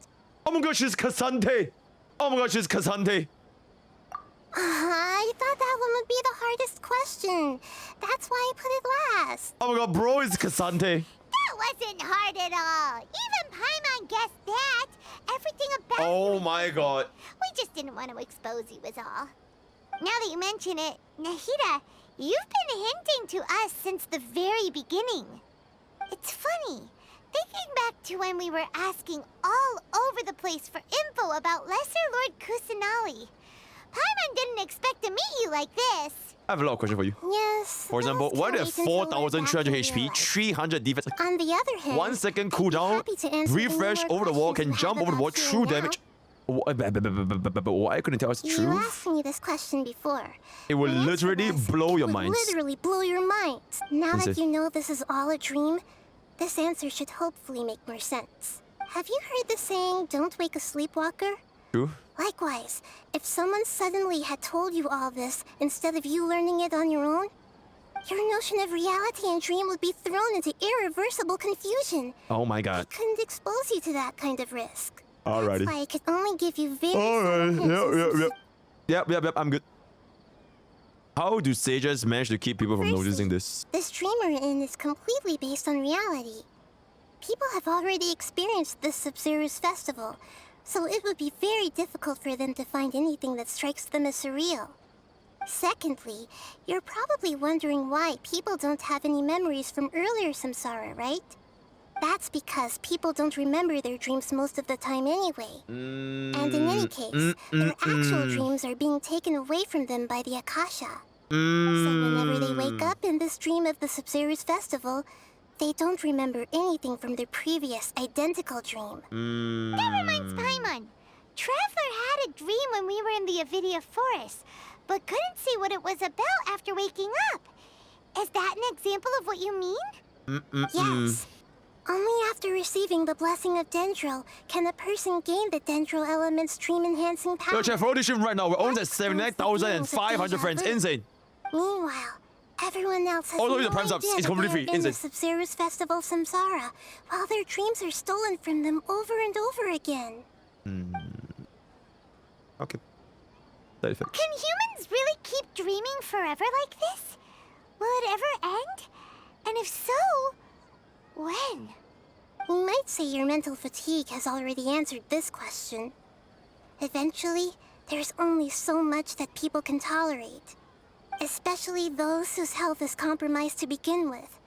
A: Oh my gosh, she's Cassandre! Oh my gosh, she's Cassandre!
G: I thought that one would be the hardest question. That's why I put it last.
A: Oh my god, bro is Cassandre.
B: That wasn't hard at all. Even Paimon guessed that. Everything about
A: Oh my god.
B: We just didn't want to expose you was all. Now that you mention it, Nahida, you've been hinting to us since the very beginning. It's funny. Thinking back to when we were asking all over the place for info about Lesser Lord Kusanali. Paimon didn't expect to meet you like this.
A: I have a lot of questions for you.
G: Yes.
A: For example, why do you have 4,300 HP, 300 defense?
G: On the other hand,
A: 1 second cooldown, refresh over the wall, can jump over the wall, true damage. Why couldn't tell us the
G: You
A: truth?
G: asked me this question before.
A: It will literally blow your minds.
G: Literally blow your minds. Now
A: Is
G: that
A: it?
G: you know this is all a dream, this answer should hopefully make more sense. Have you heard the saying, don't wake a sleepwalker?
A: True.
G: Likewise, if someone suddenly had told you all this instead of you learning it on your own, your notion of reality and dream would be thrown into irreversible confusion.
A: Oh my god.
G: Couldn't expose you to that kind of risk.
A: Alrighty.
G: That's why I could only give you very
A: Alright.
G: subtle hints.
A: Yep, I'm good. How do sages manage to keep people from noticing this?
G: This dream we're in is completely based on reality. People have already experienced this Sabzeruz festival, so it would be very difficult for them to find anything that strikes them as surreal. Secondly, you're probably wondering why people don't have any memories from earlier samsara, right? That's because people don't remember their dreams most of the time anyway. And in any case, their actual dreams are being taken away from them by the Akasha. So whenever they wake up in this dream of the Sabzeruz festival, they don't remember anything from their previous identical dream.
B: That reminds Paimon. Traveler had a dream when we were in the Avidia Forest, but couldn't see what it was about after waking up. Is that an example of what you mean?
G: Yes. Only after receiving the blessing of Dendril can a person gain the Dendril element's dream-enhancing power.
A: Yo, Chef, roll this shit right now. We're almost at 79,500 friends. Insane.
G: Meanwhile, everyone else has
A: Oh, look
G: no
A: at the prime
G: idea
A: subs. It's
G: that
A: completely
G: they're in the
A: insane.
G: Sabzeruz Festival Samsara, while their dreams are stolen from them over and over again.
A: Okay. Side effects.
B: Can humans really keep dreaming forever like this? Will it ever end? And if so, when?
G: You might say your mental fatigue has already answered this question. Eventually, there's only so much that people can tolerate. Especially those whose health is compromised to begin with,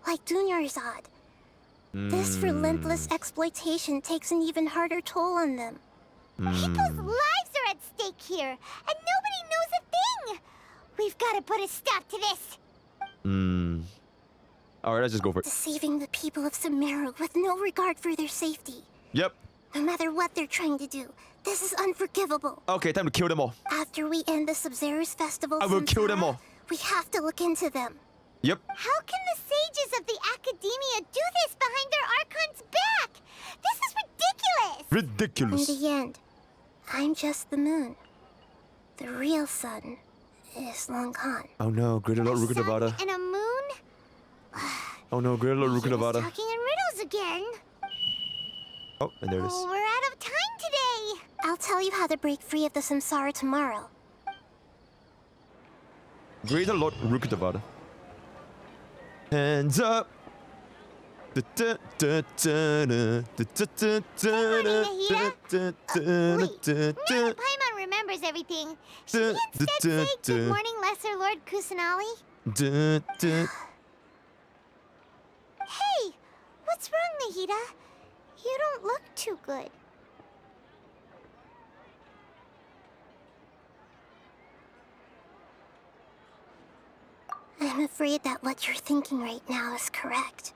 G: like Dunyarzard. This relentless exploitation takes an even harder toll on them.
B: People's lives are at stake here, and nobody knows a thing! We've got to put a stop to this!
A: Alright, let's just go for it.
G: Deceiving the people of Sumeru with no regard for their safety.
A: Yep.
G: No matter what they're trying to do, this is unforgivable.
A: Okay, time to kill them all.
G: After we end the Sabzeruz festival,
A: I will kill them
G: Samsara,
A: all.
G: We have to look into them.
A: Yep.
B: How can the sages of the Academia do this behind their Archon's back? This is ridiculous!
A: Ridiculous.
G: In the end, I'm just the moon. The real sun is long gone.
A: Oh no, Greater Lord Rukadavada.
B: And a moon?
A: Oh no, Greater Lord Rukadavada.
B: Talking in riddles again.
A: Oh, and there it is.
B: Oh, we're out of time today.
G: I'll tell you how to break free of the samsara tomorrow.
A: Greater Lord Rukadavada. Hands up.
B: Paimon remembers everything. Should we instead say good morning, Lesser Lord Kusanali? Hey, what's wrong, Nahida? You don't look too good.
G: I'm afraid that what you're thinking right now is correct.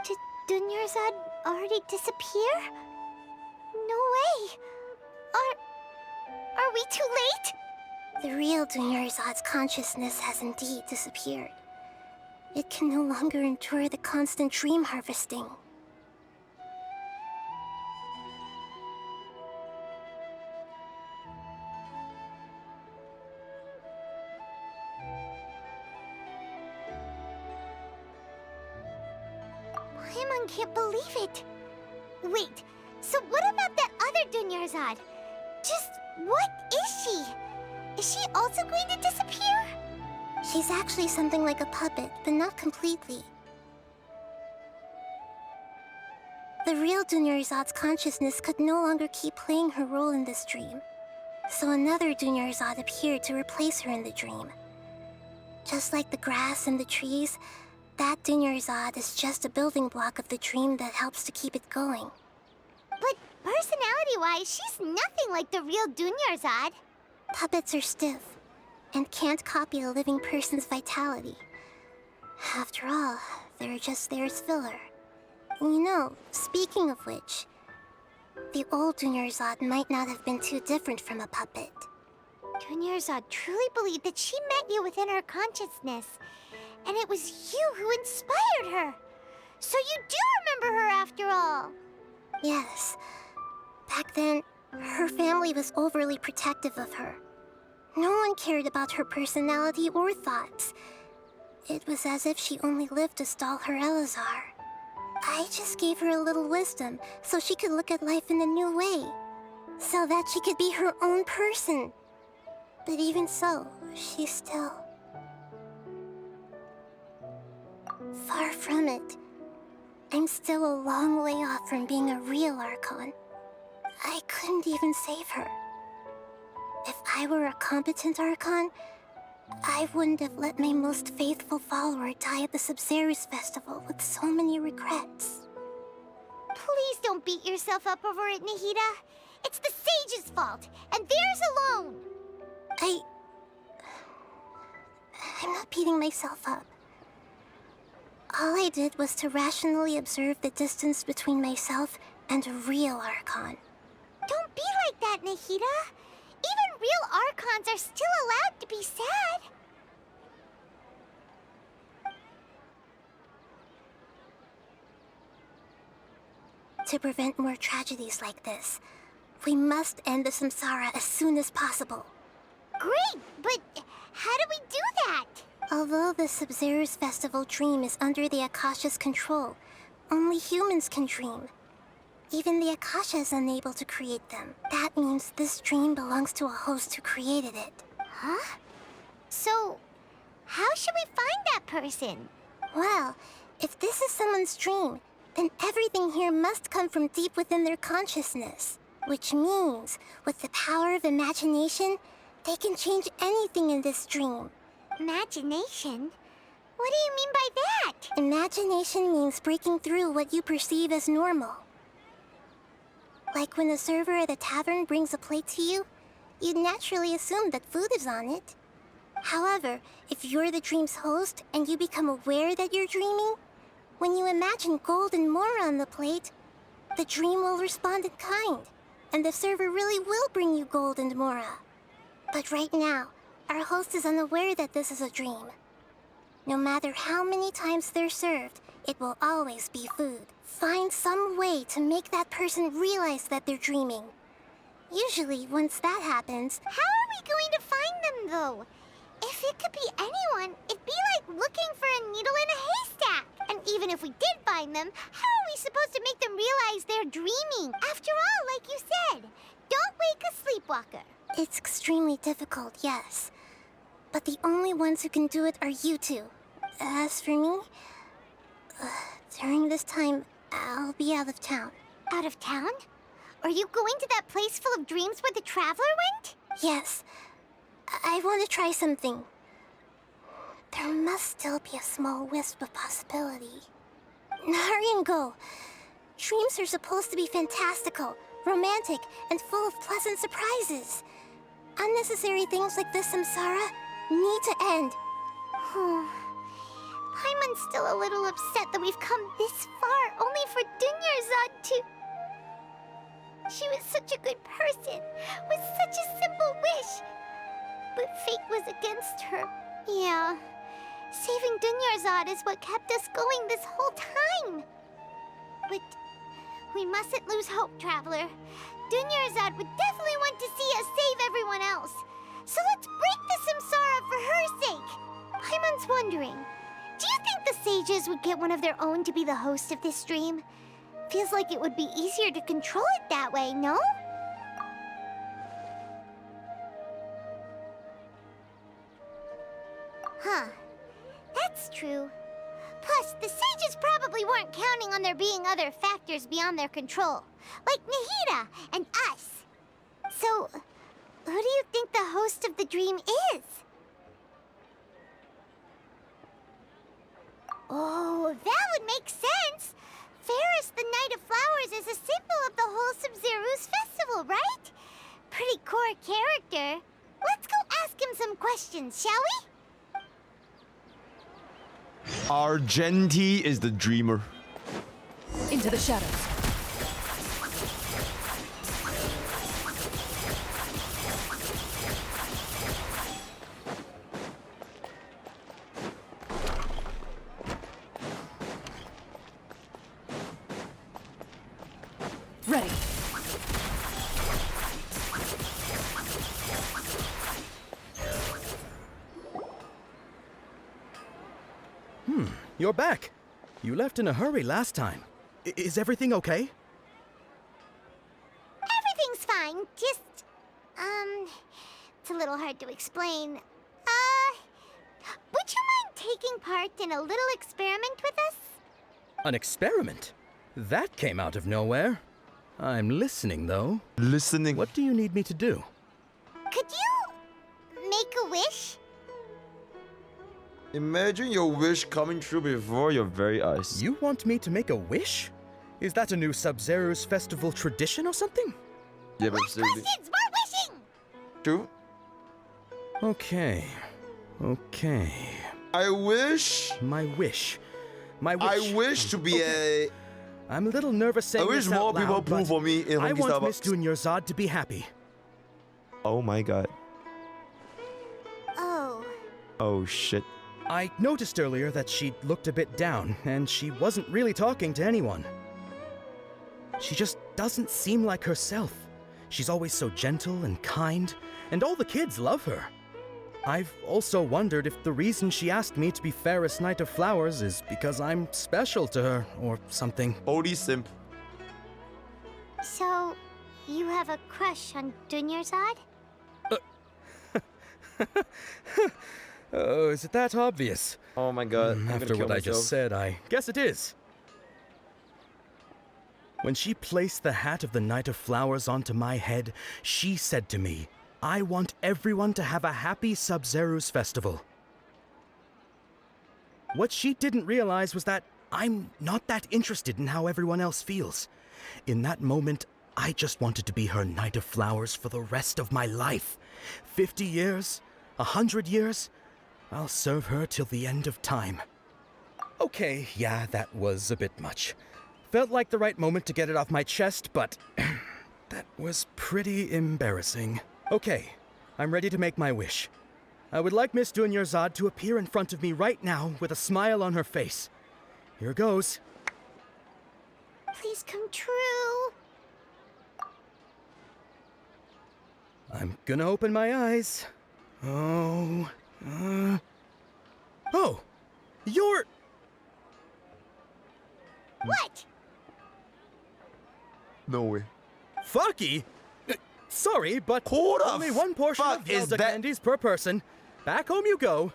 B: Did Dunyarzard already disappear? No way. Are we too late?
G: The real Dunyarzad's consciousness has indeed disappeared. It can no longer endure the constant dream harvesting.
B: Paimon can't believe it. Wait, so what about that other Dunyarzad? Just what is she? Is she also going to disappear?
G: She's actually something like a puppet, but not completely. The real Dunyarzad's consciousness could no longer keep playing her role in this dream. So another Dunyarzad appeared to replace her in the dream. Just like the grass and the trees, that Dunyarzad is just a building block of the dream that helps to keep it going.
B: But personality-wise, she's nothing like the real Dunyarzad.
G: Puppets are stiff and can't copy a living person's vitality. After all, they're just there as filler. You know, speaking of which, the old Dunyarzad might not have been too different from a puppet.
B: Dunyarzad truly believed that she met you within her consciousness, and it was you who inspired her. So you do remember her after all.
G: Yes. Back then, her family was overly protective of her. No one cared about her personality or thoughts. It was as if she only lived to stall her Elazar. I just gave her a little wisdom so she could look at life in a new way. So that she could be her own person. But even so, she's still... far from it. I'm still a long way off from being a real Archon. I couldn't even save her. If I were a competent Archon, I wouldn't have let my most faithful follower die at the Sabzeruz festival with so many regrets.
B: Please don't beat yourself up over it, Nahida. It's the sage's fault, and theirs alone.
G: I'm not beating myself up. All I did was to rationally observe the distance between myself and a real Archon.
B: Don't be like that, Nahida. Even real Archons are still allowed to be sad.
G: To prevent more tragedies like this, we must end the samsara as soon as possible.
B: Great, but how do we do that?
G: Although the Sabzeruz festival dream is under the Akasha's control, only humans can dream. Even the Akasha is unable to create them. That means this dream belongs to a host who created it.
B: Huh? So, how should we find that person?
G: Well, if this is someone's dream, then everything here must come from deep within their consciousness. Which means, with the power of imagination, they can change anything in this dream.
B: Imagination? What do you mean by that?
G: Imagination means breaking through what you perceive as normal. Like when a server at a tavern brings a plate to you, you'd naturally assume that food is on it. However, if you're the dream's host and you become aware that you're dreaming, when you imagine gold and more on the plate, the dream will respond in kind, and the server really will bring you gold and mora. But right now, our host is unaware that this is a dream. No matter how many times they're served, it will always be food. Find some way to make that person realize that they're dreaming. Usually, once that happens...
B: How are we going to find them, though? If it could be anyone, it'd be like looking for a needle in a haystack. And even if we did find them, how are we supposed to make them realize they're dreaming? After all, like you said, don't wake a sleepwalker.
G: It's extremely difficult, yes. But the only ones who can do it are you two. As for me, during this time, I'll be out of town.
B: Out of town? Are you going to that place full of dreams where the Traveler went?
G: Yes. I want to try something. There must still be a small wisp of possibility. Hurry and go. Dreams are supposed to be fantastical, romantic, and full of pleasant surprises. Unnecessary things like this samsara need to end.
B: Paimon's still a little upset that we've come this far only for Dunyarzad to... She was such a good person, with such a simple wish. But fate was against her. Yeah. Saving Dunyarzad is what kept us going this whole time. But we mustn't lose hope, Traveler. Dunyarzad would definitely want to see us save everyone else. So let's break the samsara for her sake. Paimon's wondering, do you think the sages would get one of their own to be the host of this stream? Feels like it would be easier to control it that way, no? Huh. That's true. Plus, the sages probably weren't counting on there being other factors beyond their control, like Nahida and us. So, who do you think the host of the dream is? Oh, that would make sense. Fairest the Night of Flowers is a symbol of the whole Sabzeruz festival, right? Pretty core character. Let's go ask him some questions, shall we?
A: Argenti is the dreamer.
C: Into the shadows. Ready.
V: You're back. You left in a hurry last time. Is everything okay?
B: Everything's fine. Just, it's a little hard to explain. Would you mind taking part in a little experiment with us?
V: An experiment? That came out of nowhere. I'm listening, though.
A: Listening?
V: What do you need me to do?
B: Could you make a wish?
A: Imagine your wish coming true before your very eyes.
V: You want me to make a wish? Is that a new Sabzeruz festival tradition or something?
A: Yeah, but
B: Questions! More wishing!
A: True.
V: Okay. Okay.
A: I wish...
V: My wish. My wish.
A: I wish to be a...
V: I'm a little nervous saying
A: I wish
V: this out
A: more people
V: loud,
A: pull
V: but
A: for me in
V: I
A: Honkai
V: want
A: Starbucks.
V: Miss Dunyarzard to be happy.
A: Oh my god.
B: Oh.
A: Oh shit.
V: I noticed earlier that she looked a bit down, and she wasn't really talking to anyone. She just doesn't seem like herself. She's always so gentle and kind, and all the kids love her. I've also wondered if the reason she asked me to be fairest Knight of Flowers is because I'm special to her, or something.
A: Holy simp.
B: So, you have a crush on Dunyarzard?
V: Oh, is it that obvious?
A: Oh my god.
V: After what I just said, I guess it is. When she placed the hat of the Knight of Flowers onto my head, she said to me, I want everyone to have a happy Sabzeruz festival. What she didn't realize was that I'm not that interested in how everyone else feels. In that moment, I just wanted to be her Knight of Flowers for the rest of my life. 50 years? 100 years? I'll serve her till the end of time. Okay, yeah, that was a bit much. Felt like the right moment to get it off my chest, but that was pretty embarrassing. Okay, I'm ready to make my wish. I would like Miss Dunyarzad to appear in front of me right now with a smile on her face. Here goes.
B: Please come true.
V: I'm gonna open my eyes. Oh, oh, you're...
B: What?
A: No way.
V: Fucky? Sorry, but only one portion of Zelda candies per person. Back home you go.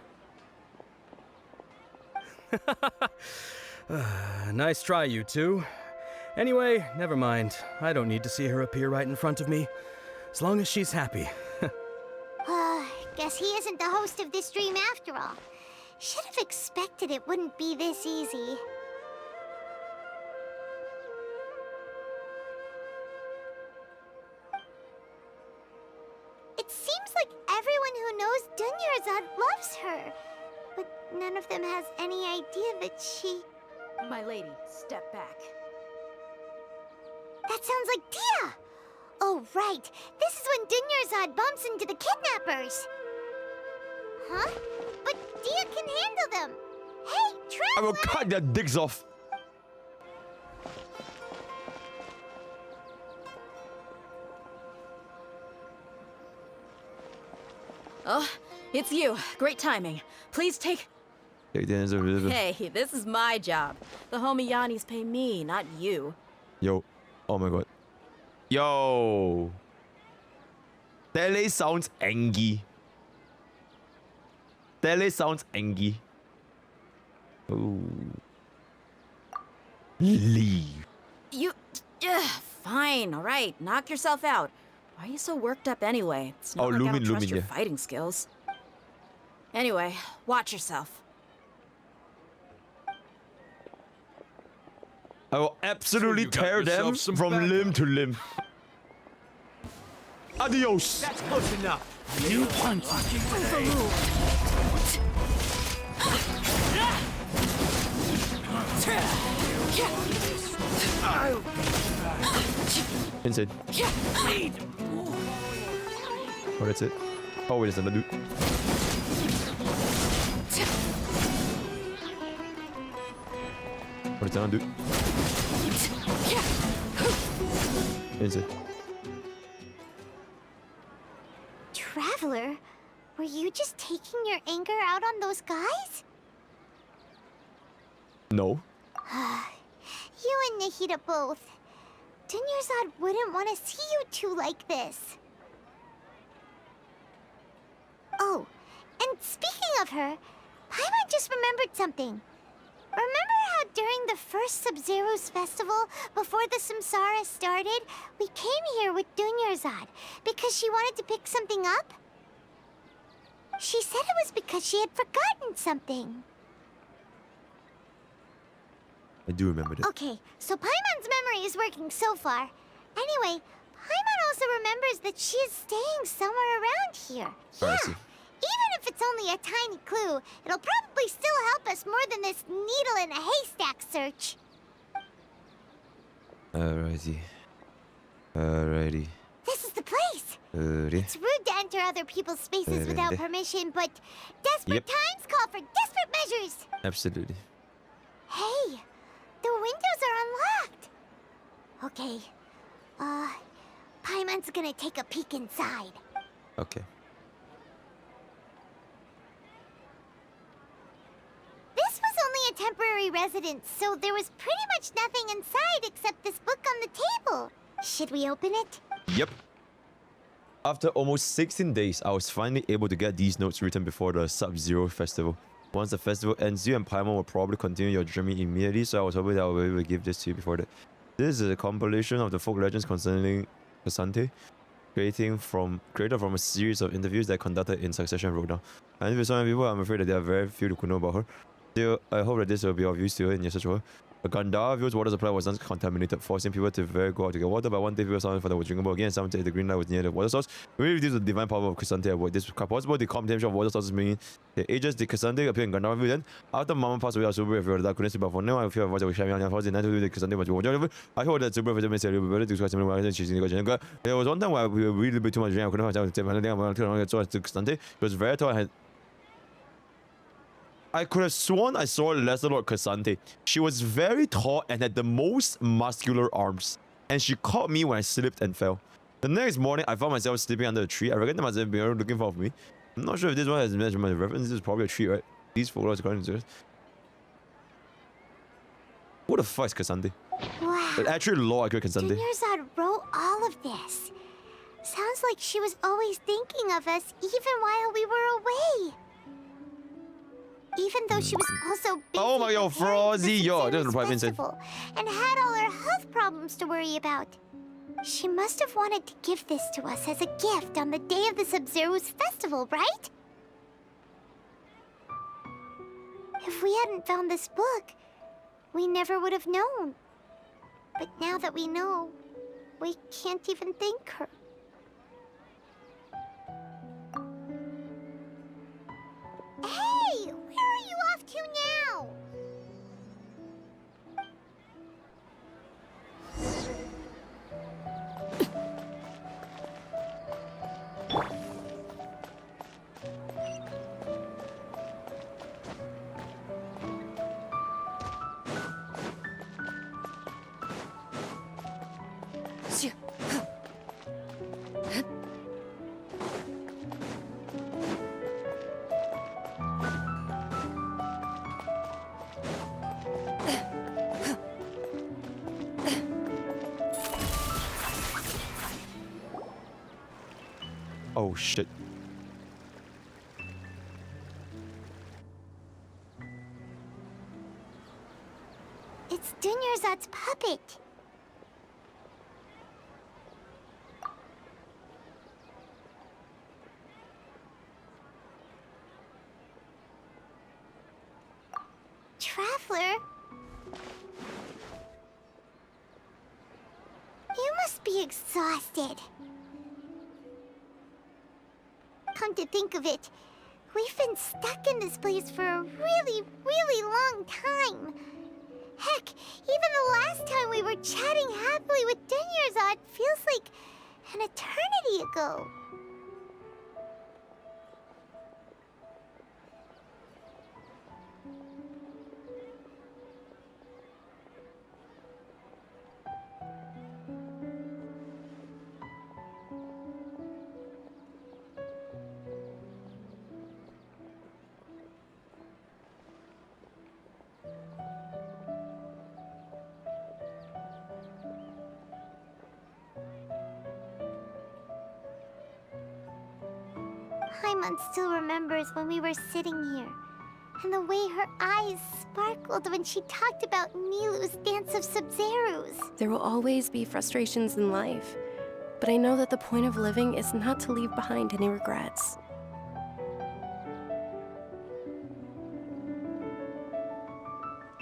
V: Nice try, you two. Anyway, never mind. I don't need to see her appear right in front of me. As long as she's happy.
B: Guess he isn't the host of this stream after all. Should have expected it wouldn't be this easy. It seems like everyone who knows Dunyarzad loves her, but none of them has any idea that she...
O: My lady, step back.
B: That sounds like Dehya! Oh, right. This is when Dunyarzad bumps into the kidnappers. Huh? But Dehya can handle them. Hey, Traveler!
A: I will cut their dicks off.
I: Oh, it's you. Great timing. Please take... Hey, this is my job. The homie Yannis pay me, not you.
A: Yo. Oh my god. Yo. Tele sounds angry. Tele sounds angry. Ooh. Leave.
I: You... fine, alright. Knock yourself out. Why are you so worked up anyway? It's not like I don't trust your fighting skills. Anyway, watch yourself.
A: I will absolutely tear them from limb to limb. Adios.
U: That's close enough.
D: You punch.
A: Insane. Oh, that's it. Oh, wait, it's another dude. What is that dude? Insane.
B: Traveler, were you just taking your anger out on those guys?
A: No.
B: You and Nahida both. Dunyarzad wouldn't want to see you two like this. Oh, and speaking of her, Paimon just remembered something. Remember how during the first Sabzeruz festival, before the Samsara started, we came here with Dunyarzad because she wanted to pick something up? She said it was because she had forgotten something.
A: I do remember that.
B: Okay, so Paimon's memory is working so far. Anyway, Paimon also remembers that she is staying somewhere around here. Yeah, even if it's only a tiny clue, it'll probably still help us more than this needle in a haystack search.
A: Alrighty.
B: This is the place. It's rude to enter other people's spaces without permission, but desperate times call for desperate measures.
A: Absolutely.
B: Hey, the windows are unlocked. Okay, Paimon's gonna take a peek inside.
A: Okay.
B: This was only a temporary residence, so there was pretty much nothing inside except this book on the table. Should we open it?
A: Yep. After almost 16 days, I was finally able to get these notes written before the Sabzeruz festival. Once the festival ends, you and Paimon will probably continue your journey immediately, so I was hoping that I would be able to give this to you before that. This is a compilation of the folk legends concerning Cassante, created from a series of interviews that I conducted in succession and wrote down. And with so many people, I'm afraid that there are very few who could know about her. Still, I hope that this will be of use to her in your search for her. A Gandhar's water supply was uncontaminated, forcing people to go out to get water, but one day people saw for that was drinkable again, and someone said the green light was near the water source. We reduced the divine power of Cassante at work. This is possible, the combination of water sources meaning the ages the Cassante appeared in Gandhar's view. Then, after Mama passed away, I was super afraid that I couldn't sleep, but for now, I feel a voice that was shining on your house, and I told the Cassante was watching. I hope that super afraid to be better to discuss similar and she's in the There was one time where we were really bit too much drink, I couldn't find out anything about Cassante. It was very tall. I could have sworn I saw Lesser Lord Cassante. She was very tall and had the most muscular arms. And she caught me when I slipped and fell. The next morning, I found myself sleeping under a tree. I reckon they must have been looking for me. I'm not sure if this one has mentioned my reference. This is probably a tree, right? These photos according to this. What the fuck is Cassante?
B: Wow.
A: Actually, law accurate Cassante.
B: Dunyarzad wrote all of this. Sounds like she was always thinking of us even while we were away. Even though she was also busy
A: oh my god, Frozzy, yo, this is probably insane.
B: And had all her health problems to worry about. She must have wanted to give this to us as a gift on the day of the Sabzeruz festival, right? If we hadn't found this book, we never would have known. But now that we know, we can't even thank her. Hey! Where are you off to now?
A: Oh shit.
B: It's Dunyarzad's puppet. Traveler? You must be exhausted. Come to think of it, we've been stuck in this place for a really, really long time. Heck, even the last time we were chatting happily with Dunyarzad feels like an eternity ago. Paimon still remembers when we were sitting here, and the way her eyes sparkled when she talked about Nilou's dance of Sabzeruz.
K: There will always be frustrations in life, but I know that the point of living is not to leave behind any regrets.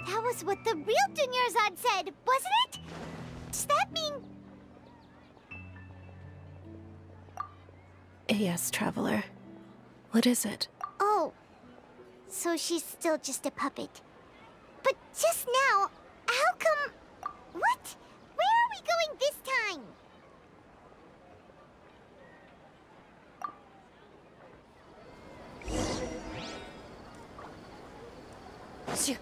B: That was what the real Dunyarzad said, wasn't it? Does that mean...
K: Yes, Traveler. What is it?
B: Oh, so she's still just a puppet. But just now, how come... What? Where are we going this time?
K: Shoo.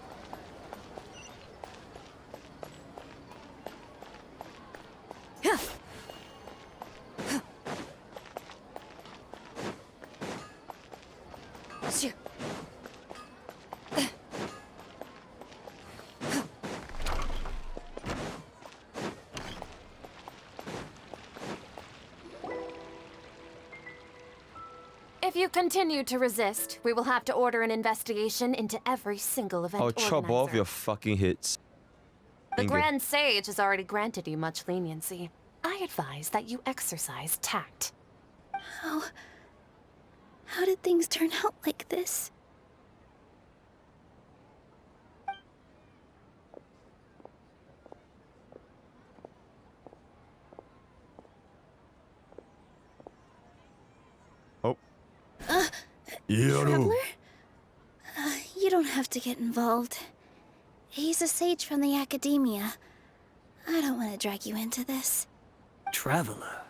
Q: If you continue to resist, we will have to order an investigation into every single event
A: I'll chop off your fucking hits.
Q: The Grand Sage has already granted you much leniency. I advise that you exercise tact.
M: How did things turn out like this?
A: Oh.
M: Traveler? You don't have to get involved. He's a sage from the academia. I don't want to drag you into this.
D: Traveler?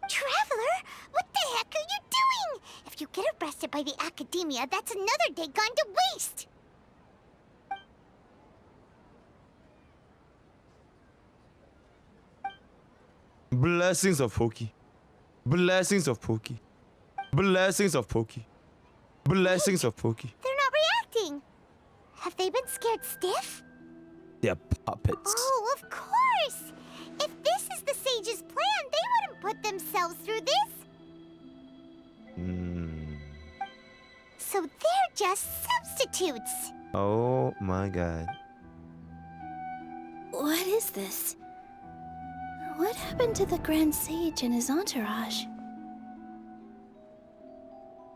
B: Traveler? What the heck are you doing? If you get arrested by the academia, that's another day gone to waste!
A: Blessings of Pokke. Blessings of Pokke. Blessings of Pokke. Blessings of Pokke.
B: They're not reacting. Have they been scared stiff?
A: They're puppets.
B: Oh, of course! If this is the sage's plan, they wouldn't put themselves through this. So they're just substitutes.
A: Oh my god.
M: What is this? What happened to the Grand Sage and his entourage?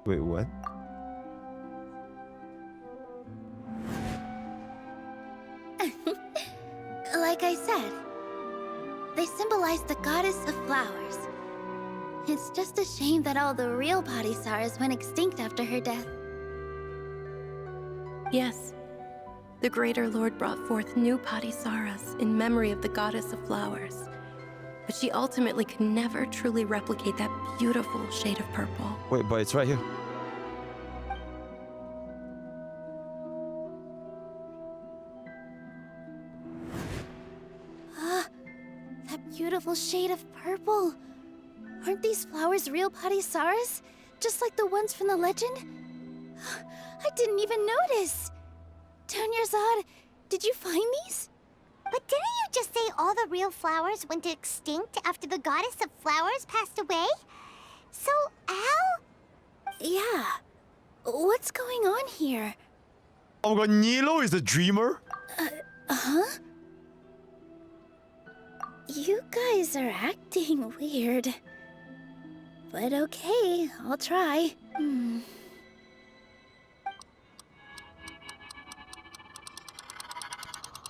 A: Wait, what?
M: Like I said, they symbolize the goddess of flowers. It's just a shame that all the real Padisaras went extinct after her death.
K: Yes. The Greater Lord brought forth new Padisaras in memory of the goddess of flowers. But she ultimately could never truly replicate that beautiful shade of purple.
A: Wait, but it's right here.
M: That beautiful shade of purple. Aren't these flowers real Padisaras? Just like the ones from the legend? I didn't even notice. Dunyarzad, did you find these?
B: But didn't you just say all the real flowers went extinct after the goddess of flowers passed away? So, Al?
M: Yeah. What's going on here?
A: Oh my god, Nilou is the dreamer?
M: Huh? You guys are acting weird. But okay, I'll try.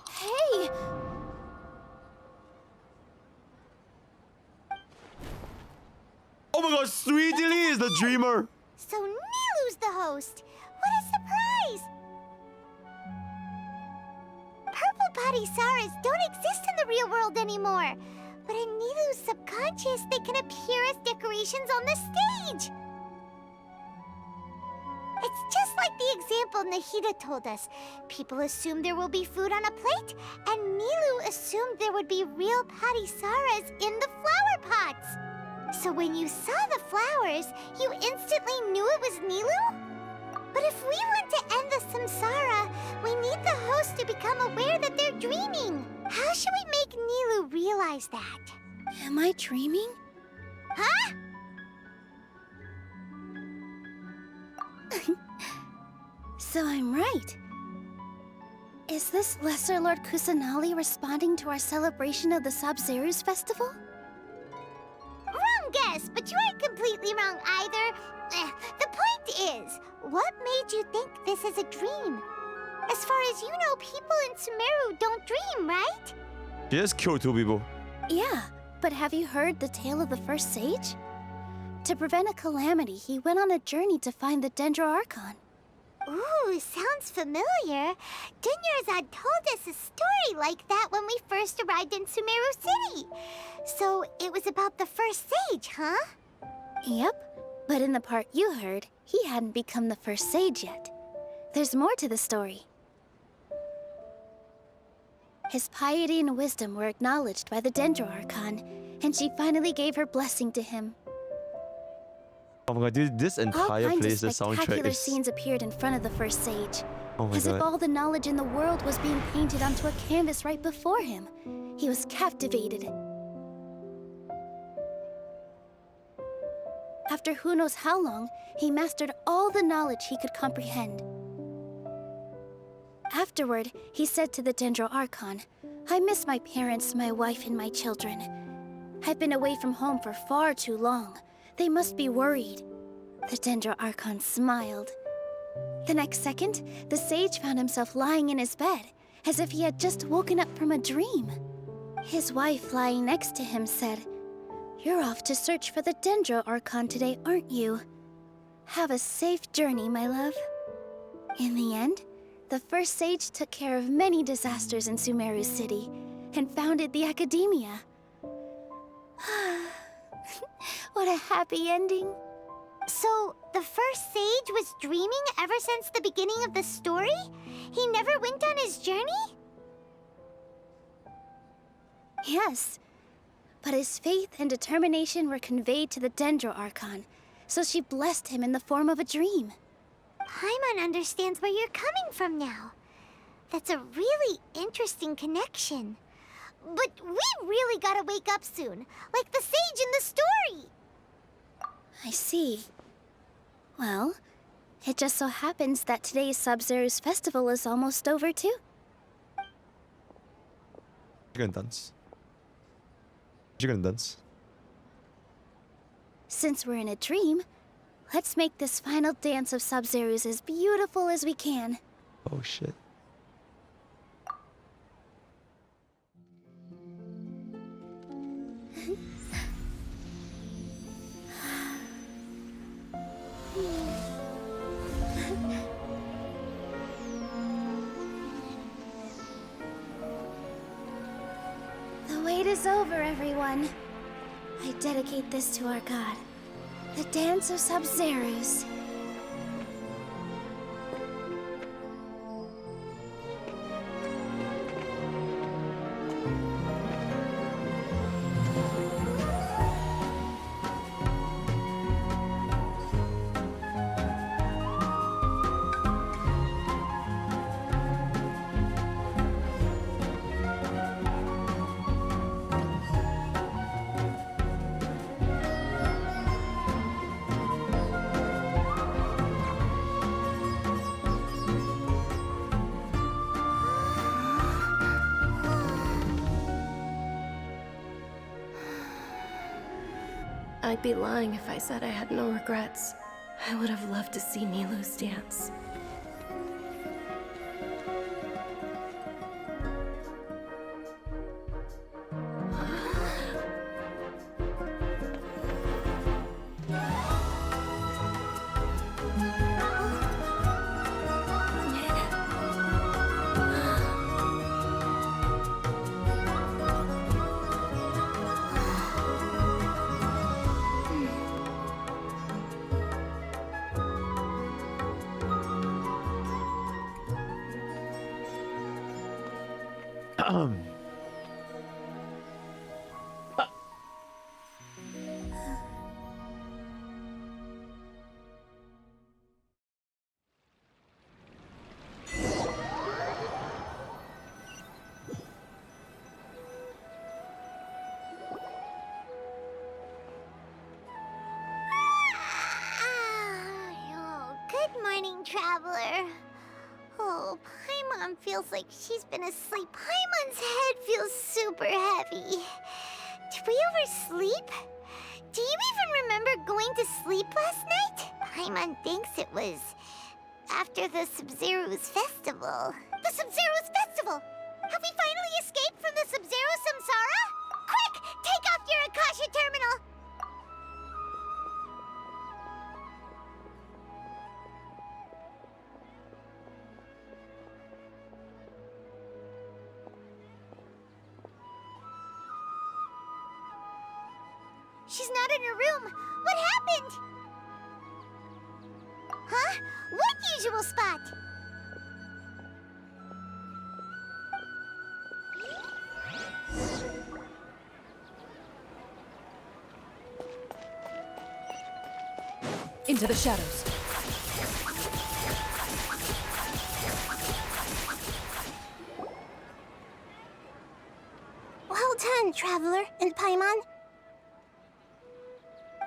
M: Hey!
A: Oh my god, Sweetie Lee is the dreamer!
B: So Nilou's the host. What a surprise! Purple body Saras don't exist in the real world anymore. But in Nilou's subconscious, they can appear as decorations on the stage. It's just like the example Nahida told us. People assume there will be food on a plate, and Nilou assumed there would be real patty Saras in the flower pots. So when you saw the flowers, you instantly knew it was Nilou? But if we want to end the samsara, we need the host to become aware that they're dreaming. How should we make Nilou realize that?
M: Am I dreaming?
B: Huh?
M: So I'm right. Is this Lesser Lord Kusanali responding to our celebration of the Sabzeruz festival?
B: Wrong guess, but you aren't completely wrong either. The point is, what made you think this is a dream? As far as you know, people in Sumeru don't dream, right?
A: She just killed 2 people.
M: Yeah, but have you heard the tale of the first sage? To prevent a calamity, he went on a journey to find the Dendro Archon.
B: Ooh, sounds familiar. Dunyarzard told us a story like that when we first arrived in Sumeru City. So it was about the first sage, huh?
M: Yep, but in the part you heard, he hadn't become the first sage yet. There's more to the story. His piety and wisdom were acknowledged by the Dendro Archon, and she finally gave her blessing to him.
A: Oh my god, this entire place, the soundtrack
M: spectacular
A: is...
M: scenes appeared in front of the first sage.
A: Oh my
M: as
A: god.
M: if all the knowledge in the world was being painted onto a canvas right before him. He was captivated. After who knows how long, he mastered all the knowledge he could comprehend. Afterward, he said to the Dendro Archon, "I miss my parents, my wife, and my children. I've been away from home for far too long. They must be worried." The Dendro Archon smiled. The next second, the sage found himself lying in his bed, as if he had just woken up from a dream. His wife, lying next to him, said, "You're off to search for the Dendro Archon today, aren't you? Have a safe journey, my love." In the end, the first sage took care of many disasters in Sumeru City, and founded the Academia. What a happy ending.
B: So, the first sage was dreaming ever since the beginning of the story? He never went on his journey?
M: Yes, but his faith and determination were conveyed to the Dendro Archon, so she blessed him in the form of a dream.
B: Paimon understands where you're coming from now. That's a really interesting connection. But we really gotta wake up soon, like the sage in the story.
M: I see. Well, it just so happens that today's Sabzeruz festival is almost over too.
A: You're gonna dance. You're gonna dance.
M: Since we're in a dream, let's make this final dance of Sabzeruz as beautiful as we can.
A: Oh shit.
M: The wait is over, everyone. I dedicate this to our god, the dance of Sabzeruz.
K: I'd be lying if I said I had no regrets. I would have loved to see Nilou's dance.
B: Traveler. Oh, Paimon feels like she's been asleep. Paimon's head feels super heavy. Did we oversleep? Do you even remember going to sleep last night? Paimon thinks it was after the Sabzeruz festival. The Sabzeruz festival? Have we finally escaped from the Sabzeruz samsara? Quick, take off your Akasha terminal! She's not in her room. What happened? Huh? What usual spot?
C: Into the shadows.
G: Well done, Traveler and Paimon.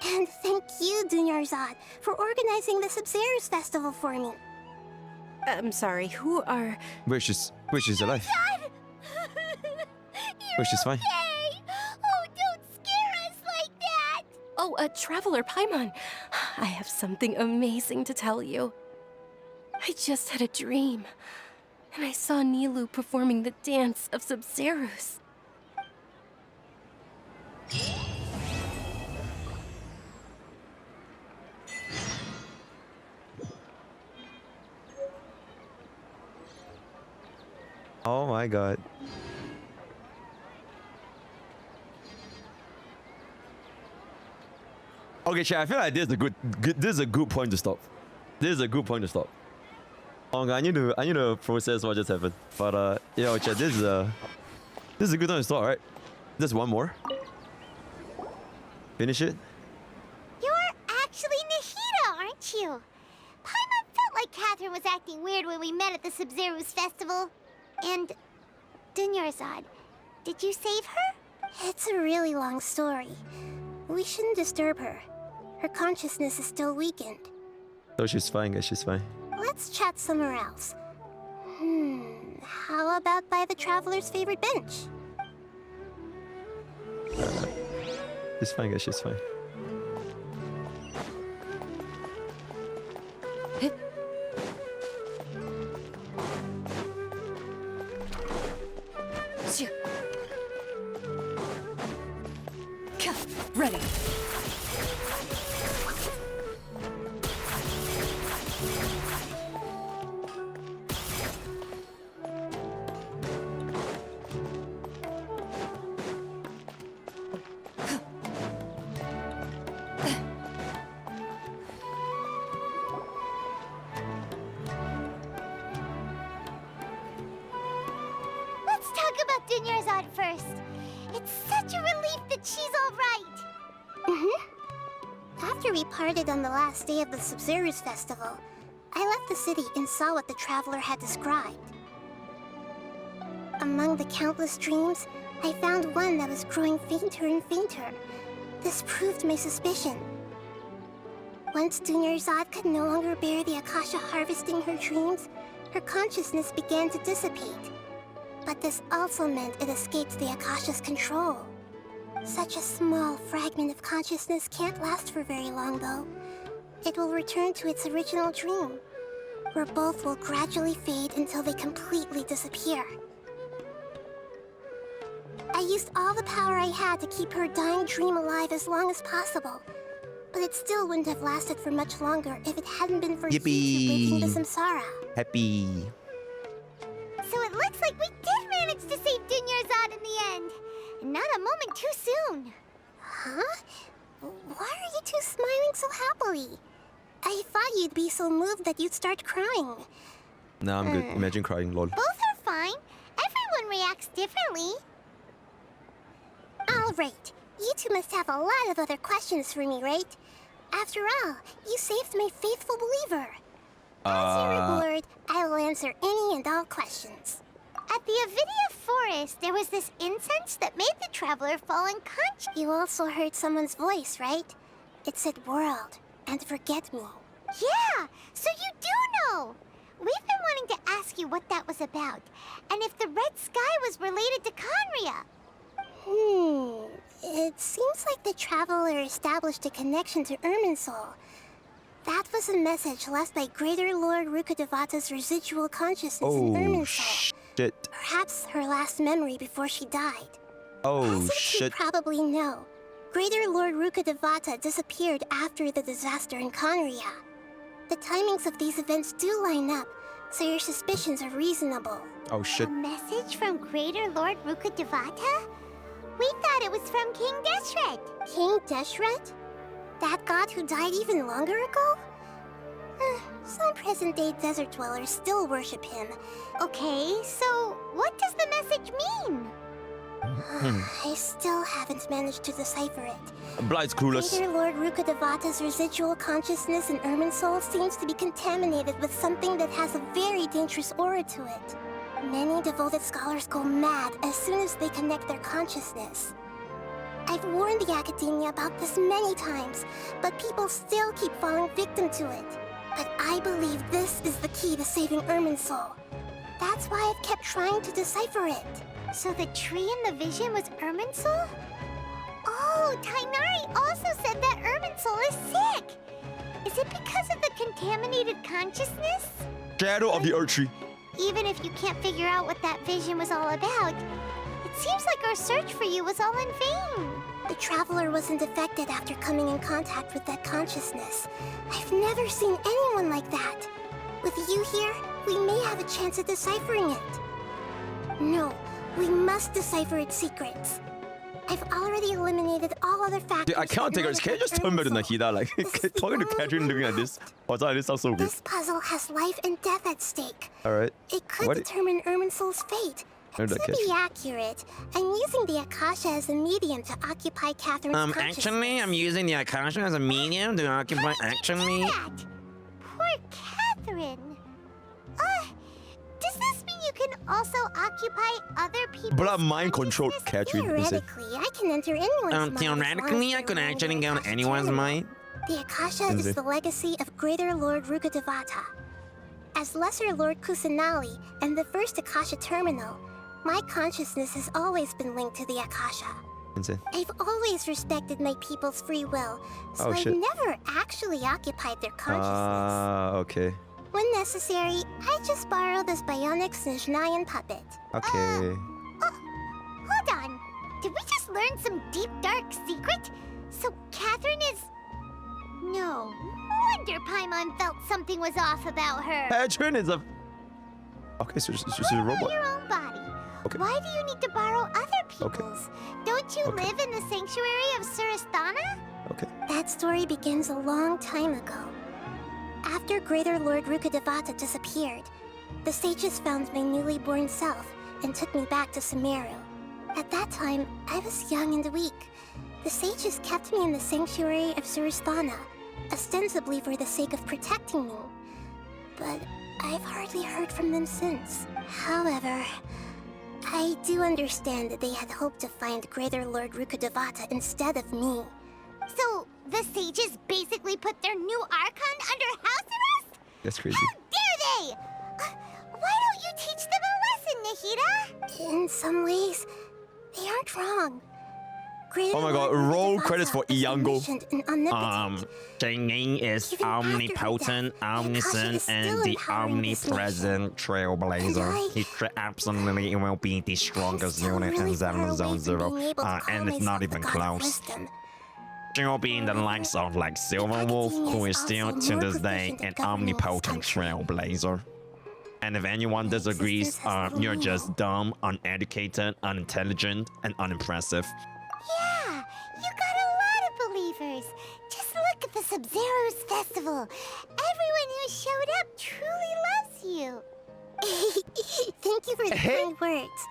G: And thank you, Dunyarzard, for organizing the Sabzeruz festival for me.
K: I'm sorry, who are...
A: Wish is alive. Wish is fine.
B: Oh, don't scare us like that!
K: Oh, Traveler Paimon. I have something amazing to tell you. I just had a dream, and I saw Nilou performing the dance of Sabzeruz.
A: Oh my god. Okay, chat, I feel like this is a good point to stop. This is a good point to stop. Oh, I need to process what just happened. But yo, chat, this is a good time to stop, right? Just one more. Finish it.
B: You're actually Nahida, aren't you? Paimon felt like Katheryne was acting weird when we met at the Sabzeruz festival. And Dunyarzard, did you save her?
G: It's a really long story. We shouldn't disturb her. Her consciousness is still weakened.
A: Oh, she's fine, guys. She's fine.
G: Let's chat somewhere else. How about by the Traveler's favorite bench?
A: She's fine, guys. She's fine.
C: Ready.
B: Let's talk about Dunyarzad first. It's such a relief that she's all right.
G: After we parted on the last day of the Sabzeruz festival, I left the city and saw what the Traveler had described. Among the countless dreams, I found one that was growing fainter and fainter. This proved my suspicion. Once Dunyarzad could no longer bear the Akasha harvesting her dreams, her consciousness began to dissipate. But this also meant it escaped the Akasha's control. Such a small fragment of consciousness can't last for very long, though. It will return to its original dream, where both will gradually fade until they completely disappear. I used all the power I had to keep her dying dream alive as long as possible, but it still wouldn't have lasted for much longer if it hadn't been for you two breaking the samsara.
A: Happy.
B: So it looks like we did manage to save Dunyarzad in the end. And not a moment too soon.
G: Huh? Why are you two smiling so happily? I thought you'd be so moved that you'd start crying.
A: Nah, I'm good. Imagine crying, lol.
B: Both are fine. Everyone reacts differently.
G: Alright, you two must have a lot of other questions for me, right? After all, you saved my faithful believer. As your reward, I will answer any and all questions.
B: At the Avidia Forest, there was this incense that made the traveler fall unconscious.
G: You also heard someone's voice, right? It said world and forget me.
B: Yeah, so you do know. We've been wanting to ask you what that was about, and if the red sky was related to Khaenri'ah.
G: It seems like the traveler established a connection to Irminsul. That was a message left by Greater Lord Rukkhadevata's residual consciousness in Irminsul.
A: Shit.
G: Perhaps her last memory before she died.
A: Oh,
G: As
A: shit.
G: you probably know, Greater Lord Rukkhadevata disappeared after the disaster in Khaenri'ah. The timings of these events do line up, so your suspicions are reasonable.
A: Oh, shit.
B: A message from Greater Lord Rukkhadevata? We thought it was from King Deshret.
G: King Deshret? That god who died even longer ago? Some present-day desert dwellers still worship him.
B: Okay, so what does the message mean?
G: I still haven't managed to decipher it.
A: Blight's clueless.
G: Greater Lord Rukkhadevata's residual consciousness in Irminsul seems to be contaminated with something that has a very dangerous aura to it. Many devoted scholars go mad as soon as they connect their consciousness. I've warned the Academia about this many times, but people still keep falling victim to it. But I believe this is the key to saving Irminsul. That's why I've kept trying to decipher it.
B: So the tree in the vision was Irminsul? Oh, Tighnari also said that Irminsul is sick. Is it because of the contaminated consciousness?
A: Shadow of the Earth Tree.
B: Even if you can't figure out what that vision was all about, it seems like our search for you was all in vain.
G: The traveler wasn't affected after coming in contact with that consciousness. I've never seen anyone like that. With you here, we may have a chance at deciphering it. No, we must decipher its secrets. I've already eliminated all other factors.
A: Dude, I can't take her. Can you just turn me to Nahida? Like, talking to Katheryne looking at this. Oh, sorry, this sounds so good.
G: This puzzle has life and death at stake.
A: Alright.
G: It could determine Irminsul's fate. To be accurate, I'm using the Akasha as a medium to occupy Katheryne's consciousness.
F: Actually, I'm using the Akasha as a medium to occupy. Actually.
B: Poor Katheryne. Does this mean you can also occupy other people's
A: But I'm mind controlled, Katheryne.
G: Theoretically, I can enter anyone's mind.
F: Theoretically, I could actually go to anyone's mind.
G: The Akasha is the legacy of Greater Lord Rukkhadevata. As Lesser Lord Kusanali and the first Akasha terminal, my consciousness has always been linked to the Akasha.
A: Insane.
G: I've always respected my people's free will, so I've never actually occupied their consciousness.
A: Okay.
G: When necessary, I just borrow this bionic Snezhnayan puppet.
A: Okay.
B: Hold on. Did we just learn some deep, dark secret? So Katheryne is... No wonder Paimon felt something was off about her.
A: Katheryne is a... Okay, so she's a robot.
B: Your own body.
A: Okay.
B: Why do you need to borrow other people's? Don't you live in the sanctuary of Surasthana?
A: Okay.
G: That story begins a long time ago. After Greater Lord Rukkhadevata disappeared, the sages found my newly born self and took me back to Sumeru. At that time, I was young and weak. The sages kept me in the sanctuary of Surasthana, ostensibly for the sake of protecting me. But I've hardly heard from them since. However, I do understand that they had hoped to find Greater Lord Rukkhadevata instead of me.
B: So, the sages basically put their new Archon under house arrest?
A: That's crazy.
B: How dare they? Why don't you teach them a lesson, Nahida?
G: In some ways, they aren't wrong.
A: Oh my god, roll credits for Iyango.
L: Singing is omnipotent, omniscient, and the omnipresent trailblazer. He absolutely will be the strongest unit in Zone Zero, and it's not even close. She'll be in the likes of like Silverwolf, who is still to this day an omnipotent trailblazer. And if anyone disagrees, you're just dumb, uneducated, unintelligent, and unimpressive.
B: Yeah, you got a lot of believers. Just look at the Sabzeruz festival. Everyone who showed up truly loves you.
G: Thank you for the kind words.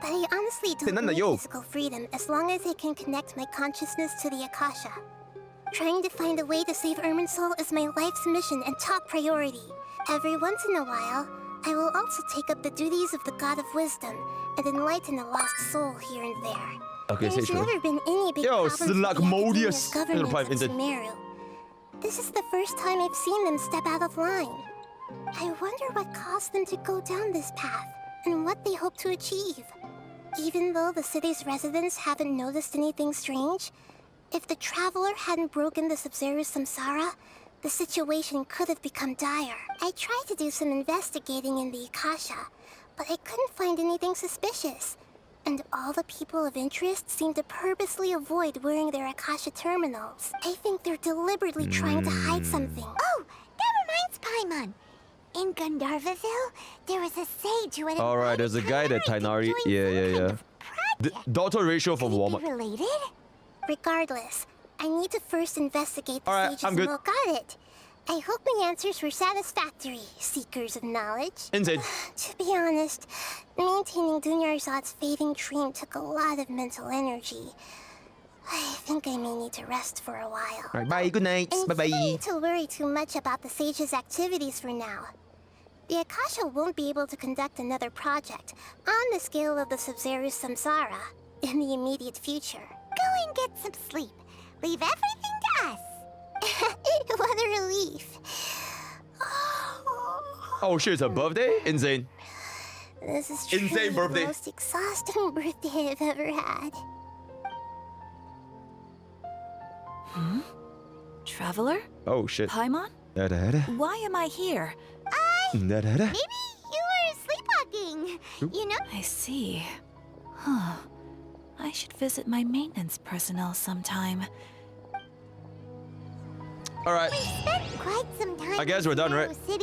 G: But I honestly don't need physical freedom as long as I can connect my consciousness to the Akasha. Trying to find a way to save Irminsul is my life's mission and top priority. Every once in a while, I will also take up the duties of the God of Wisdom and enlighten a lost soul here and there.
A: Okay,
G: There's never been any big problems with the Academia's government of Sumeru. This is the first time I've seen them step out of line. I wonder what caused them to go down this path and what they hope to achieve. Even though the city's residents haven't noticed anything strange, if the Traveler hadn't broken the Sabzeruz Samsara, the situation could have become dire. I tried to do some investigating in the Akasha, but I couldn't find anything suspicious. And all the people of interest seem to purposely avoid wearing their Akasha terminals. I think they're deliberately trying to hide something.
B: Oh, that reminds Paimon. In Gandharvaville, there was a sage who had
A: Alright, there's a guy that Tighnari. Yeah. The daughter ratio from Walmart.
B: related?
G: Regardless, I need to first investigate the sage's will. Got it. I hope my answers were satisfactory, seekers of knowledge.
A: Insane.
G: To be honest, maintaining Dunyarzad's fading dream took a lot of mental energy. I think I may need to rest for a while.
A: Alright, bye, good night. Bye-bye.
G: I don't need to worry too much about the sage's activities for now. The Akasha won't be able to conduct another project on the scale of the Sabzeruz Samsara in the immediate future.
B: Go and get some sleep. Leave everything to us. What a relief.
A: Oh shit, it's her birthday? Insane.
G: This is truly
A: Insane birthday.
G: the most exhausting birthday I've ever had.
I: Traveler?
A: Oh shit.
I: Paimon? Why am I here?
B: Maybe you were sleepwalking. You know?
I: I see. Huh. I should visit my maintenance personnel sometime.
A: Alright.
B: We spent quite some time
A: I guess we're done, right?
B: City.